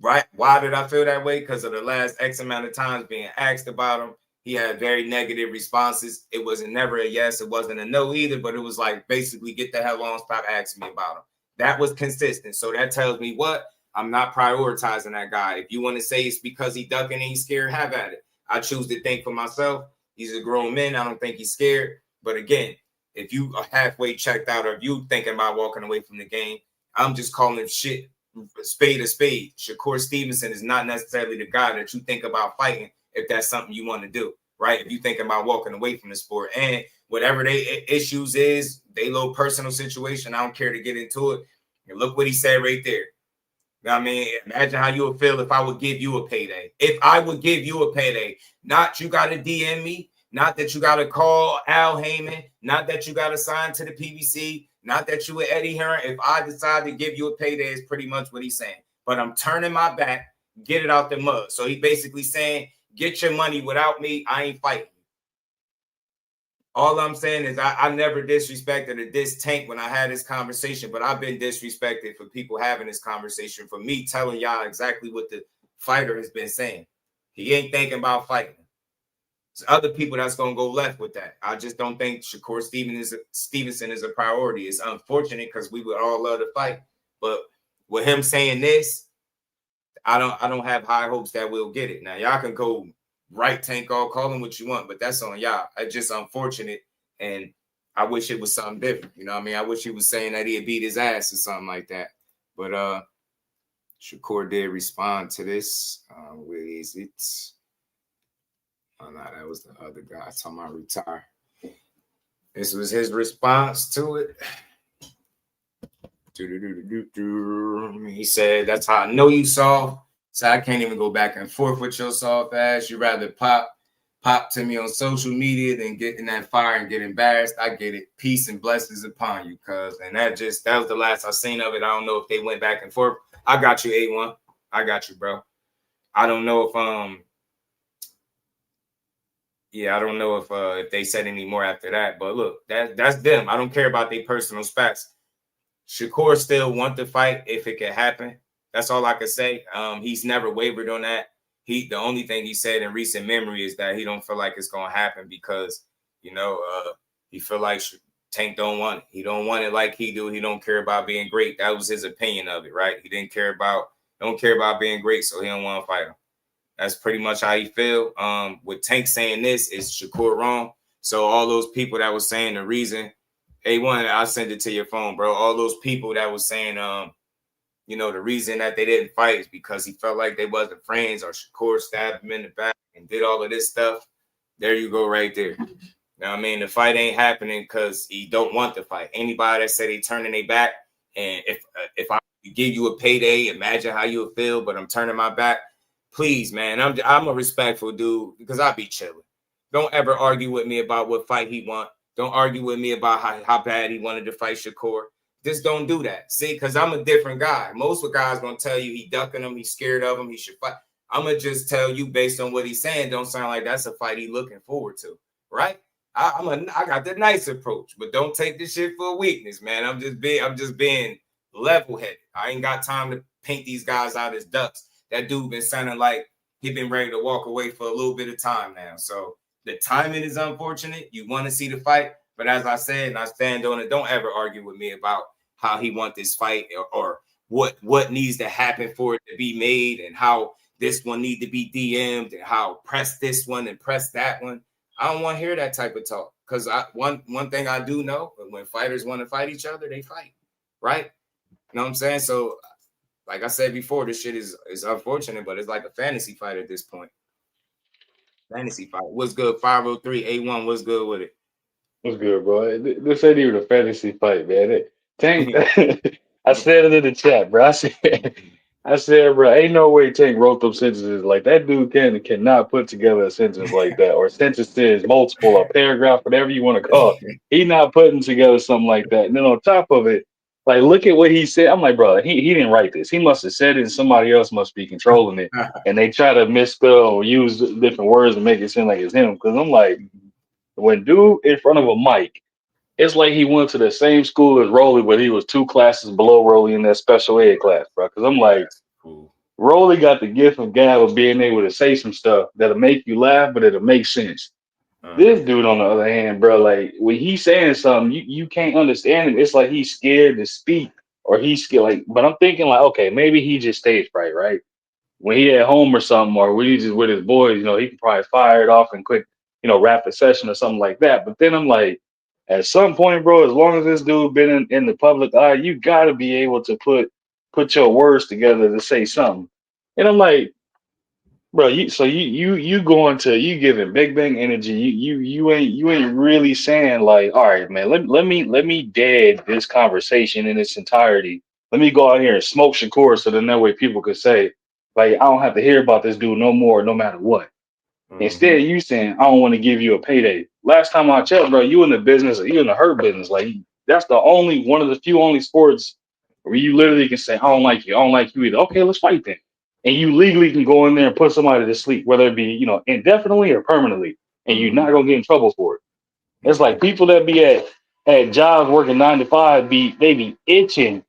Right? Why did I feel that way? Because of the last X amount of times being asked about him. He had very negative responses. It wasn't never a yes. It wasn't a no either, but it was like basically get the hell on, stop asking me about him. That was consistent. So that tells me what? I'm not prioritizing that guy. If you want to say it's because he ducking and he's scared, have at it. I choose to think for myself. He's a grown man. I don't think he's scared. But again, if you are halfway checked out or if you thinking about walking away from the game, I'm just calling him shit, spade a spade. Shakur Stevenson is not necessarily the guy that you think about fighting if that's something you want to do, right? If you thinking about walking away from the sport. And whatever they issues is, they little personal situation, I don't care to get into it. And look what he said right there. You know what I mean? Imagine how you would feel if I would give you a payday. If I would give you a payday, not you got to DM me, not that you got to call Al Heyman, not that you got to sign to the PBC, not that you with Eddie Hearn. If I decide to give you a payday, is pretty much what he's saying. But I'm turning my back, get it out the mud. So he basically saying, get your money without me. I ain't fighting. All I'm saying is I never disrespected or diss Tank when I had this conversation, but I've been disrespected for people having this conversation, for me telling y'all exactly what the fighter has been saying. He ain't thinking about fighting. There's other people that's going to go left with that. I just don't think Shakur Stevenson is a priority. It's unfortunate because we would all love to fight. But with him saying this, I don't have high hopes that we'll get it. Now, y'all can go right Tank all, call him what you want, but that's on y'all. It's just unfortunate, and I wish it was something different. You know what I mean? I wish he was saying that he'd beat his ass or something like that. But Shakur did respond to this. Where is it? Oh, no, that was the other guy talking about retire. This was his response to it. He said, that's how I know you soft. So I can't even go back and forth with your soft ass. You rather pop to me on social media than get in that fire and get embarrassed. I get it. Peace and blessings upon you, cuz. And that was the last I seen of it. I don't know if they went back and forth. I got you, A1. I got you, bro. I don't know if I don't know if they said any more after that. But look, that's them. I don't care about their personal spats. Shakur still want to fight if it can happen. That's all I can say. He's never wavered on that. The only thing he said in recent memory is that he don't feel like it's gonna happen because, he feel like Tank don't want it. He don't want it like he do. He don't care about being great. That was his opinion of it, right? He don't care about being great, so he don't want to fight him. That's pretty much how he feel. With Tank saying this, is Shakur wrong? So all those people that was saying the reason A1, I'll send it to your phone, bro. All those people that was saying, you know, the reason that they didn't fight is because he felt like they wasn't friends, or Shakur stabbed him in the back and did all of this stuff. There you go, right there. Now, I mean, the fight ain't happening because he don't want the fight. Anybody that said he turning their back, and if I give you a payday, imagine how you would feel, but I'm turning my back. Please, man, I'm a respectful dude because I be chilling. Don't ever argue with me about what fight he want. Don't argue with me about how bad he wanted to fight Shakur. Just don't do that. See, because I'm a different guy. Most of the guys gonna tell you he ducking him, he's scared of him, he should fight. I'm gonna just tell you based on what he's saying, don't sound like that's a fight he looking forward to, right? I got the nice approach, but don't take this shit for a weakness, man. I'm just being level-headed. I ain't got time to paint these guys out as ducks. That dude been sounding like he been ready to walk away for a little bit of time now. So the timing is unfortunate. You want to see the fight, but as I said, and I stand on it, don't ever argue with me about how he want this fight or what needs to happen for it to be made and how this one need to be DM'd and how press this one and press that one. I don't want to hear that type of talk because one thing I do know, when fighters want to fight each other, they fight, right? You know what I'm saying? So, like I said before, this shit is unfortunate, but it's like a fantasy fight at this point. Fantasy fight. What's good? 503 A1. What's good with it? What's good, bro? This ain't even a fantasy fight, man. Tank, I said it in the chat, bro. I said, bro, ain't no way Tank wrote them sentences like that. Dude cannot put together a sentence like that, or sentences, multiple, a paragraph, whatever you want to call it. He not putting together something like that. And then on top of it, like, look at what he said. I'm like, bro, he didn't write this. He must have said it, and somebody else must be controlling it. And they try to misspell or use different words and make it seem like it's him. Because I'm like, when dude in front of a mic, it's like he went to the same school as Rolly, but he was 2 classes below Rolly in that special ed class, bro. Because I'm like, Rolly got the gift of gab of being able to say some stuff that'll make you laugh, but it'll make sense. This dude, on the other hand, bro, like when he's saying something, you can't understand him. It's like he's scared to speak, or he's scared. Like, but I'm thinking like, okay, maybe he just stage fright, right? When he at home or something, or when he's just with his boys, you know, he can probably fire it off and quick, you know, rapid session or something like that. But then I'm like, at some point, bro, as long as this dude been in the public eye, you got to be able to put your words together to say something. And I'm like, bro, you giving big bang energy. You ain't really saying like, all right, man, let me dead this conversation in its entirety. Let me go out here and smoke Shakur so then that way people could say, like, I don't have to hear about this dude no more, no matter what. Instead, you saying, I don't want to give you a payday. Last time I checked, bro, you in the business, you in the hurt business. Like, that's one of the few only sports where you literally can say, I don't like you either. Okay, let's fight then. And you legally can go in there and put somebody to sleep, whether it be, you know, indefinitely or permanently, and you're not gonna get in trouble for it. It's like people that be at jobs working 9 to 5 they be itching.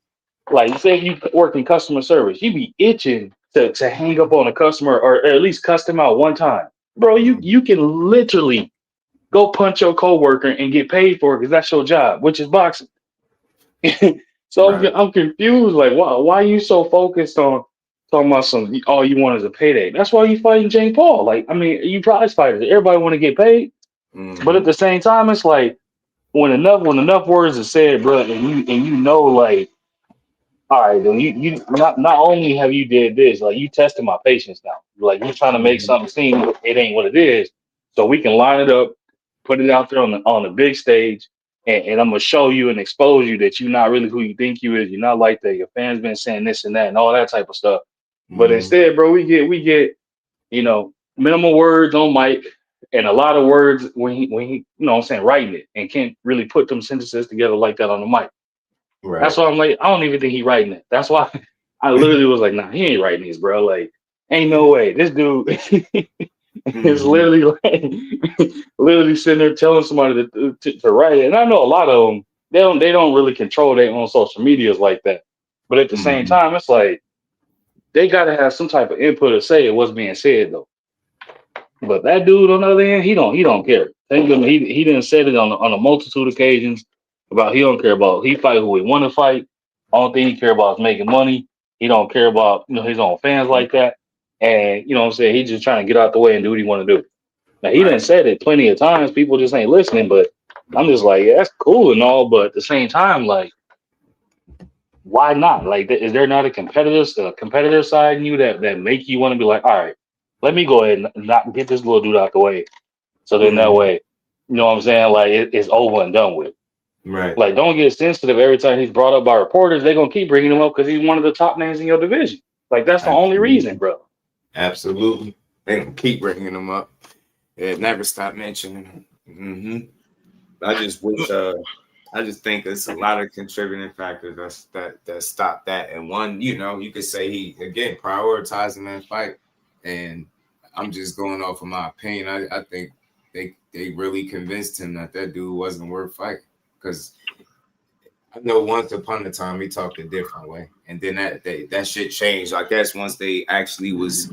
Like, say you work in customer service, you be itching to hang up on a customer or at least cuss them out one time. Bro, you can literally go punch your coworker and get paid for it because that's your job, which is boxing. So right. I'm confused. Like, why are you so focused on talking about all you want is a payday? That's why you fighting Jake Paul. Like, I mean, you prize fighters. Everybody want to get paid, but at the same time, it's like when enough words are said, bro, and you know, like, all right, then you not only have you did this, like you tested my patience now. Like you're trying to make something seem it ain't what it is, so we can line it up, put it out there on the big stage, and I'm gonna show you and expose you that you're not really who you think you is. You're not like that. Your fans been saying this and that and all that type of stuff. But instead, bro, we get you know minimal words on mic and a lot of words when he you know what I'm saying writing it and can't really put them sentences together like that on the mic. Right. That's why I'm like, I don't even think he writing it. That's why I literally was like, nah, he ain't writing these, bro. Like, ain't no way. This dude is literally like, literally sitting there telling somebody to write it. And I know a lot of them, they don't really control their own social medias like that. But at the same time, it's like they gotta have some type of input or say what's being said though. But that dude on the other end, he don't care. He didn't said it on a multitude of occasions. About he don't care about he fight who he want to fight. Only thing he care about is making money. He don't care about his own fans like that. And you know what I'm saying, he's just trying to get out the way and do what he want to do. Now he done said it plenty of times. People just ain't listening, but I'm just like, yeah, that's cool and all, but at the same time, like, why not? Like, is there not a competitive side in you that make you want to be like, all right, let me go ahead and not get this little dude out the way, so then that way, you know what I'm saying? Like, it's over and done with. Right. Like, don't get sensitive every time he's brought up by reporters. They're gonna keep bringing him up because he's one of the top names in your division. Like, that's the only reason, bro. Absolutely. They gonna keep bringing him up. It never stop mentioning him. I just wish. I just think there's a lot of contributing factors that stop that. And one, you know, you could say he again prioritizing that fight. And I'm just going off of my opinion. I think they really convinced him that dude wasn't worth fighting, because I know once upon a time he talked a different way, and then that shit changed. I guess once they actually was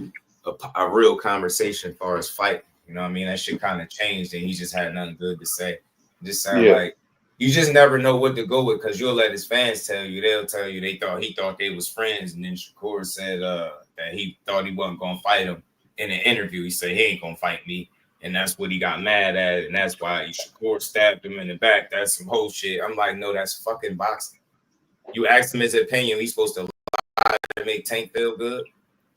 a real conversation as far as fight, you know what I mean? That shit kind of changed, and he just had nothing good to say. Just sound like you just never know what to go with, because you'll let his fans tell you. They'll tell you he thought they was friends, and then Shakur said that he thought he wasn't gonna fight him in an interview. He said he ain't gonna fight me. And that's what he got mad at, and that's why Shakur stabbed him in the back. That's some whole shit. I'm like, no, that's fucking boxing. You asked him his opinion. He's supposed to lie to make Tank feel good.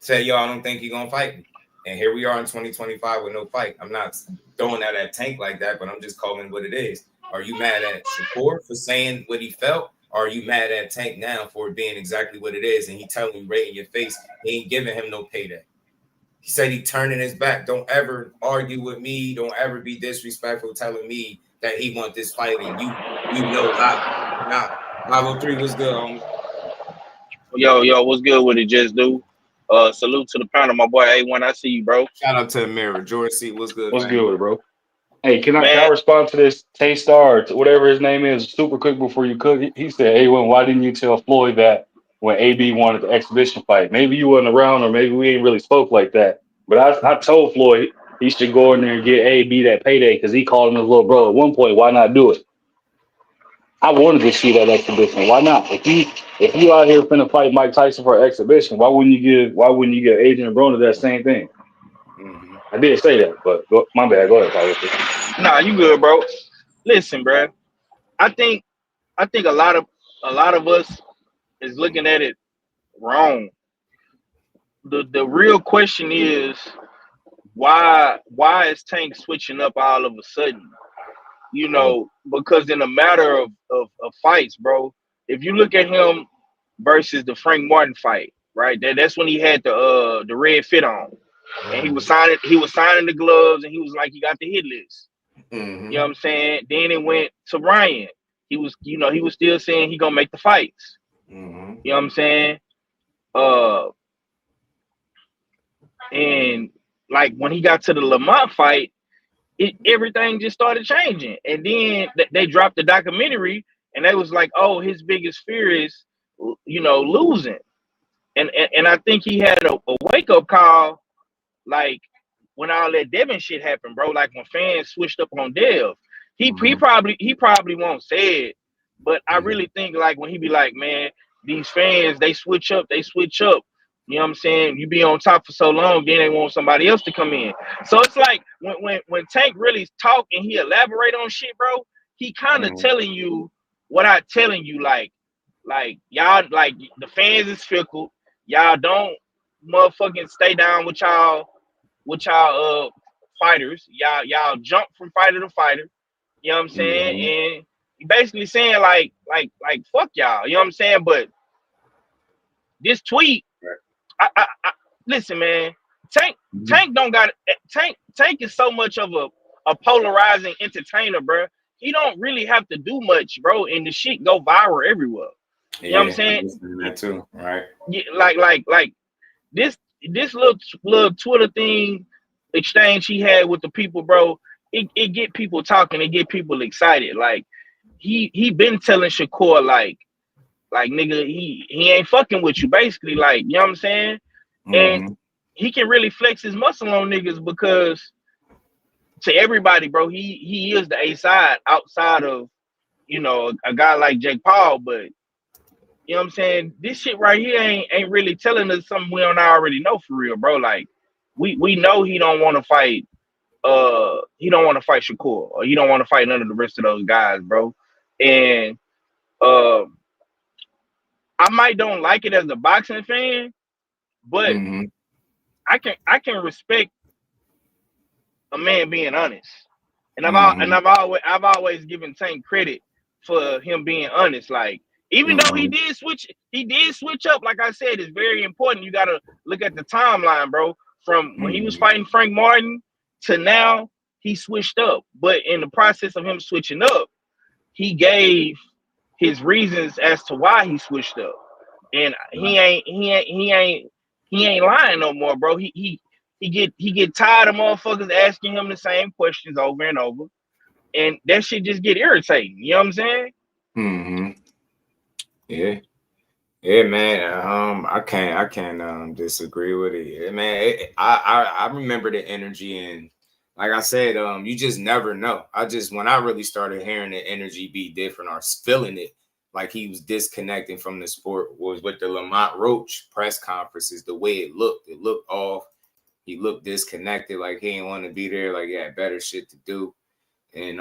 Tell y'all I don't think he's gonna fight me. And here we are in 2025 with no fight. I'm not throwing that at Tank like that, but I'm just calling what it is. Are you mad at Shakur for saying what he felt? Or are you mad at Tank now for it being exactly what it is? And he telling you right in your face, he ain't giving him no payday. He said he turning his back. Don't ever argue with me. Don't ever be disrespectful telling me that he want this fight. And you know how. Now, 503 was good, homie. Yo, what's good with it, just do? Salute to the panel, my boy A1. I see you, bro. Shout out to the mirror. George C. What's good? What's good with it, bro? Hey, can I respond to this T-Star, whatever his name is, super quick before you cook? He said, hey, why didn't you tell Floyd that when AB wanted the exhibition fight? Maybe you wasn't around, or maybe we ain't really spoke like that. But I told Floyd he should go in there and get AB that payday, because he called him his little bro at one point. Why not do it? I wanted to see that exhibition. Why not? If you out here finna fight Mike Tyson for an exhibition, why wouldn't you give Adrian Broner that same thing? I did say that, but my bad. Go ahead. Nah, you good, bro. Listen, bro. I think a lot of us is looking at it wrong. The real question is why is Tank switching up all of a sudden? You know, because in a matter of fights, bro, if you look at him versus the Frank Martin fight, right? That's when he had the red fit on. And he was signing the gloves, and he was like, he got the hit list. You know what I'm saying? Then it went to Ryan. He was still saying he gonna make the fights. You know what I'm saying? And like when he got to the Lamont fight, everything just started changing. And then they dropped the documentary, and they was like, oh, his biggest fear is, you know, losing. And I think he had a wake-up call, like when all that Devin shit happened, bro. Like when fans switched up on Dev. He probably won't say it, but I really think like when he be like, man, these fans, they switch up. You know what I'm saying? You be on top for so long, then they want somebody else to come in. So it's like when Tank really talk and he elaborate on shit, bro, he kind of telling you what I'm telling you, like y'all, like the fans is fickle. Y'all don't motherfucking stay down with y'all fighters. Y'all jump from fighter to fighter. You know what I'm saying? And he basically saying like fuck y'all. You know what I'm saying? But this tweet, I listen, man. Tank don't got Tank is so much of a polarizing entertainer, bro. He don't really have to do much, bro, and the shit go viral everywhere. You know what I'm saying? That too, right? Yeah, like this little Twitter thing exchange he had with the people, bro. It get people talking, it get people excited. Like he been telling Shakur like nigga, he ain't fucking with you, basically, like, you know what I'm saying? And he can really flex his muscle on niggas because to everybody, bro, he is the A side outside of, you know, a guy like Jake Paul. But you know what I'm saying? This shit right here ain't really telling us something we don't already know for real, bro. Like we know he don't want to fight he don't want to fight Shakur, or he don't want to fight none of the rest of those guys, bro. And I might don't like it as a boxing fan, but I can respect a man being honest. And I've always given Tank credit for him being honest. Like, even though he did switch up, like I said, it's very important. You gotta look at the timeline, bro. From when he was fighting Frank Martin to now, he switched up. But in the process of him switching up, he gave his reasons as to why he switched up. And he ain't lying no more, bro. He get tired of motherfuckers asking him the same questions over and over, and that shit just get irritating. You know what I'm saying? Yeah, man. I can't disagree with it. Yeah, man, I remember the energy, and like I said, you just never know. When I really started hearing the energy be different or feeling it, like he was disconnecting from the sport, was with the Lamont Roach press conferences. The way it looked off. He looked disconnected, like he didn't want to be there, like he had better shit to do. And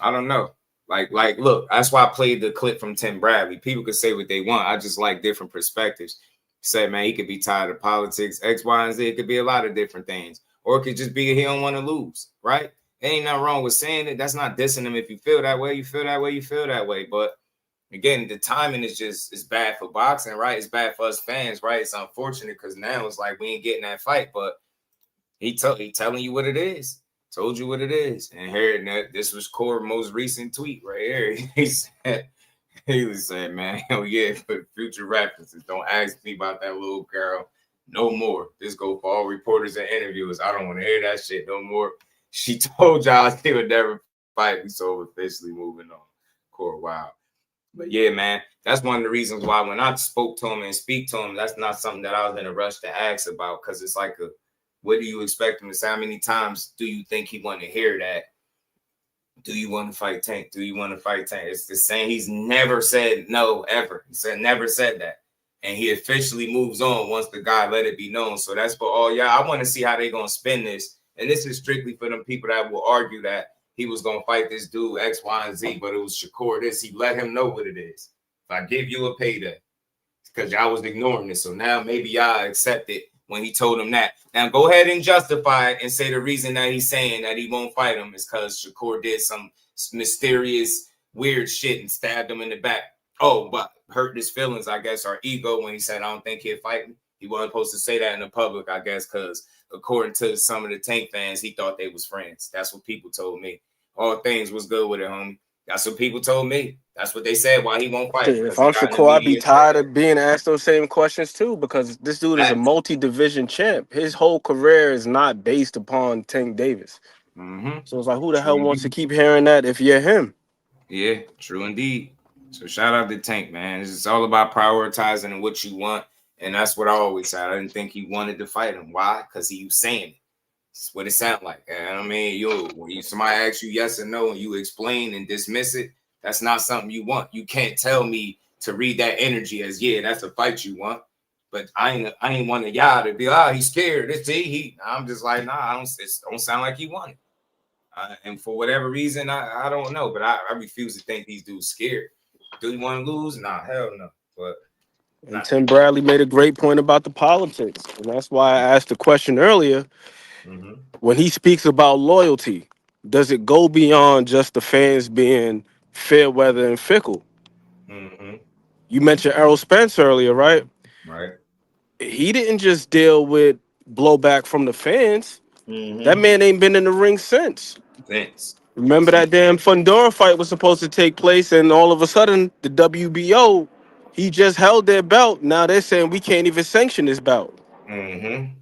I don't know. Like, look, that's why I played the clip from Tim Bradley. People could say what they want. I just like different perspectives. Say, man, he could be tired of politics, X, Y, and Z. It could be a lot of different things. Or it could just be he don't want to lose, right? Ain't nothing wrong with saying it. That's not dissing him. If you feel that way, you feel that way, you feel that way. But again, the timing is it's bad for boxing, right? It's bad for us fans, right? It's unfortunate because now it's like we ain't getting that fight, but he telling you what it is. Told you what it is. And here, this was Core's most recent tweet right here. He was saying, man, hell yeah, for future references, don't ask me about that little girl no more. This go for all reporters and interviewers. I don't want to hear that shit no more. She told y'all she would never fight me, so officially moving on. Core, wow. But yeah, man, that's one of the reasons why when I spoke to him and speak to him, that's not something that I was in a rush to ask about, because it's like what do you expect him to say? How many times do you think he want to hear that? Do you want to fight Tank? Do you want to fight Tank? It's the same. He's never said no, ever. Never said that. And he officially moves on once the guy let it be known. So that's for all y'all. I want to see how they going to spin this. And this is strictly for them people that will argue that he was going to fight this dude X, Y, and Z, but it was Shakur this. He let him know what it is. If I give you a payday, because y'all was ignoring it. So now maybe y'all accept it when he told him that. Now go ahead and justify it and say the reason that he's saying that he won't fight him is because Shakur did some mysterious, weird shit and stabbed him in the back. Oh, but hurt his feelings, I guess, or ego when he said, I don't think he'll fight me. He wasn't supposed to say that in the public, I guess, because according to some of the Tank fans, he thought they was friends. That's what people told me. All things was good with it, homie. That's what people told me. That's what they said why he won't fight. If I'm Shakur, I'd be tired of being asked those same questions too, because this dude is a multi-division champ. His whole career is not based upon Tank Davis. So it's like, who the hell wants to keep hearing that if you're him? Yeah, true indeed. So shout out to Tank, man. It's all about prioritizing what you want. And that's what I always said. I didn't think he wanted to fight him. Why? Because he was saying it. That's what it sounded like. And I mean, when somebody asks you yes or no and you explain and dismiss it, that's not something you want. You can't tell me to read that energy as, yeah, that's a fight you want. But I ain't one of y'all to be, he's scared. I'm just like, nah, it don't sound like he wanted. And for whatever reason, I don't know. But I refuse to think these dudes scared. Do you want to lose? Nah, hell no. But and Tim Bradley made a great point about the politics. And that's why I asked the question earlier. When he speaks about loyalty, does it go beyond just the fans being fair weather and fickle? You mentioned Errol Spence earlier, right? Right. He didn't just deal with blowback from the fans. That man ain't been in the ring since. Remember that damn Fundora fight was supposed to take place, and all of a sudden, the WBO, he just held their belt. Now they're saying we can't even sanction this bout. You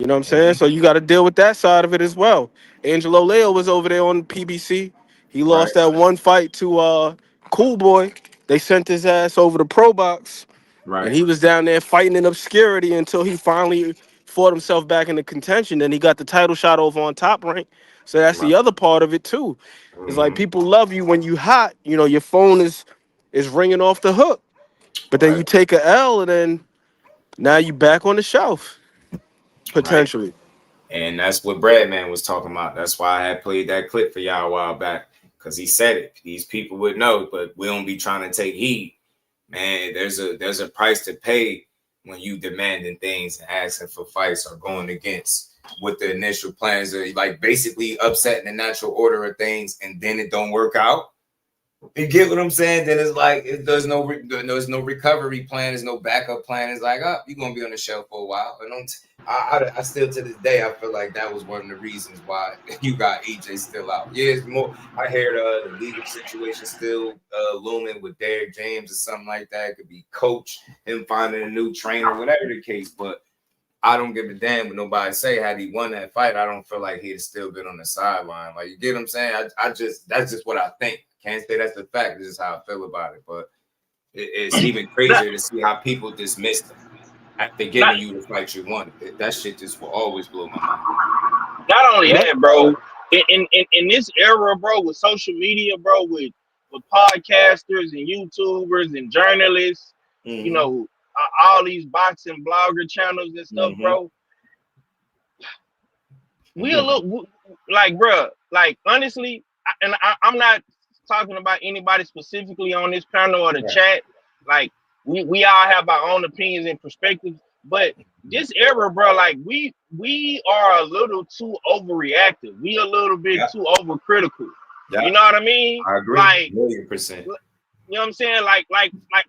know what I'm saying? So you got to deal with that side of it as well. Angelo Leo was over there on PBC. He lost that one fight to Cool Boy. They sent his ass over to Pro Box. And he was down there fighting in obscurity until he finally fought himself back into contention. Then he got the title shot over on Top Rank. So that's the other part of it too. It's like people love you when you hot. You know, your phone is ringing off the hook. But then you take a L and then now you back on the shelf. Potentially. And that's what Bradman was talking about. That's why I had played that clip for y'all a while back, because he said it. These people would know, but we don't be trying to take heed. Man, there's a price to pay when you demanding things and asking for fights or going against what the initial plans are, like basically upsetting the natural order of things, and then it don't work out. You get what I'm saying? Then it's like there's no recovery plan, there's no backup plan. It's like, oh, you're gonna be on the shelf for a while. And I still to this day I feel like that was one of the reasons why you got EJ still out. Yeah, it's more. I heard the legal situation still looming with Derrick James or something like that. It could be coach, him finding a new trainer, whatever the case. But I don't give a damn what nobody say. Had he won that fight, I don't feel like he'd still been on the sideline. Like, you get what I'm saying? That's just what I think. Can't say that's the fact. This is how I feel about it. But it's even crazier to see how people dismiss them after giving you the fight you wanted. That shit just will always blow my mind. Not only that, bro. In this era, bro, with social media, bro, with podcasters and YouTubers and journalists, you know, all these boxing blogger channels and stuff, bro. We a little like, bro, like honestly, I'm not talking about anybody specifically on this panel or the chat. Like we all have our own opinions and perspectives, but this era, bro, like we are a little too overreactive. We a little bit too overcritical. You know what I mean? I agree. Like 1,000,000%. You know what I'm saying? Like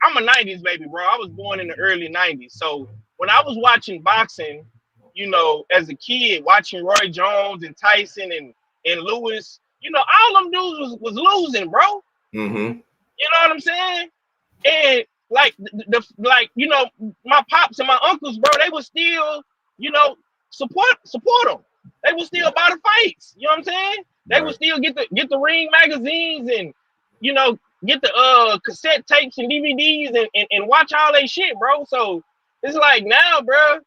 I'm a 90s baby, bro. I was born in the early 90s. So when I was watching boxing, you know, as a kid, watching Roy Jones and Tyson and Lewis, you know, all them dudes was losing, bro. You know what I'm saying? And like like, you know, my pops and my uncles, bro, they would still, you know, support them. They would still buy the fights. You know what I'm saying? They would still get the Ring magazines and, you know, get the cassette tapes and DVDs and watch all that shit, bro. So it's like now, bro,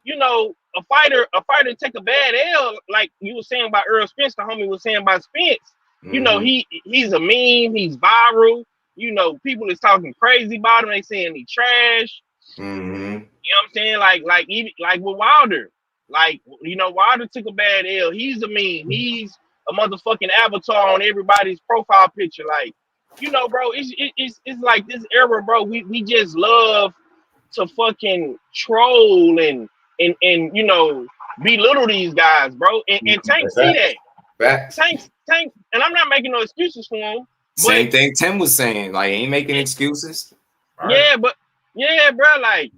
you know, a fighter take a bad L, like you were saying about Earl Spence, the homie was saying about Spence. You know, he's a meme, he's viral. You know, people is talking crazy about him. They saying he trash. You know what I'm saying? Like even like with Wilder, like, you know, Wilder took a bad L. He's a meme. He's a motherfucking avatar on everybody's profile picture. Like, you know, bro, it's like this era, bro. We just love to fucking troll and you know, belittle these guys, bro. And Tank see that. Tank, and I'm not making no excuses for him. Same thing Tim was saying. Like, ain't making excuses. Yeah, but yeah, bro, like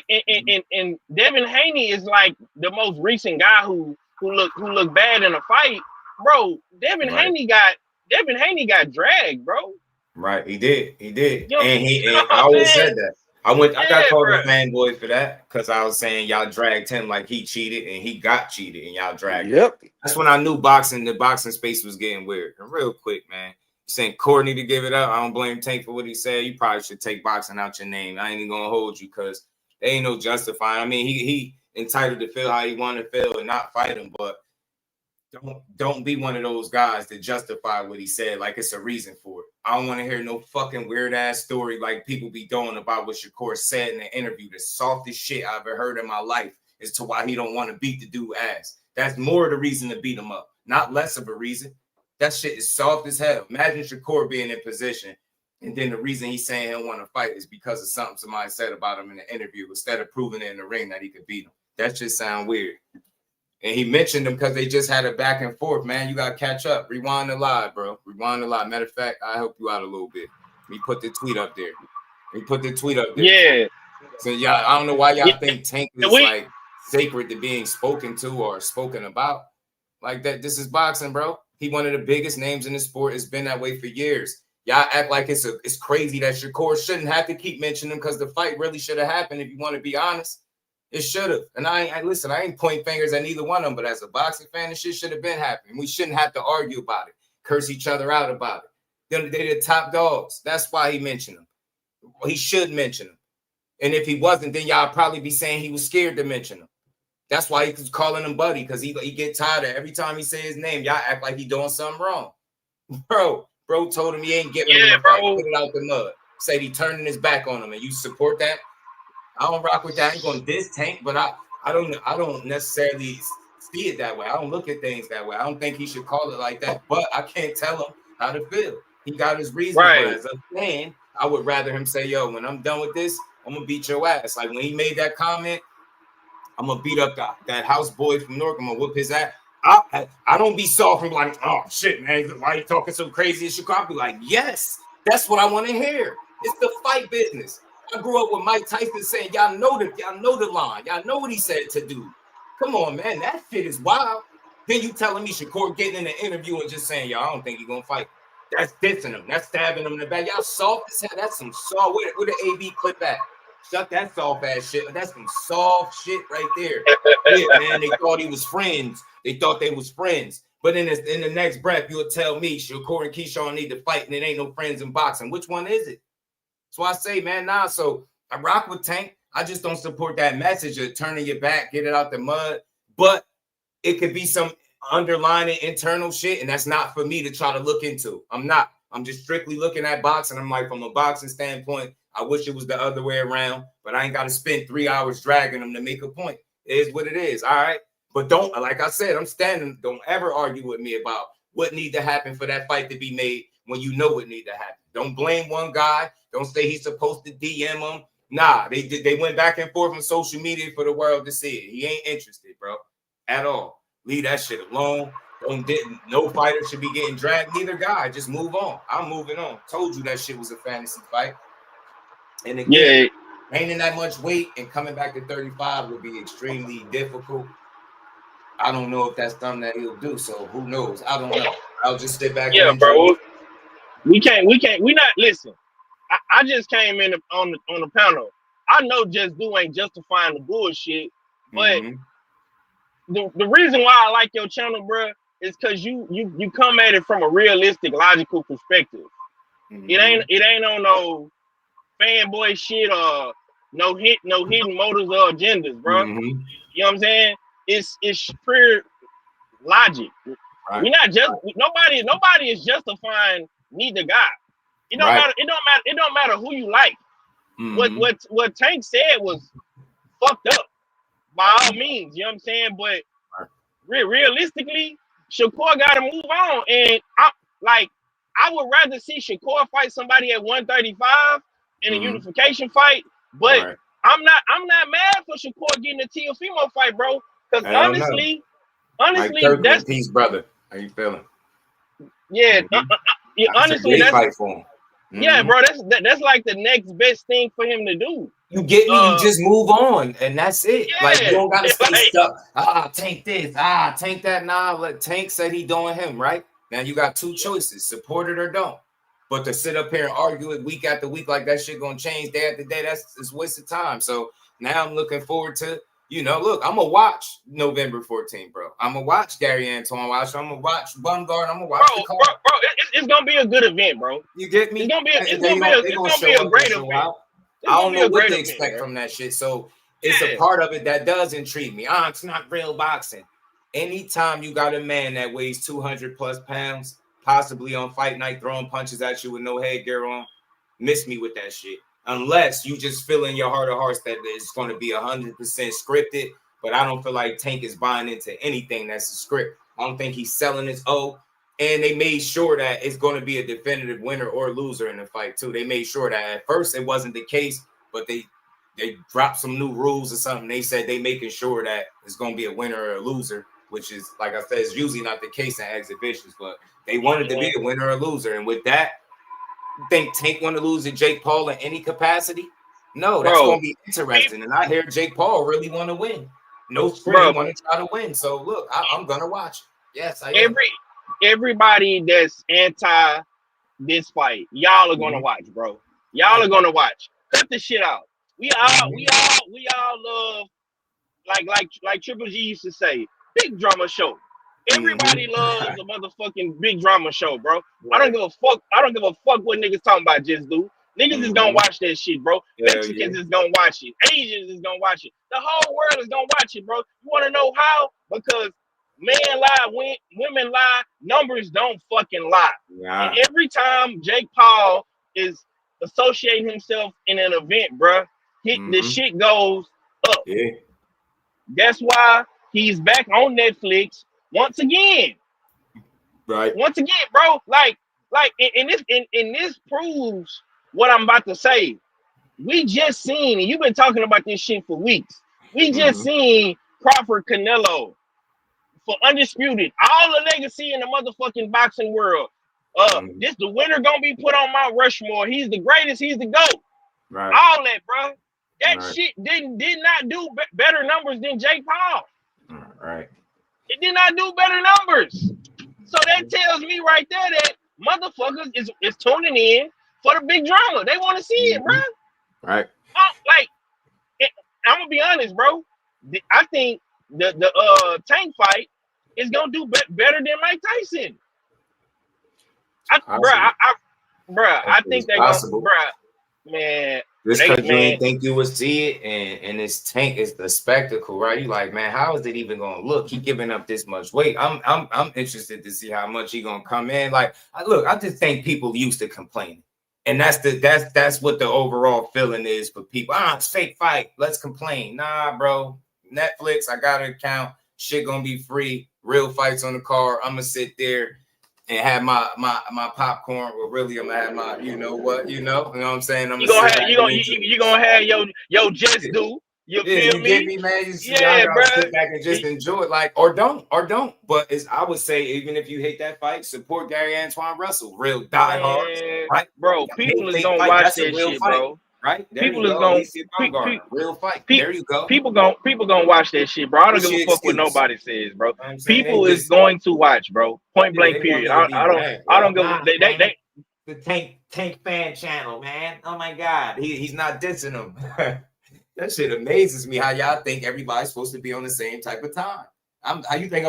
and Devin Haney is like the most recent guy who looked bad in a fight, bro. Devin Haney got dragged, bro. Right, he did. You know, And I always said that. I got called a fanboy for that because I was saying y'all dragged him like he cheated and he got cheated and y'all dragged him. That's when I knew the boxing space was getting weird. And real quick, man, saying Courtney to give it up. I don't blame Tank for what he said. You probably should take boxing out your name. I ain't even gonna hold you because there ain't no justifying. I mean, he entitled to feel how he want to feel and not fight him, but don't be one of those guys that justify what he said like it's a reason for it. I don't want to hear no fucking weird ass story like people be doing about what Shakur said in the interview. The softest shit I've ever heard in my life as to why he don't want to beat the dude ass. That's more of the reason to beat him up, not less of a reason. That shit is soft as hell. Imagine Shakur being in position, and then the reason he's saying he don't want to fight is because of something somebody said about him in the interview instead of proving it in the ring that he could beat him. That just sound weird. And he mentioned them because they just had a back and forth, man. You got to catch up. Rewind the live, bro. Rewind the live. Matter of fact, I'll help you out a little bit. Let me put the tweet up there. Yeah. So, y'all, I don't know why y'all think Tank is, like, sacred to being spoken to or spoken about. Like that. This is boxing, bro. He one of the biggest names in the sport. It's been that way for years. Y'all act like it's crazy that Shakur shouldn't have to keep mentioning him because the fight really should have happened, if you want to be honest. It should have. And I ain't pointing fingers at neither one of them, but as a boxing fan, this shit should have been happening. We shouldn't have to argue about it, curse each other out about it. They're the top dogs. That's why he mentioned them. Well, he should mention them. And if he wasn't, then y'all probably be saying he was scared to mention them. That's why he was calling him buddy, because he get tired of every time he say his name, y'all act like he doing something wrong. Bro told him he ain't giving him a fight. Put it out the mud. Said he turning his back on him, and you support that? I don't rock with that. I ain't gonna diss Tank, but I don't necessarily see it that way. I don't look at things that way. I don't think he should call it like that. But I can't tell him how to feel. He got his reasons. Right. But as a fan, I would rather him say, "Yo, when I'm done with this, I'm gonna beat your ass." Like when he made that comment, I'm gonna beat up that houseboy from Newark. I'm gonna whoop his ass. I don't be soft and like, oh shit, man, why you talking so crazy in Chicago? I be like, yes, that's what I want to hear. It's the fight business. I grew up with Mike Tyson saying, y'all know the line, y'all know what he said to do. Come on, man, that shit is wild. Then you telling me Shakur getting in the interview and just saying, yo, I don't think he's gonna fight. That's dissing him. That's stabbing him in the back. Y'all soft as hell. That's some soft. Where the AB clip at? Shut that soft ass shit. That's some soft shit right there. Yeah, man. They thought he was friends. They thought they was friends. But in the next breath, you'll tell me Shakur and Keyshawn need to fight, and it ain't no friends in boxing. Which one is it? That's why I say, man, nah. So I rock with Tank. I just don't support that message of turning your back, get it out the mud. But it could be some underlying internal shit, and that's not for me to try to look into. I'm not. I'm just strictly looking at boxing. I'm like, from a boxing standpoint, I wish it was the other way around, but I ain't got to spend 3 hours dragging them to make a point. It is what it is, all right? But don't, like I said, I'm standing. Don't ever argue with me about what need to happen for that fight to be made when you know what need to happen. Don't blame one guy. Don't say he's supposed to DM him. Nah, they went back and forth on social media for the world to see it. He ain't interested, bro, at all. Leave that shit alone. No fighter should be getting dragged. Neither guy. Just move on. I'm moving on. Told you that shit was a fantasy fight. And again, gaining that much weight and coming back to 35 would be extremely difficult. I don't know if that's something that he'll do. So who knows? I don't know. I'll just sit back. Yeah, bro. We not listen. I just came in on the panel. I know Just Do ain't justifying the bullshit, but the reason why I like your channel, bro, is because you come at it from a realistic, logical perspective. It ain't on no fanboy shit or no hidden motives or agendas, bro. You know what I'm saying? It's pure logic. Right. We're not just nobody is justifying neither guy. It don't matter. It don't matter who you like. What Tank said was fucked up by all means. You know what I'm saying? But realistically, Shakur got to move on. And I would rather see Shakur fight somebody at 135 in a unification fight. But I'm not mad for Shakur getting a Teofimo fight, bro. Because honestly, that's peace, brother. How you feeling? Yeah, honestly, that's fight for him. Yeah, bro, that's like the next best thing for him to do. You get me? You just move on, and that's it. Yeah, like you don't gotta stay stuck. Tank this. Tank that. Nah, let Tank said he doing him right. Now you got two choices: support it or don't. But to sit up here and argue it week after week like that shit gonna change day after day, it's a waste of time. So now I'm looking forward to, look, I'm gonna watch November 14th, bro. I'm gonna watch Gary Antoine watch. I'm gonna watch Bungard. I'm gonna watch the card. Bro, it's gonna be a good event, bro. You get me? It's gonna be a great event. I don't know what to expect from that shit. So it's a part of it that does intrigue me. It's not real boxing. Anytime you got a man that weighs 200 plus pounds, possibly on fight night, throwing punches at you with no headgear on, miss me with that shit. Unless you just feel in your heart of hearts that it's going to be 100% scripted, but I don't feel like Tank is buying into anything that's a script. I don't think he's selling his and they made sure that it's going to be a definitive winner or loser in the fight too. They made sure that at first it wasn't the case, but they dropped some new rules or something. They said they making sure that it's going to be a winner or a loser, which is, like I said, is usually not the case in exhibitions, but they wanted to be a winner or a loser. And with that, you think Tank want to lose to Jake Paul in any capacity? No, that's going to be interesting. And I hear Jake Paul really want to win. No script, want to try to win. So look, I'm going to watch. Yes, I am. Everybody that's anti this fight, y'all are going to watch, bro. Y'all are going to watch. Cut the shit out. We all love, like Triple G used to say, big drama show. Everybody loves a motherfucking big drama show, bro. I don't give a fuck what niggas talking about. Just do. Niggas is gonna watch that shit, bro. Mexicans is gonna watch it. Asians is gonna watch it. The whole world is gonna watch it, bro. You wanna know how? Because men lie, women lie, numbers don't fucking lie. And every time Jake Paul is associating himself in an event, bro, the shit goes up. Guess why he's back on Netflix once again? Right. Once again, bro. Like, and this proves what I'm about to say. We just seen, and you've been talking about this shit for weeks. We just seen Crawford Canelo for undisputed, all the legacy in the motherfucking boxing world. This the winner gonna be put on Mount Rushmore. He's the greatest. He's the GOAT. Right. All that, bro. That shit did not do better numbers than Jake Paul. Right. It did not do better numbers. So that tells me right there that motherfuckers is tuning in for the big drama. They want to see it, bro. Right. I'm gonna be honest, bro. I think the Tank fight is gonna do better than Mike Tyson. I think they're gonna, man. Just because you ain't think you would see it, and this Tank is the spectacle, right? You like, man, how is it even gonna look? He giving up this much weight. I'm interested to see how much he gonna come in. Like, I just think people used to complaining. And that's what the overall feeling is for people. It's fake fight. Let's complain. Nah, bro. Netflix, I got an account. Shit gonna be free. Real fights on the card. I'm gonna sit there and have my popcorn. Well, really, I'm gonna have my, you know what I'm saying? You gonna have your just do. You feel me? Get me, man. Yeah, bro. Sit back and just enjoy it, like, or don't. But I would say, even if you hate that fight, support Gary Antoine Russell, real diehards, right, bro? People is gonna watch that shit, bro. Right? People is gonna real fight. There you go. People gonna watch that shit, bro. I don't give a fuck what nobody says, bro. People is going to watch, bro. Point blank, period. I don't go. They the Tank fan channel, man. Oh my God, he's not dissing them. That shit amazes me how y'all think everybody's supposed to be on the same type of time. How you think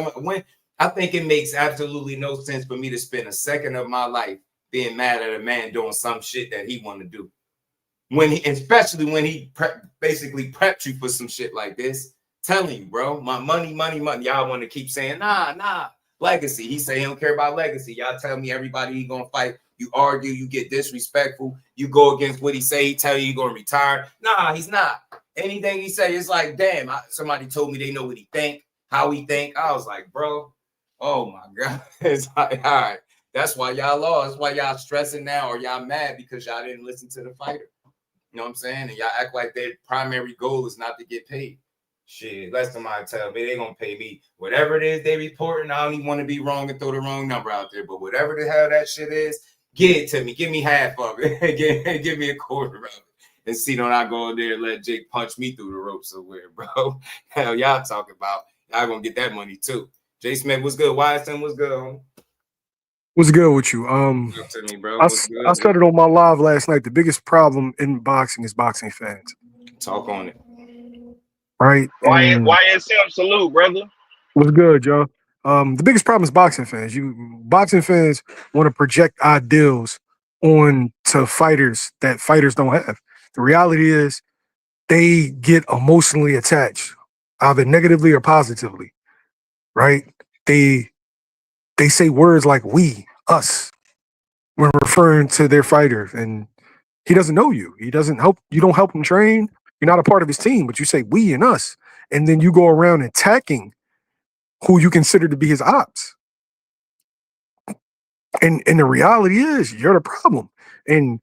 I think it makes absolutely no sense for me to spend a second of my life being mad at a man doing some shit that he want to do. Especially when he basically prepped you for some shit like this. Telling you, bro, my money. Y'all want to keep saying, nah, legacy. He say he don't care about legacy. Y'all tell me everybody he gonna fight. You argue, you get disrespectful. You go against what he say. He tell you he gonna retire. Nah, he's not. Anything he say is like, damn, somebody told me they know what he think, how he think. I was like, bro, oh my God. It's like, all right. That's why y'all lost. That's why y'all stressing now, or y'all mad because y'all didn't listen to the fighter. You know what I'm saying? And y'all act like their primary goal is not to get paid. Shit, let somebody tell me they gonna pay me whatever it is they reporting. I don't even want to be wrong and throw the wrong number out there, but whatever the hell that shit is, get it to me. Give me half of it. give me a quarter of it. And see, don't I go in there and let Jake punch me through the ropes somewhere, bro? Hell, y'all talking about y'all gonna get that money too. Jay Smith, what's good? Wyattson, what's good, homie? What's good with you? Talk to me, bro. I said it on my live last night. The biggest problem in boxing is boxing fans. Talk on it. Right? YSM, salute, brother. What's good, Joe? The biggest problem is boxing fans. Boxing fans want to project ideals on to fighters that fighters don't have. The reality is they get emotionally attached, either negatively or positively, right? They say words like we, us, when referring to their fighter, and he doesn't know you. He doesn't help. You don't help him train. You're not a part of his team, but you say we and us, and then you go around attacking who you consider to be his ops. And the reality is you're the problem. And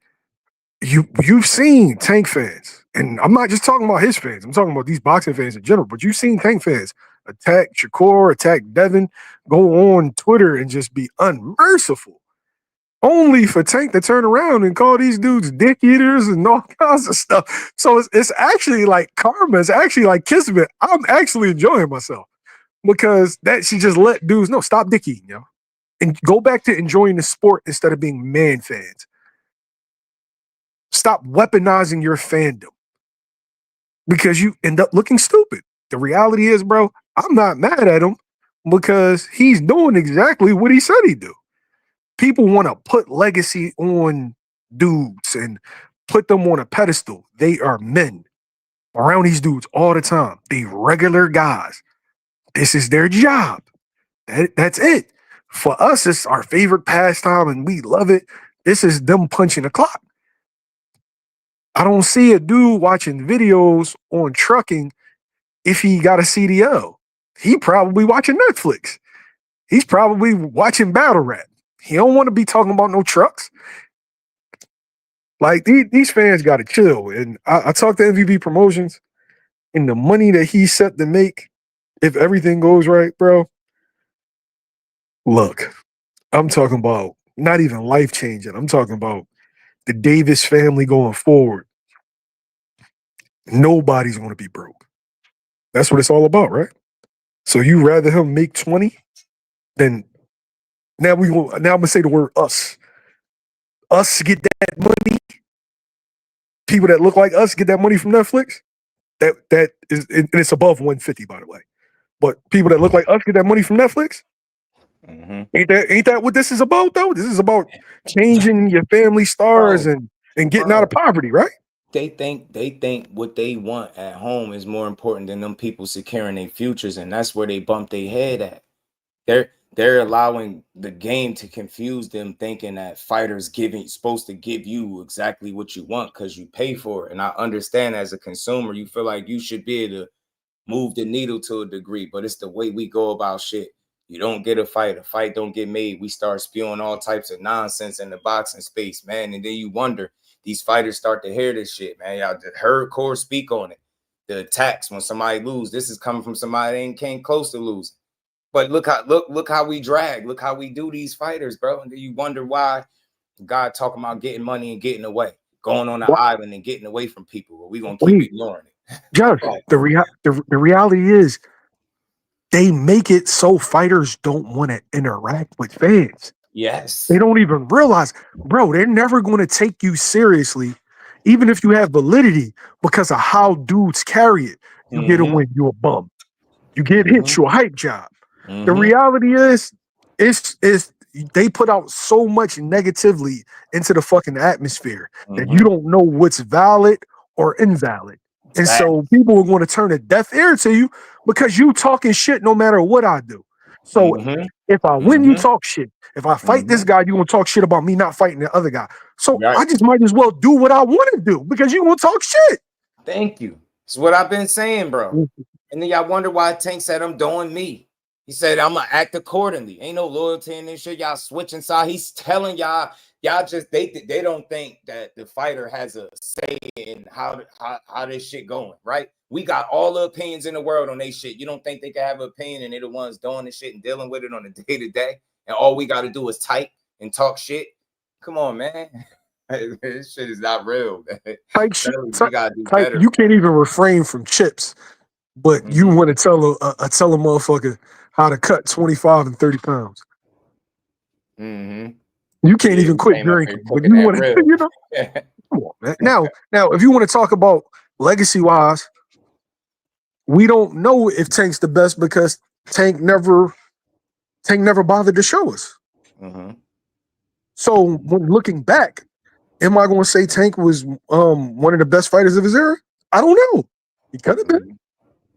you've seen Tank fans, and I'm not just talking about his fans. I'm talking about these boxing fans in general, but you've seen Tank fans attack Shakur, attack Devin, go on Twitter and just be unmerciful. Only for Tank to turn around and call these dudes dick eaters and all kinds of stuff. So it's actually like karma. It's actually like kismet. I'm actually enjoying myself because that she just let dudes know, stop dick eating, yo. And go back to enjoying the sport instead of being man fans. Stop weaponizing your fandom because you end up looking stupid. The reality is, bro, I'm not mad at him because he's doing exactly what he said he'd do. People want to put legacy on dudes and put them on a pedestal. They are men around these dudes all the time. They regular guys. This is their job. That's it. For us, it's our favorite pastime and we love it. This is them punching the clock. I don't see a dude watching videos on trucking if he got a CDL. He probably watching Netflix. He's probably watching battle rap. He don't want to be talking about no trucks. Like these fans got to chill. And I talked to MVP Promotions, and the money that he's set to make, if everything goes right, bro. Look, I'm talking about not even life changing. I'm talking about the Davis family going forward. Nobody's going to be broke. That's what it's all about, right? So you rather him make 20 than now I'm gonna say the word us. Us get that money. People that look like us get that money from Netflix. That is, and it's above 150, by the way. But people that look like us get that money from Netflix. Ain't that what this is about, though? This is about changing your family stars and getting out of poverty, right? They think what they want at home is more important than them people securing their futures, and that's where they bump their head at. They're allowing the game to confuse them, thinking that fighters supposed to give you exactly what you want because you pay for it. And I understand as a consumer, you feel like you should be able to move the needle to a degree, but it's the way we go about shit. You don't get a fight don't get made. We start spewing all types of nonsense in the boxing space, man. And then you wonder, these fighters start to hear this shit, man. Y'all heard Core speak on it. The attacks when somebody lose, this is coming from somebody that ain't came close to losing. But look how we drag. Look how we do these fighters, bro. And then you wonder why God talking about getting money and getting away, going on the island and getting away from people. But we gonna keep ignoring it. Josh, the reality is they make it so fighters don't want to interact with fans. Yes. They don't even realize, bro, they're never going to take you seriously, even if you have validity, because of how dudes carry it. You get a win, you a bum. You get hit, you a hype job. The reality is they put out so much negatively into the fucking atmosphere that you don't know what's valid or invalid. And so people are going to turn a deaf ear to you because you talking shit no matter what I do. So if I win, you talk shit. If I fight this guy, you going to talk shit about me not fighting the other guy. So I just might as well do what I want to do because you going to talk shit. Thank you. It's what I've been saying, bro. And then y'all wonder why Tank said I'm doing me. He said, I'm going to act accordingly. Ain't no loyalty in this shit. Y'all switching side. He's telling y'all just, they don't think that the fighter has a say in how this shit going, right? We got all the opinions in the world on they shit. You don't think they can have an opinion and they're the ones doing this shit and dealing with it on a day-to-day? And all we got to do is type and talk shit? Come on, man. This shit is not real, man. You can't even refrain from chips, but you want to tell a motherfucker how to cut 25 and 30 pounds. You can't even quit drinking, but you want to, you know? Come on, man. Now, if you want to talk about legacy-wise, we don't know if Tank's the best because Tank never bothered to show us. So when looking back, am I going to say Tank was one of the best fighters of his era? I don't know. He could have been.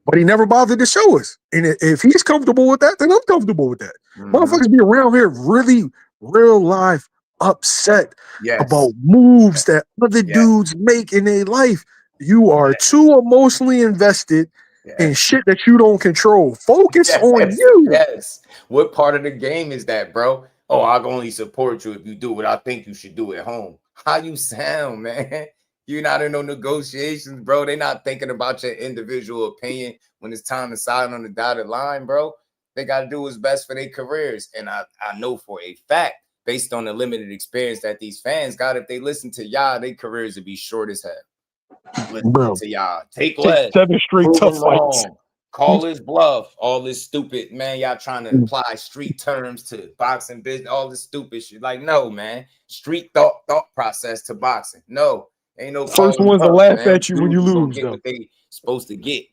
But he never bothered to show us. And if he's comfortable with that, then I'm comfortable with that. Motherfuckers be around here really, real life upset about moves that other dudes make in their life. You are too emotionally invested in shit that you don't control. Focus on you. Yes. What part of the game is that, bro? Oh, I'll only support you if you do what I think you should do at home. How you sound, man? You're not in no negotiations, bro. They're not thinking about your individual opinion when it's time to sign on the dotted line, bro. They got to do what's best for their careers. And I know for a fact, based on the limited experience that these fans got, if they listen to y'all, their careers would be short as hell. Listen to y'all. Take less. 7 straight tough fights. Call his bluff. All this stupid, man, y'all trying to apply street terms to boxing business, all this stupid shit. Like, no, man. Street thought process to boxing. No. Ain't no first ones to laugh at you when you lose, though. What they supposed to get.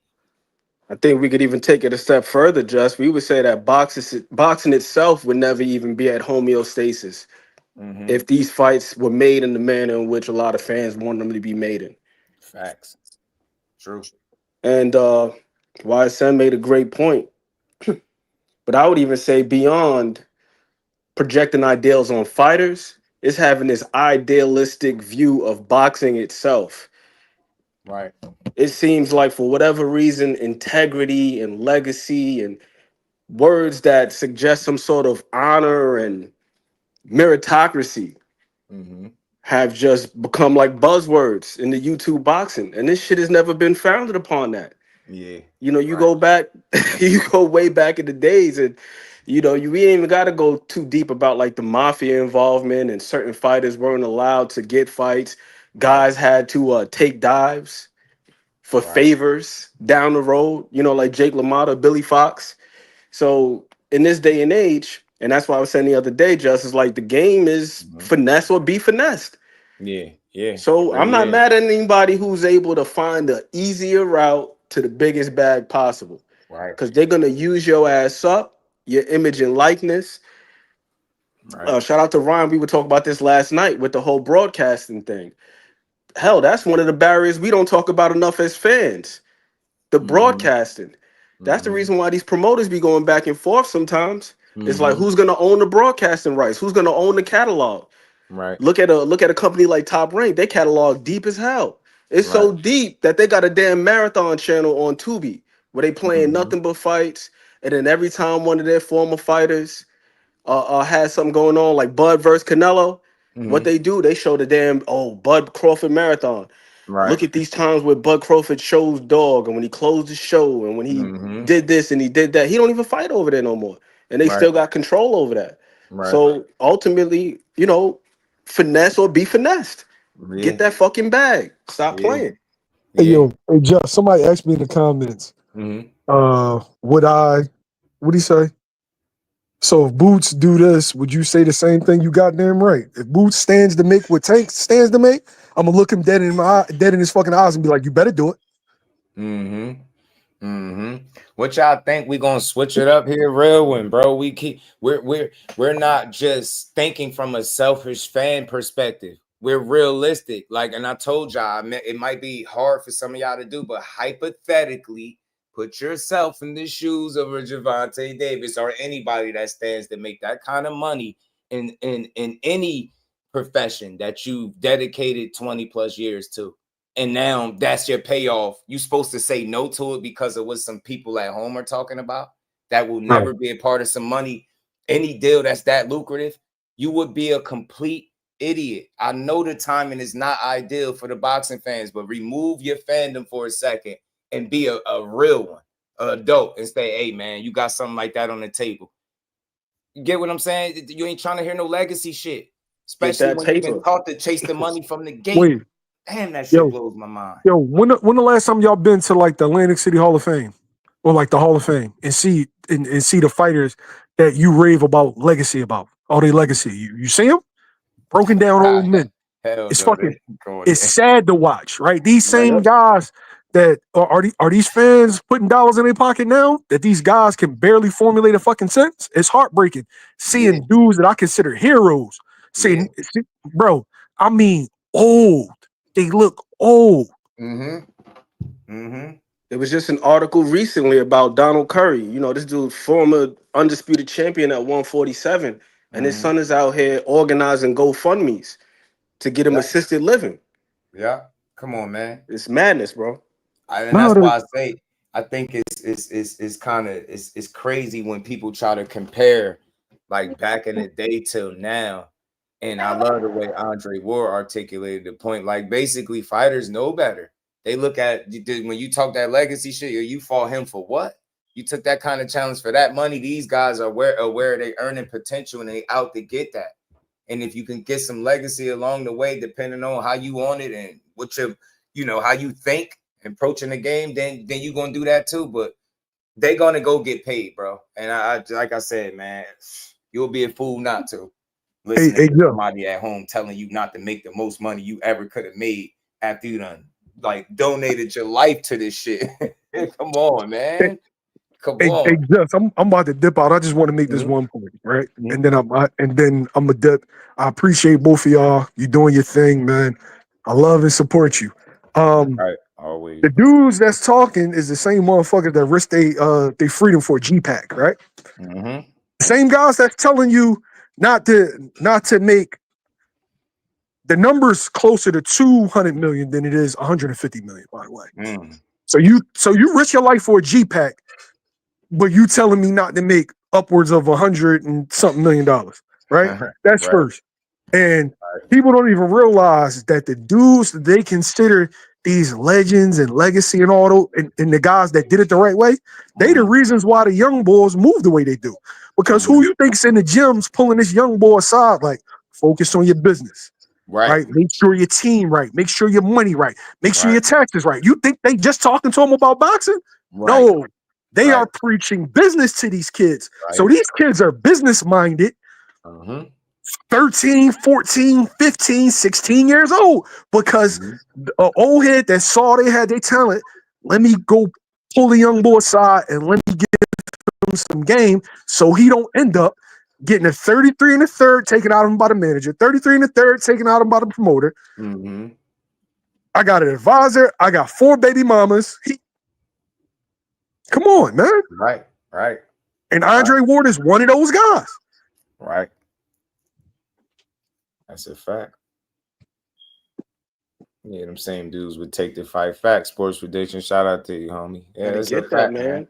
I think we could even take it a step further, Just. We would say that boxing itself would never even be at homeostasis if these fights were made in the manner in which a lot of fans want them to be made in. Facts. True. And YSM made a great point. But I would even say beyond projecting ideals on fighters, is having this idealistic view of boxing itself. Right. It seems like for whatever reason, integrity and legacy and words that suggest some sort of honor and meritocracy have just become like buzzwords in the YouTube boxing. And this shit has never been founded upon that. Yeah. You know, you go back, you go way back in the days, and you know, you ain't even got to go too deep about like the mafia involvement, and certain fighters weren't allowed to get fights. Guys had to take dives for favors down the road, you know, like Jake LaMotta, Billy Fox. So in this day and age, and that's why I was saying the other day, Justice, like the game is finesse or be finessed. Yeah, yeah. So I'm not mad at anybody who's able to find the easier route to the biggest bag possible. Right. Because they're gonna use your ass up, your image and likeness. Right. Shout out to Ryan. We were talking about this last night with the whole broadcasting thing. Hell, that's one of the barriers we don't talk about enough as fans. The broadcasting. That's the reason why these promoters be going back and forth sometimes. It's like, who's gonna own the broadcasting rights? Who's gonna own the catalog? Right. Look at a company like Top Rank. They catalog deep as hell. It's so deep that they got a damn marathon channel on Tubi where they playing nothing but fights. And then every time one of their former fighters has something going on, like Bud versus Canelo, what they do, they show the damn Bud Crawford marathon. Right. Look at these times where Bud Crawford shows dog, and when he closed the show, and when he did this and he did that, he don't even fight over there no more, and they still got control over that. Right. So ultimately, you know, finesse or be finessed. Get that fucking bag. Stop playing. Hey, yo, hey, Jeff, somebody asked me in the comments, what'd he say? So if Boots do this, would you say the same thing? You got damn right. If Boots stands to make what Tank stands to make, I'm gonna look him dead in his fucking eyes and be like, you better do it. What y'all think? We gonna switch it up here, real one, bro? We're not just thinking from a selfish fan perspective. We're realistic. Like, and I told y'all, it might be hard for some of y'all to do, but hypothetically, put yourself in the shoes of a Gervonta Davis or anybody that stands to make that kind of money in any profession that you've dedicated 20 plus years to. And now that's your payoff. You're supposed to say no to it because of what some people at home are talking about. That will never be a part of some money. Any deal that's that lucrative, you would be a complete idiot. I know the timing is not ideal for the boxing fans, but remove your fandom for a second and be a real one, an adult, and say, hey, man, you got something like that on the table. You get what I'm saying? You ain't trying to hear no legacy shit, especially when you've been taught to chase the money from the gate. Wait. Damn, that shit blows my mind. Yo, when the last time y'all been to like the Atlantic City Hall of Fame or like the Hall of Fame and see the fighters that you rave about legacy about, all their legacy? You see them? Broken down old men. It's fucking, it's sad to watch, right? These same guys that are these fans putting dollars in their pocket now that these guys can barely formulate a fucking sentence. It's heartbreaking seeing dudes that I consider heroes saying, bro, I mean, old. They look old. There was just an article recently about Donald Curry. You know, this dude, former undisputed champion at 147, and his son is out here organizing GoFundMes to get him assisted living. Yeah, come on, man. It's madness, bro. And that's why I say I think it's kind of it's crazy when people try to compare like back in the day till now. And I love the way Andre Ward articulated the point. Like, basically, fighters know better. They look at when you talk that legacy shit, you fought him for what? You took that kind of challenge for that money. These guys are aware they earning potential and they out to get that. And if you can get some legacy along the way, depending on how you want it and what your, how you think approaching the game, then you're gonna do that too. But they're gonna go get paid, bro. And I like I said, man, you'll be a fool not to. Listening to somebody at home telling you not to make the most money you ever could have made after you done like donated your life to this shit. Come on, man. Come on. Hey, Jeff, I'm about to dip out. I just want to make this one point, right? And then I'm a dip. I appreciate both of y'all. You doing your thing, man. I love and support you. Right, always. The dudes that's talking is the same motherfuckers that risked they freedom for G-Pack, right? Same guys that's telling you not to make the number's closer to 200 million than it is 150 million, by the way. Mm. So you risk your life for a G pack, but you telling me not to make upwards of 100 and something $1 million, right? That's Right. first. And people don't even realize that the dudes that they consider these legends and legacy and all those, and the guys that did it the right way, they the reasons why the young boys move the way they do. Because who you think's in the gyms pulling this young boy aside, like, focus on your business. Right. Make sure your team right. Make sure your money right. Make sure your taxes right. You think they just talking to them about boxing? No. They are preaching business to these kids. So these kids are business minded. 13, 14, 15, 16 years old. Because the old head that saw they had their talent, let me go pull the young boy aside and let me give him some game so he don't end up getting a 33 in the third taken out of him by the manager, 33 in the third taken out of him by the promoter. I got an advisor. I got 4 baby mamas. Come on, man. Right. And Andre Ward is one of those guys. Right. That's a fact. Yeah, them same dudes would take the fight. Fact, sports prediction. Shout out to you, homie. Yeah, that's a fact, man.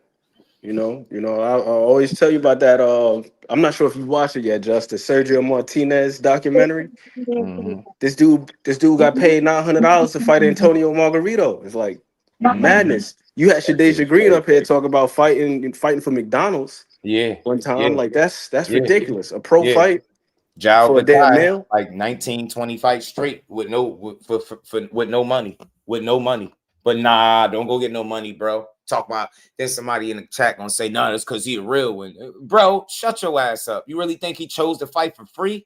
You know, I always tell you about that. I'm not sure if you watched it yet, Just the Sergio Martinez documentary. This dude got paid $900 to fight Antonio Margarito. It's like madness. You had Shadeja Green up here talking about fighting for McDonald's. One time, like that's ridiculous. A pro fight. Jao for a damn meal? like 19, 20 fights straight with no money. But nah, don't go get no money, bro. Talk about there's somebody in the chat gonna say, nah, that's because he a real one. Bro, shut your ass up. You really think he chose to fight for free?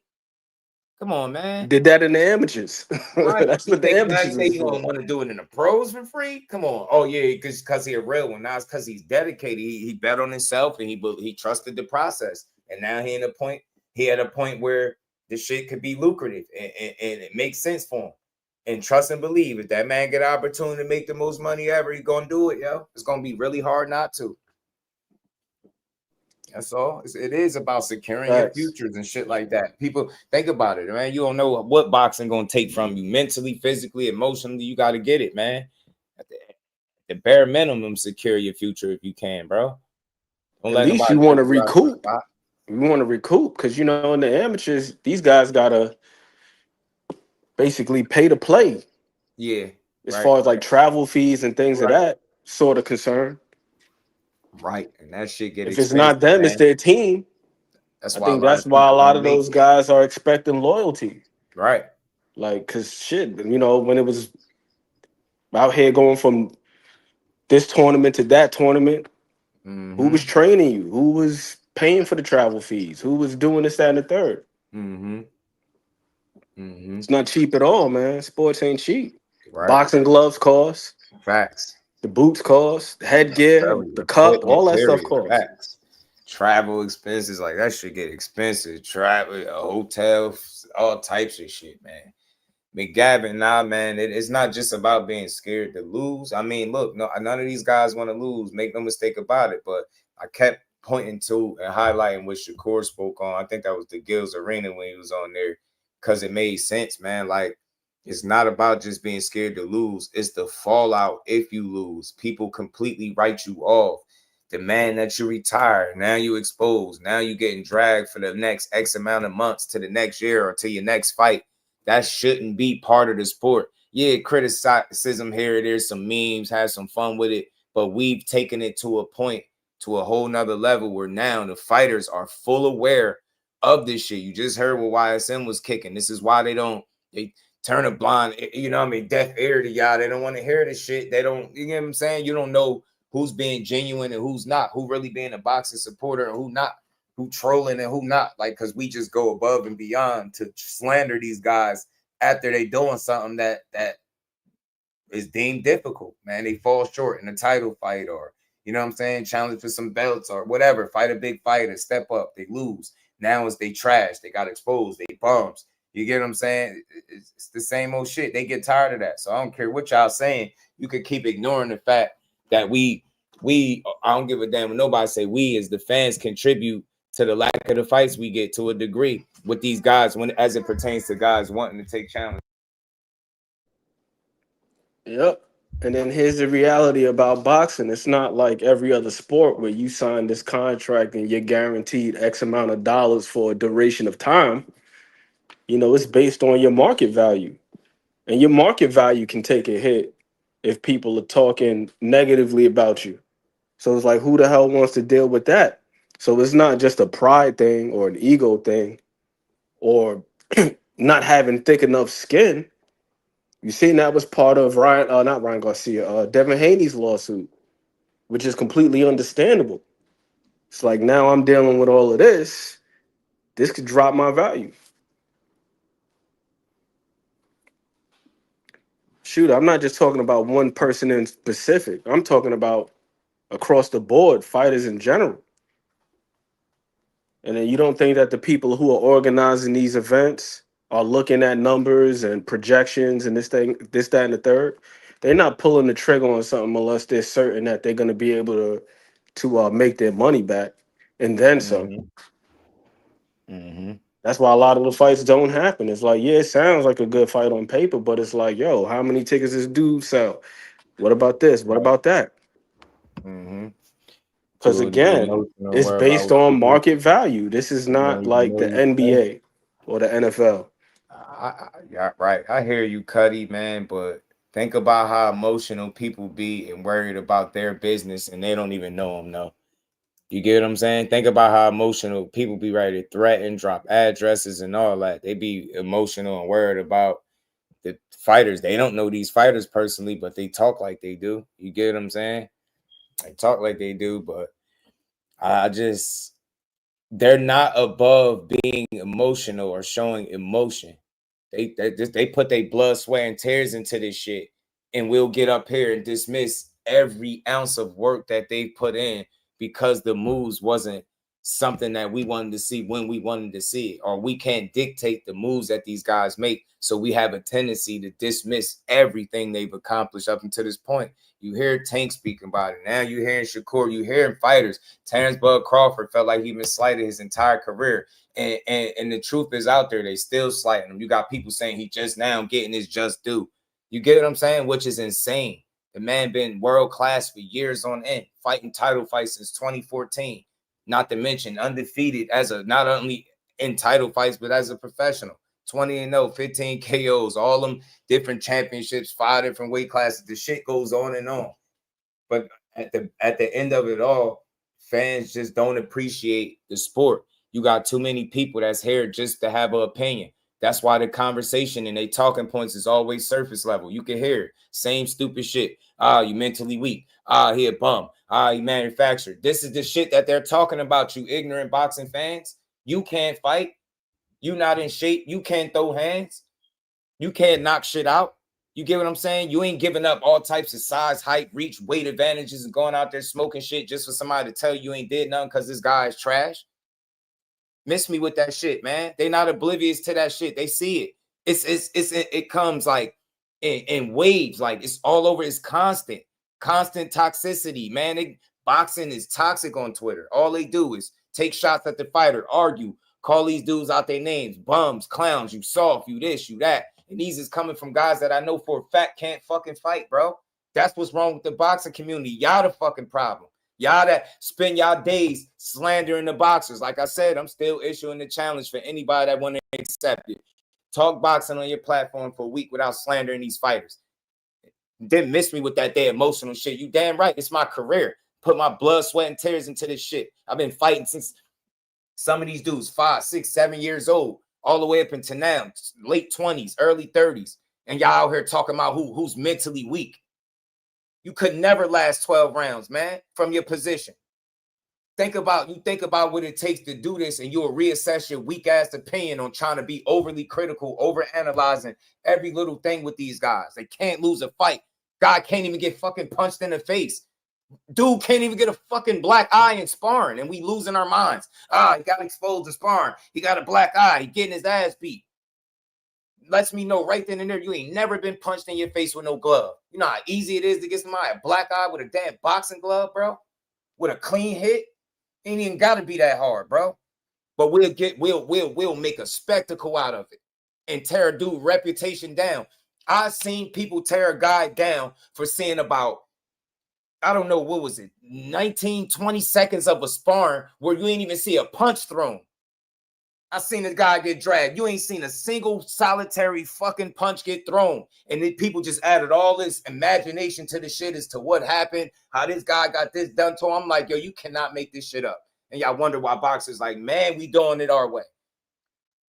Come on, man. Did that in the amateurs. That's what the amateurs say. You don't want to do it in the pros for free? Come on. Oh yeah, because he a real one. Now it's because he's dedicated. He bet on himself and he trusted the process. And now he at a point where the shit could be lucrative and it makes sense for him. And trust and believe, if that man get an opportunity to make the most money ever, he's gonna do it, yo. It's gonna be really hard not to. That's all. It is about securing your futures and shit like that. People think about it, man. You don't know what boxing gonna take from you mentally, physically, emotionally. You got to get it, man. At the bare minimum, secure your future if you can, bro. At least you want to recoup. You want to recoup because in the amateurs, these guys gotta basically pay to play. Yeah. As far as like travel fees and things of that sort of concern. Right. And that shit get if it's not them, it's their team. I think that's why a lot of those guys are expecting loyalty. Right. Like, cause shit, when it was out here going from this tournament to that tournament, who was training you? Who was paying for the travel fees? Who was doing this, that, and the third? It's not cheap at all, man. Sports ain't cheap. Boxing gloves cost. Facts. The boots cost. The headgear, the cup, all that stuff costs. Facts. Travel expenses, like that shit get expensive. Travel, hotels, all types of shit, man. McGavin, nah, man, it's not just about being scared to lose. I mean, look, none of these guys want to lose. Make no mistake about it. But I kept pointing to and highlighting what Shakur spoke on. I think that was the Gills Arena when he was on there, because it made sense, man. Like, it's not about just being scared to lose. It's the fallout if you lose. People completely write you off. The man that you retire, now you exposed. Now you getting dragged for the next X amount of months to the next year or to your next fight. That shouldn't be part of the sport. Yeah, criticism here, there's some memes, have some fun with it, but we've taken it to a point, to a whole nother level where now the fighters are full aware of this shit. You just heard what YSM was kicking. This is why they turn a blind, deaf ear to y'all. They don't want to hear this shit. They don't, you know what I'm saying? You don't know who's being genuine and who's not, who really being a boxing supporter and who not, who trolling and who not. Like, because we just go above and beyond to slander these guys after they doing something that is deemed difficult, man. They fall short in a title fight or, you know what I'm saying, challenge for some belts or whatever, fight a big fight and step up, they lose. Now it's they trash, they got exposed, they bums. You get what I'm saying? It's the same old shit. They get tired of that. So I don't care what y'all saying. You could keep ignoring the fact that we I don't give a damn what nobody say. We as the fans contribute to the lack of the fights we get to a degree with these guys when as it pertains to guys wanting to take challenges. Yep. And then here's the reality about boxing. It's not like every other sport where you sign this contract and you're guaranteed X amount of dollars for a duration of time. You know, it's based on your market value. And your market value can take a hit if people are talking negatively about you. So it's like, who the hell wants to deal with that? So it's not just a pride thing or an ego thing or not having thick enough skin. You seen that was part of not Ryan Garcia, Devin Haney's lawsuit, which is completely understandable. It's like, now I'm dealing with all of this. This could drop my value. Shoot, I'm not just talking about one person in specific. I'm talking about across the board, fighters in general. And then you don't think that the people who are organizing these events are looking at numbers and projections and this, that, and the third. They're not pulling the trigger on something unless they're certain that they're going to be able to make their money back and then some. That's why a lot of the fights don't happen. It's like, yeah, it sounds like a good fight on paper, but it's like, yo, how many tickets does this dude sell? What about this? What about that? Because again, it's based on market value. This is not like the NBA or the NFL. Yeah, right. I hear you, Cuddy, man, but think about how emotional people be and worried about their business and they don't even know them, no. You get what I'm saying? Think about how emotional people be ready to threaten, drop addresses and all that. They be emotional and worried about the fighters. They don't know these fighters personally, but they talk like they do. You get what I'm saying? They talk like they do, but they're not above being emotional or showing emotion. They put their blood, sweat, and tears into this shit, and we'll get up here and dismiss every ounce of work that they put in because the moves wasn't something that we wanted to see when we wanted to see it, or we can't dictate the moves that these guys make. So we have a tendency to dismiss everything they've accomplished up until this point. You hear Tank speaking about it. Now you hearing Shakur, you hearing fighters. Terrence Bud Crawford felt like he been slighted his entire career. And the truth is out there, they still slighting him. You got people saying he just now getting his just due. You get what I'm saying? Which is insane. The man been world class for years on end, fighting title fights since 2014. Not to mention undefeated as a not only in title fights, but as a professional. 20-0, 15 KOs, all them different championships, 5 different weight classes. The shit goes on and on. But at the end of it all, fans just don't appreciate the sport. You got too many people that's here just to have an opinion. That's why the conversation and they talking points is always surface level. You can hear it. Same stupid shit. You mentally weak. He a bum. You manufactured. This is the shit that they're talking about, you ignorant boxing fans. You can't fight. You not in shape. You can't throw hands. You can't knock shit out. You get what I'm saying? You ain't giving up all types of size, height, reach, weight advantages and going out there smoking shit just for somebody to tell you ain't did nothing because this guy is trash. Miss me with that shit, man. They not oblivious to that shit. They see it. It comes like in waves. Like it's all over. It's constant toxicity, man. Boxing is toxic on Twitter. All they do is take shots at the fighter, argue, call these dudes out their names, bums, clowns, you soft, you this, you that. And these is coming from guys that I know for a fact can't fucking fight, bro. That's what's wrong with the boxing community. Y'all the fucking problem. Y'all that spend y'all days slandering the boxers. Like I said, I'm still issuing the challenge for anybody that want to accept it. Talk boxing on your platform for a week without slandering these fighters. Didn't miss me with that day emotional shit. You damn right. It's my career. Put my blood, sweat, and tears into this shit. I've been fighting since some of these dudes 5, 6, 7 years old, all the way up into now, late 20s, early 30s. And y'all out here talking about who's mentally weak. You could never last 12 rounds, man, from your position. Think about what it takes to do this, and you'll reassess your weak ass opinion on trying to be overly critical, overanalyzing every little thing with these guys. They can't lose a fight. Guy can't even get fucking punched in the face. Dude can't even get a fucking black eye in sparring, and we losing our minds. He got exposed to sparring. He got a black eye. He getting his ass beat. Lets me know right then and there you ain't never been punched in your face with no glove. You know how easy it is to get somebody a black eye with a damn boxing glove, bro? With a clean hit? Ain't even got to be that hard, bro. but we'll make a spectacle out of it and tear a dude reputation down. I've seen people tear a guy down for seeing about, I don't know, what was it, 19, 20 seconds of a sparring where you ain't even see a punch thrown. I seen a guy get dragged. You ain't seen a single solitary fucking punch get thrown. And then people just added all this imagination to the shit as to what happened, how this guy got this done to him. I'm like, yo, you cannot make this shit up. And y'all wonder why boxers like, man, we doing it our way.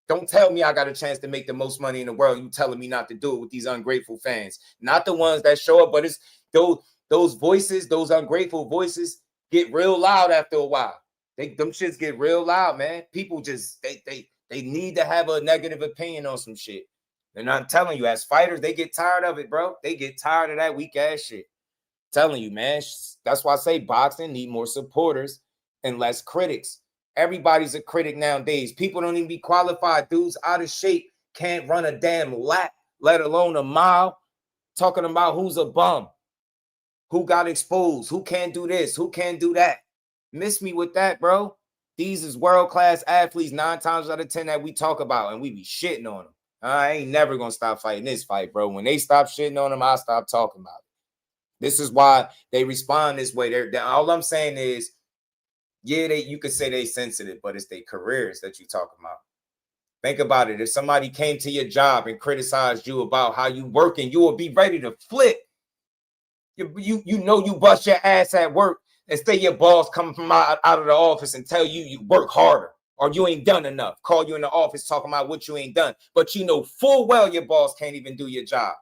Don't tell me I got a chance to make the most money in the world. You telling me not to do it with these ungrateful fans. Not the ones that show up, but it's those voices, those ungrateful voices get real loud after a while. Them shits get real loud, man. People just, they need to have a negative opinion on some shit. And I'm telling you, as fighters, they get tired of it, bro. They get tired of that weak ass shit. Telling you, man. That's why I say boxing need more supporters and less critics. Everybody's a critic nowadays. People don't even be qualified. Dudes out of shape can't run a damn lap, let alone a mile. Talking about who's a bum, who got exposed, who can't do this, who can't do that. Miss me with that, bro. These is world-class athletes 9 times out of 10 that we talk about, and we be shitting on them. I ain't never going to stop fighting this fight, bro. When they stop shitting on them, I'll stop talking about it. This is why they respond this way. All I'm saying is, yeah, you could say they sensitive, but it's their careers that you talking about. Think about it. If somebody came to your job and criticized you about how you working, you will be ready to flip. You know you bust your ass at work. And say your boss come from out of the office and tell you work harder or you ain't done enough. Call you in the office talking about what you ain't done. But you know full well your boss can't even do your job.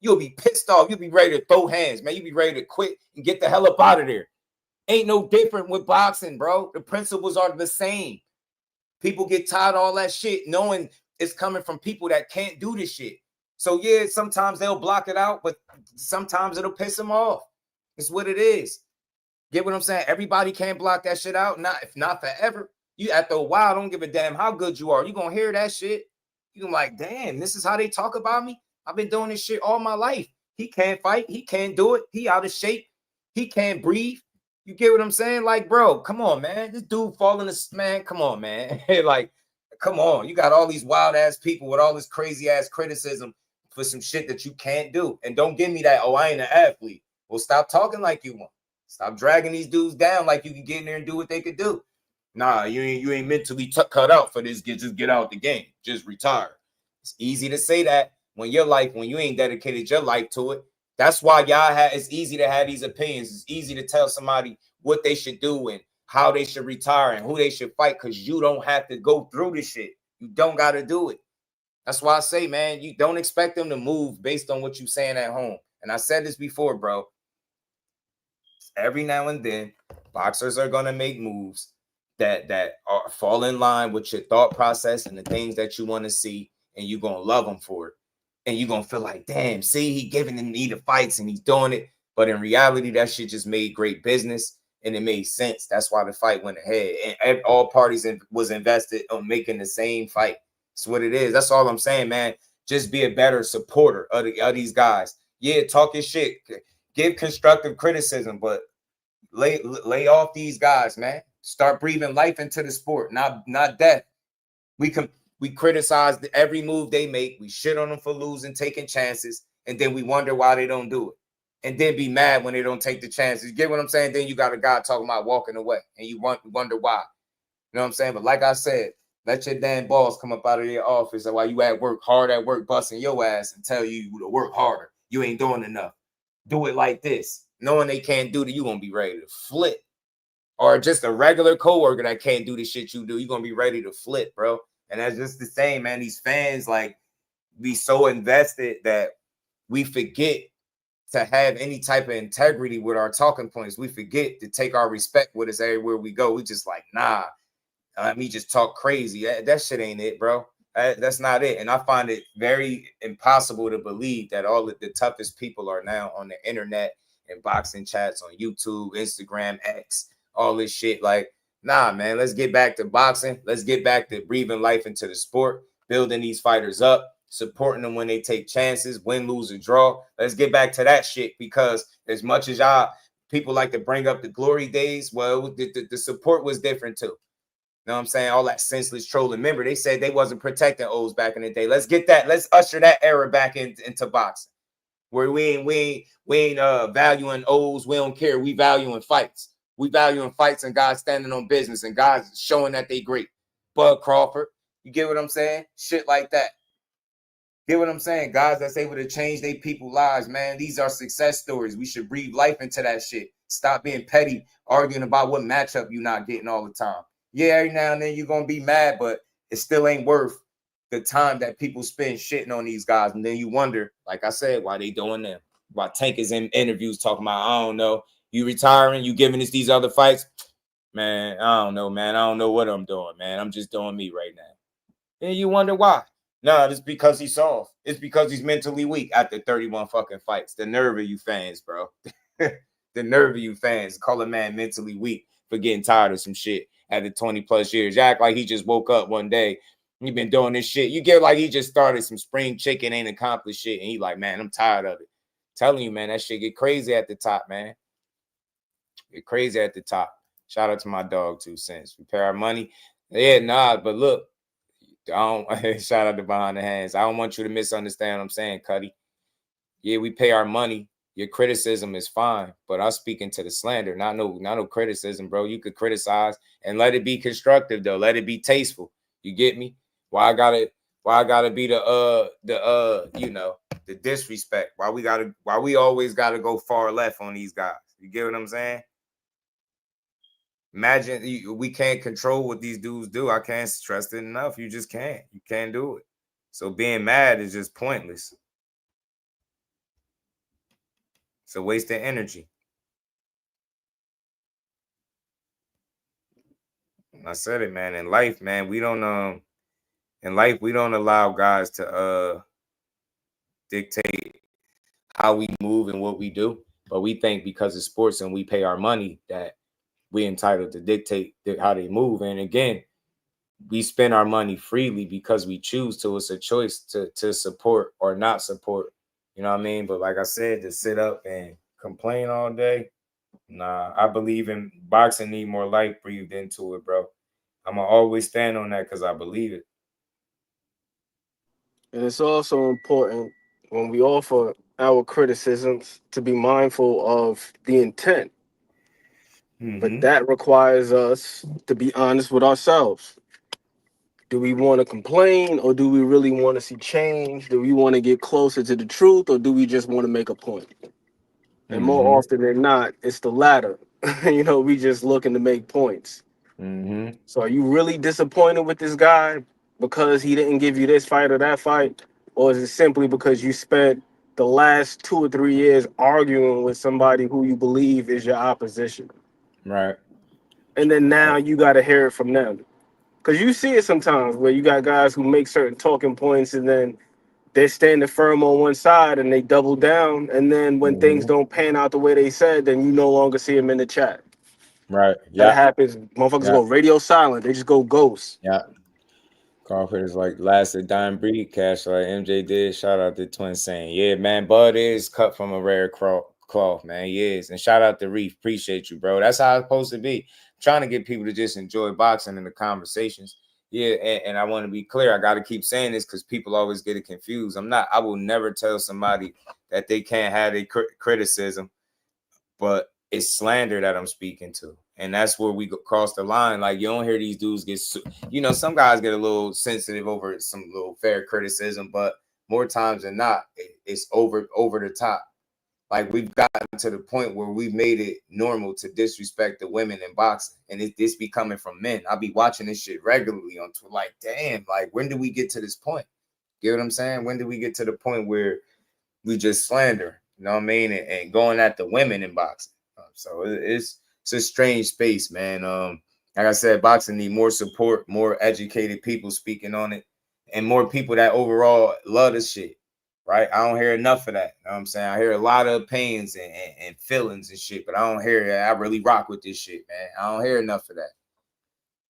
You'll be pissed off. You'll be ready to throw hands, man. You'll be ready to quit and get the hell up out of there. Ain't no different with boxing, bro. The principles are the same. People get tired of all that shit knowing it's coming from people that can't do this shit. So, yeah, sometimes they'll block it out, but sometimes it'll piss them off. It's what it is. Get what I'm saying? Everybody can't block that shit out. If not forever. You after a while, don't give a damn how good you are. You're going to hear that shit. You're like, damn, this is how they talk about me? I've been doing this shit all my life. He can't fight. He can't do it. He out of shape. He can't breathe. You get what I'm saying? Like, bro, come on, man. This dude falling asleep, man. Come on, man. Like, come on. You got all these wild ass people with all this crazy ass criticism for some shit that you can't do. And don't give me that, oh, I ain't an athlete. Well, stop talking like you want. Stop dragging these dudes down like you can get in there and do what they could do. Nah, you ain't mentally cut out for this. Just get out the game. Just retire. It's easy to say that when you ain't dedicated your life to it. That's why it's easy to have these opinions. It's easy to tell somebody what they should do and how they should retire and who they should fight because you don't have to go through this shit. You don't got to do it. That's why I say, man, you don't expect them to move based on what you're saying at home. And I said this before, bro. Every now and then, boxers are going to make moves that fall in line with your thought process and the things that you want to see, and you're going to love them for it. And you're going to feel like, damn, see, he giving them the fights and he's doing it. But in reality, that shit just made great business and it made sense. That's why the fight went ahead. And all parties was invested on making the same fight. That's what it is. That's all I'm saying, man. Just be a better supporter of these guys. Yeah, talk your shit. Give constructive criticism, but lay off these guys, man. Start breathing life into the sport, not death. We criticize every move they make. We shit on them for losing, taking chances, and then we wonder why they don't do it. And then be mad when they don't take the chances. Get what I'm saying? Then you got a guy talking about walking away, and you wonder why. You know what I'm saying? But like I said, let your damn balls come up out of your office while you hard at work, busting your ass and tell you to work harder. You ain't doing enough. Do it like this. Knowing they can't do it, you're going to be ready to flip. Or just a regular coworker that can't do the shit you do, you're going to be ready to flip, bro. And that's just the same, man. These fans, like, be so invested that we forget to have any type of integrity with our talking points. We forget to take our respect with us everywhere we go. We just like, nah, let me just talk crazy. That shit ain't it, bro. That's not it. And I find it very impossible to believe that all of the toughest people are now on the internet and boxing chats on YouTube, Instagram, X, all this shit. Like, nah, man, let's get back to boxing. Let's get back to breathing life into the sport, building these fighters up, supporting them when they take chances, win, lose, or draw. Let's get back to that shit, because as much as people like to bring up the glory days, well, the support was different too. know what I'm saying? All that senseless trolling. Remember, they said they wasn't protecting O's back in the day. Let's get that. Let's usher that era back into boxing, where we ain't valuing O's. We don't care. We valuing fights. We valuing fights and guys standing on business and guys showing that they great. Bud Crawford, you get what I'm saying? Shit like that. Get what I'm saying? Guys that's able to change their people's lives, man. These are success stories. We should breathe life into that shit. Stop being petty, arguing about what matchup you not getting all the time. Yeah, every now and then you're going to be mad, but it still ain't worth the time that people spend shitting on these guys. And then you wonder, like I said, why they doing them. Why Tank is in interviews talking about, I don't know, you retiring, you giving us these other fights? Man, I don't know, man. I don't know what I'm doing, man. I'm just doing me right now. And you wonder why. No, it's because he's soft. It's because he's mentally weak after 31 fucking fights. The nerve of you fans, bro. The nerve of you fans. Call a man mentally weak for getting tired of some shit after 20 plus years. You act like he just woke up one day. He been doing this shit. You get like he just started some spring chicken, ain't accomplished shit. And he like, man, I'm tired of it. Telling you, man, that shit get crazy at the top, man. Get crazy at the top. Shout out to my dog, 2 cents. We pay our money. Yeah, nah, but look. Shout out to Behind the Hands. I don't want you to misunderstand what I'm saying, Cuddy. Yeah, we pay our money. Your criticism is fine, but I'm speaking to the slander, not no criticism, bro. You could criticize and let it be constructive, though. Let it be tasteful. You get me? Why I gotta be the disrespect? Why we always gotta go far left on these guys? You get what I'm saying? Imagine we can't control what these dudes do. I can't stress it enough. You just can't. You can't do it. So being mad is just pointless. It's a waste of energy. I said it, man. In life, man, we don't allow guys to dictate how we move and what we do. But we think because it's sports and we pay our money that we entitled to dictate how they move. And again, we spend our money freely because we choose to. It's a choice to support or not support. You know what I mean? But like I said, to sit up and complain all day, nah. I believe in boxing need more life breathed into it, bro. I'm going to always stand on that because I believe it. And it's also important when we offer our criticisms to be mindful of the intent. But that requires us to be honest with ourselves. Do we want to complain or do we really want to see change? Do we want to get closer to the truth or do we just want to make a point? And more often than not, it's the latter. We just looking to make points. So are you really disappointed with this guy because he didn't give you this fight or that fight? Or is it simply because you spent the last 2 or 3 years arguing with somebody who you believe is your opposition? Right. And then now you got to hear it from them. Because you see it sometimes where you got guys who make certain talking points and then they're standing firm on one side and they double down. And then when things don't pan out the way they said, then you no longer see them in the chat. Right. That happens. Motherfuckers go radio silent. They just go ghost. Yeah. Crawford is like last of dying breed, cash like MJ did. Shout out to Twin saying, yeah, man, Bud is cut from a rare cloth, man. He is. And shout out to Reef. Appreciate you, bro. That's how it's supposed to be. I'm trying to get people to just enjoy boxing and the conversations. Yeah, and I want to be clear. I got to keep saying this because people always get it confused. I will never tell somebody that they can't have a criticism, but it's slander that I'm speaking to. And that's where we cross the line. Like, you don't hear these dudes get, some guys get a little sensitive over some little fair criticism, but more times than not, it's over the top. Like, we've gotten to the point where we've made it normal to disrespect the women in boxing. And it's be coming from men. I'll be watching this shit regularly on Twitter. Like, damn, like, when did we get to this point? You know what I'm saying? When did we get to the point where we just slander, you know what I mean? And going at the women in boxing. So it's a strange space, man. Like I said, boxing need more support, more educated people speaking on it, and more people that overall love this shit, right? I don't hear enough of that. You know what I'm saying? I hear a lot of opinions and feelings and shit, but I don't hear that. I really rock with this shit, man. I don't hear enough of that.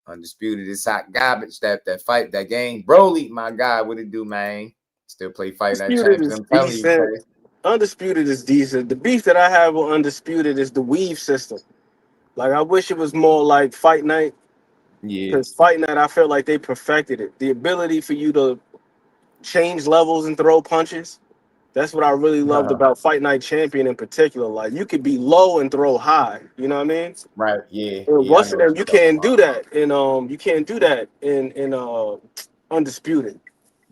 Undisputed is hot garbage. That fight, that game. Broly, my guy, what it do, man? Still play fight that champion. I'm telling you, man. Undisputed is decent. The beef that I have with Undisputed is the weave system. Like, I wish it was more like Fight Night, Yeah. Because fighting that, I feel like they perfected it. The ability for you to change levels and throw punches. That's what I really loved about Fight Night Champion in particular. Like you could be low and throw high. You know what I mean? Right. Yeah. And Yeah. I once know of what them, you're you talking can't do about. that. And you can't do that in Undisputed.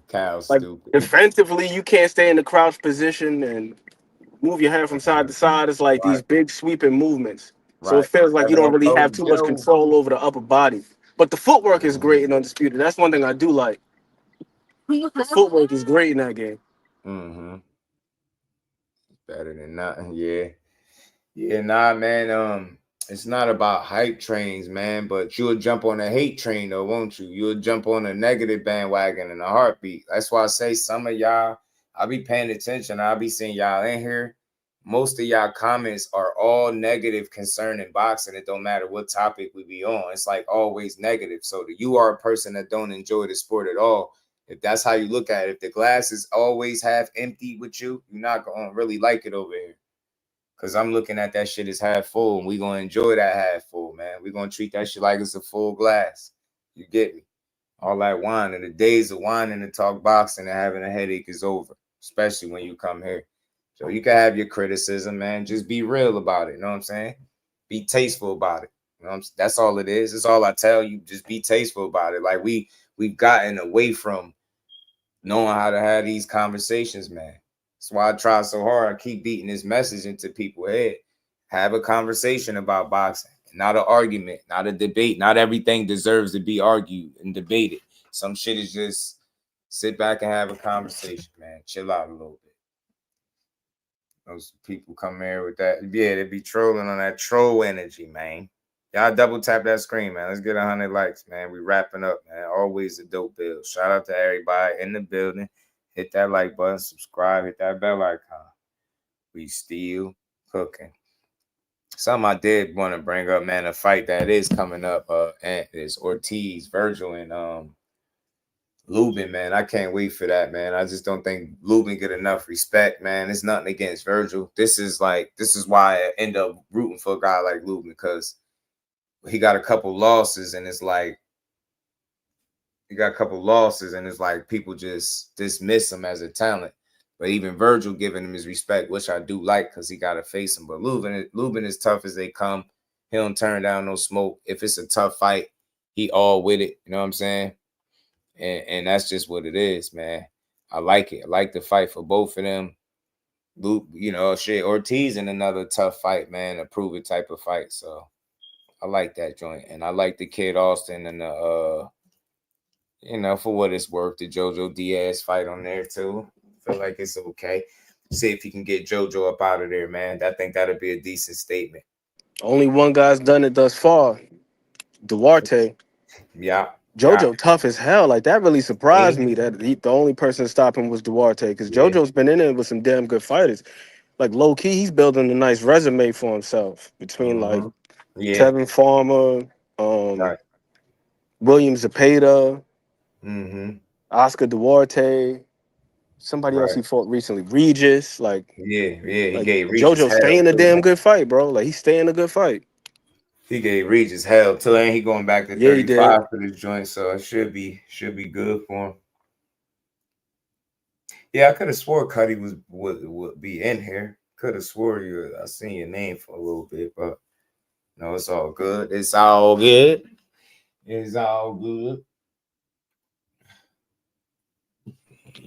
Kyle's Like stupid. defensively, you can't stay in the crouch position and move your hand from side to side. It's like these big sweeping movements. So it feels like you don't really have too much control over the upper body. But the footwork is great in Undisputed. That's one thing I do like. The footwork is great in that game. Mm-hmm. Better than nothing. Yeah. Yeah, nah, man. It's not about hype trains, man, but you'll jump on a hate train though, won't you? You'll jump on a negative bandwagon in a heartbeat. That's why I say some of y'all, I'll be paying attention. I'll be seeing y'all in here. Most of y'all comments are all negative concerning boxing. It don't matter what topic we be on. It's like always negative. So you are a person that don't enjoy the sport at all. If that's how you look at it, if the glass is always half empty with you, you're not going to really like it over here. Because I'm looking at that shit as half full, and we're going to enjoy that half full, man. We're going to treat that shit like it's a full glass. You get me? All that wine, and the days of whining and talk boxing and having a headache is over, especially when you come here. So you can have your criticism, man. Just be real about it. You know what I'm saying? Be tasteful about it. You know what I'm saying? That's all it is. That's all I tell you. Just be tasteful about it. Like we've gotten away from knowing how to have these conversations, man. That's why I try so hard. I keep beating this message into people's head. Have a conversation about boxing, not an argument, not a debate. Not everything deserves to be argued and debated. Some shit is just sit back and have a conversation, man. Chill out a little bit. Those people come here with that. Yeah, they be trolling on that troll energy, man. Y'all double tap that screen, man. Let's get 100 likes, man. We wrapping up, man. Always a dope build. Shout out to everybody in the building. Hit that like button, subscribe, hit that bell icon. We still cooking. Something I did want to bring up, man, a fight that is coming up is Ortiz, Vergil, and Lubin, man. I can't wait for that, man. I just don't think Lubin get enough respect, man. It's nothing against Vergil. This is why I end up rooting for a guy like Lubin, because he got a couple losses, and it's like people just dismiss him as a talent. But even Vergil giving him his respect, which I do like, because he got to face him. But Lubin is tough as they come. He don't turn down no smoke. If it's a tough fight, he all with it. You know what I'm saying? And that's just what it is, man. I like it. I like the fight for both of them. Ortiz in another tough fight, man, a prove it type of fight. So I like that joint. And I like the Kid Austin and the for what it's worth, the JoJo Diaz fight on there too. Feel like it's okay. See if you can get JoJo up out of there, man. I think that'll be a decent statement. Only one guy's done it thus far, Duarte. Yeah. JoJo tough as hell. Like that really surprised me that the only person to stop him was Duarte, because JoJo's been in it with some damn good fighters. Like low key, he's building a nice resume for himself between like Tevin Farmer, William Zepeda, Oscar Duarte, somebody else he fought recently, Regis. Like he gave Regis JoJo staying a damn good fight, bro. Like he's staying a good fight. He gave Regis hell too, and he going back to 35 for this joint, so it should be good for him. Yeah, I could have swore Cuddy would be in here. Could have swore I seen your name for a little bit, but no, it's all good. It's all good. It's all good.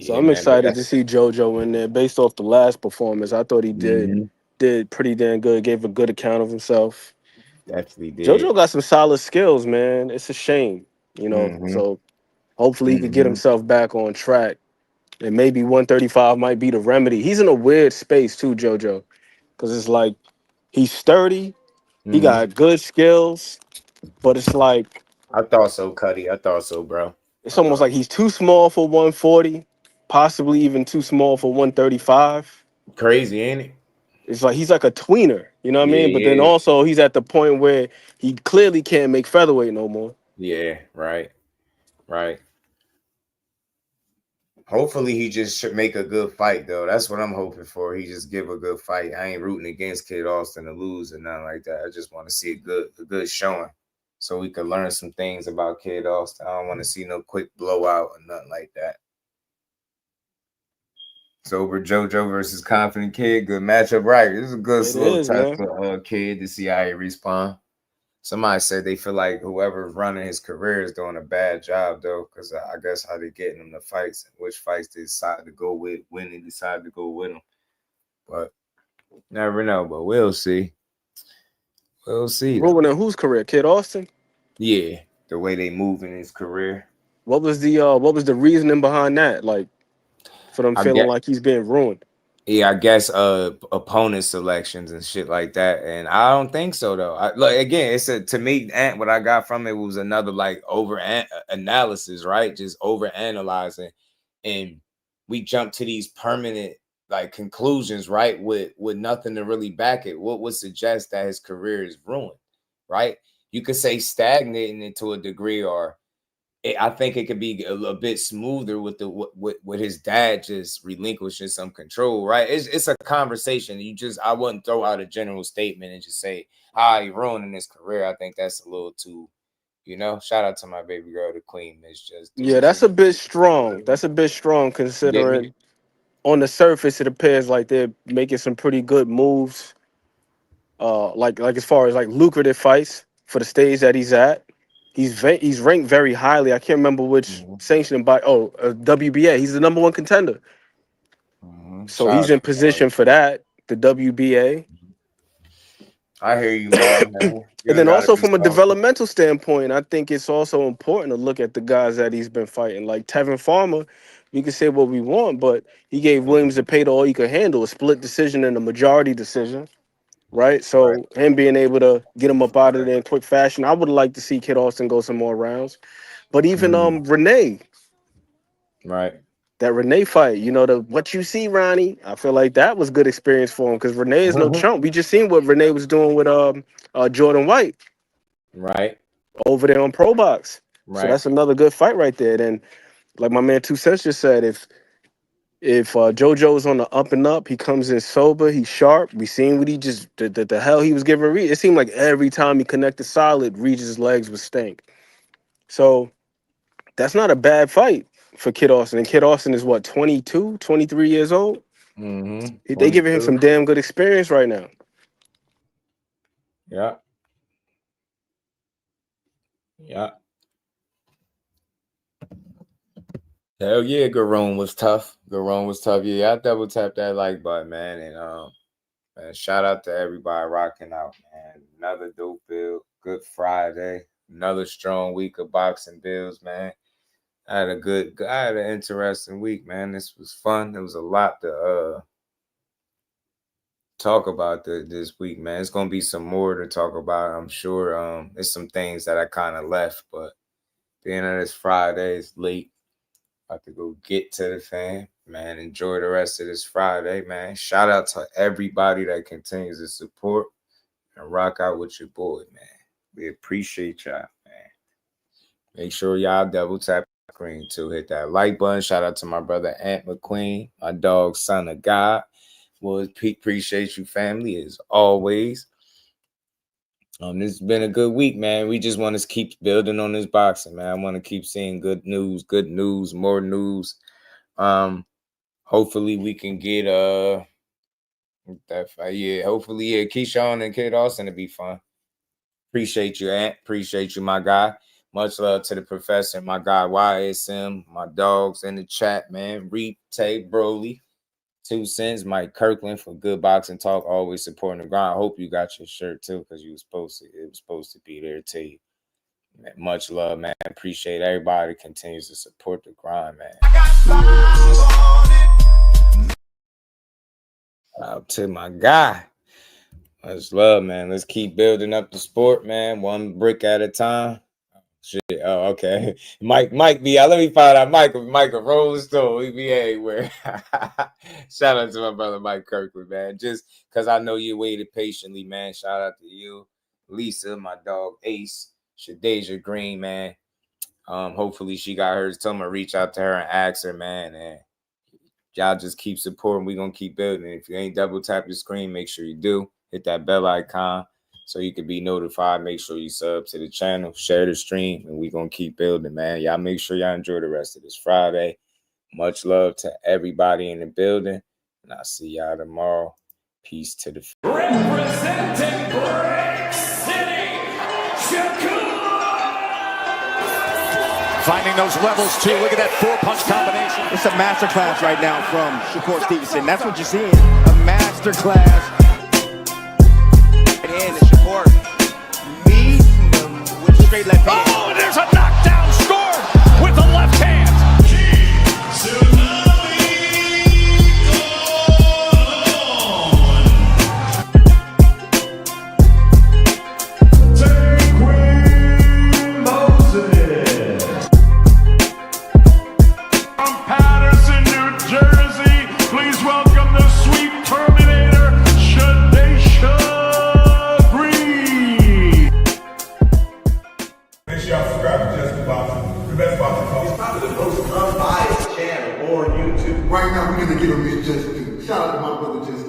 So I'm excited to see JoJo in there. Based off the last performance, I thought he did pretty damn good. Gave a good account of himself. Definitely did. JoJo got some solid skills, man. It's a shame, So hopefully he could get himself back on track. And maybe 135 might be the remedy. He's in a weird space too, JoJo. Because it's like he's sturdy. He got good skills. But it's like I thought so, Cuddy. I thought so, bro. It's almost like he's too small for 140, possibly even too small for 135. Crazy, ain't it? It's like he's like a tweener, you know what I mean? But then also he's at the point where he clearly can't make featherweight no more. Yeah, right. Hopefully he just should make a good fight, though. That's what I'm hoping for. He just give a good fight. I ain't rooting against Kid Austin to lose or nothing like that. I just want to see a good showing. so we could learn some things about Kid Austin. I don't want to see no quick blowout or nothing like that. Sober JoJo versus Confident Kid. Good matchup, right? This is a good slow test for Kid to see how he respond. Somebody said they feel like whoever's running his career is doing a bad job, though, because I guess how they getting him the fights and which fights they decide to go with, when they decide to go with him. But never know, but we'll see. We'll see. Ruining whose career? Kid Austin? Yeah, the way they move in his career. What was the reasoning behind that? Like, for them feeling like he's being ruined. Yeah, I guess opponent selections and shit like that, and I don't think so though. Again, it's to me, what I got from it was another like over analysis, right? Just over analyzing, and we jump to these permanent like conclusions, right? With nothing to really back it. What would suggest that his career is ruined, right? You could say stagnating it to a degree, or I think it could be a bit smoother with with his dad just relinquishing some control, right? It's a conversation. I wouldn't throw out a general statement and just say, he ruining his career. I think that's a little too, shout out to my baby girl, the queen, Miss Just. Yeah, that's a bit strong. That's a bit strong considering on the surface it appears like they're making some pretty good moves. Like as far as like lucrative fights for the stage that he's at. He's ranked very highly. I can't remember which sanctioning by WBA. He's the #1 contender. So he's in position for that, the WBA. I hear you, man. And then also from a developmental standpoint, I think it's also important to look at the guys that he's been fighting. Like Tevin Farmer, we can say what we want, but he gave Williams the pay to all he could handle, a split decision and a majority decision. Right, so him being able to get him up out of there in quick fashion, I would like to see Kid Austin go some more rounds. But even Renee, that Renee fight, what you see, Ronnie, I feel like that was good experience for him because Renee is no chump. We just seen what Renee was doing with Jordan White, over there on Pro Box. So that's another good fight right there. Then, like my man 2 Cents just said, if JoJo is on the up and up, he comes in sober, he's sharp. We seen what he just the hell he was giving Reed. It seemed like every time he connected solid, Regis' legs would stink. So that's not a bad fight for Kid Austin. And Kid Austin is what, 22, 23 years old? They giving him some damn good experience right now. Yeah. Hell yeah, Garon was tough. Yeah, I double tapped that like button, man. And man, shout out to everybody rocking out, man. Another dope build. Good Friday. Another strong week of boxing builds, man. I had an interesting week, man. This was fun. There was a lot to talk about this week, man. It's gonna be some more to talk about, I'm sure. There's some things that I kind of left, but being that it's Friday, it's late. About to go get to the fan, man. Enjoy the rest of this Friday, man. Shout out to everybody that continues to support and rock out with your boy, man. We appreciate y'all, man. Make sure y'all double tap the screen too. Hit that like button. Shout out to my brother Ant McQueen, my dog, son of God. Well, appreciate you, family, as always. This has been a good week, man. We just want to keep building on this boxing, man. I want to keep seeing good news, more news. Hopefully we can get that fight. Yeah, hopefully, Keyshawn and Kid Austin to be fun. Appreciate you, Ant. Appreciate you, my guy. Much love to the professor, my guy YSM, my dogs in the chat, man. Reap, Tay, Broly. 2 Cents, Mike Kirkland for Good Boxing Talk, always supporting the grind. I hope you got your shirt too, because it was supposed to be there too. Man, much love, man. Appreciate everybody that continues to support the grind, man. Out to my guy. Much love, man. Let's keep building up the sport, man. One brick at a time. Shit. Oh, okay. Mike be out. Let me find out. Mike a Rolling Stone. He be everywhere. Shout out to my brother Mike Kirkland, man. Just because I know you waited patiently, man. Shout out to you, Lisa, my dog Ace, Shadeja Green, man. Hopefully she got hers. Tell me to reach out to her and ask her, man. And y'all just keep supporting. We're gonna keep building. If you ain't double tap your screen, make sure you do. Hit that bell icon. so you can be notified. Make sure you sub to the channel, share the stream, and we're going to keep building, man. Y'all make sure y'all enjoy the rest of this Friday. Much love to everybody in the building, and I'll see y'all tomorrow. Peace to the Representing Brick City, Shakur. Finding those levels, too. Look at that four-punch combination. It's a masterclass right now from Shakur Stevenson. That's what you're seeing. A masterclass. And Shakur meeting them with straight left hand. Oh, there's a knockdown scored with the left hand. Make sure y'all subscribe to Jusdueboxing, the best boxing talk. It's probably the most unbiased channel on YouTube. Right now, we're going to give him his just due. Shout out to my brother Just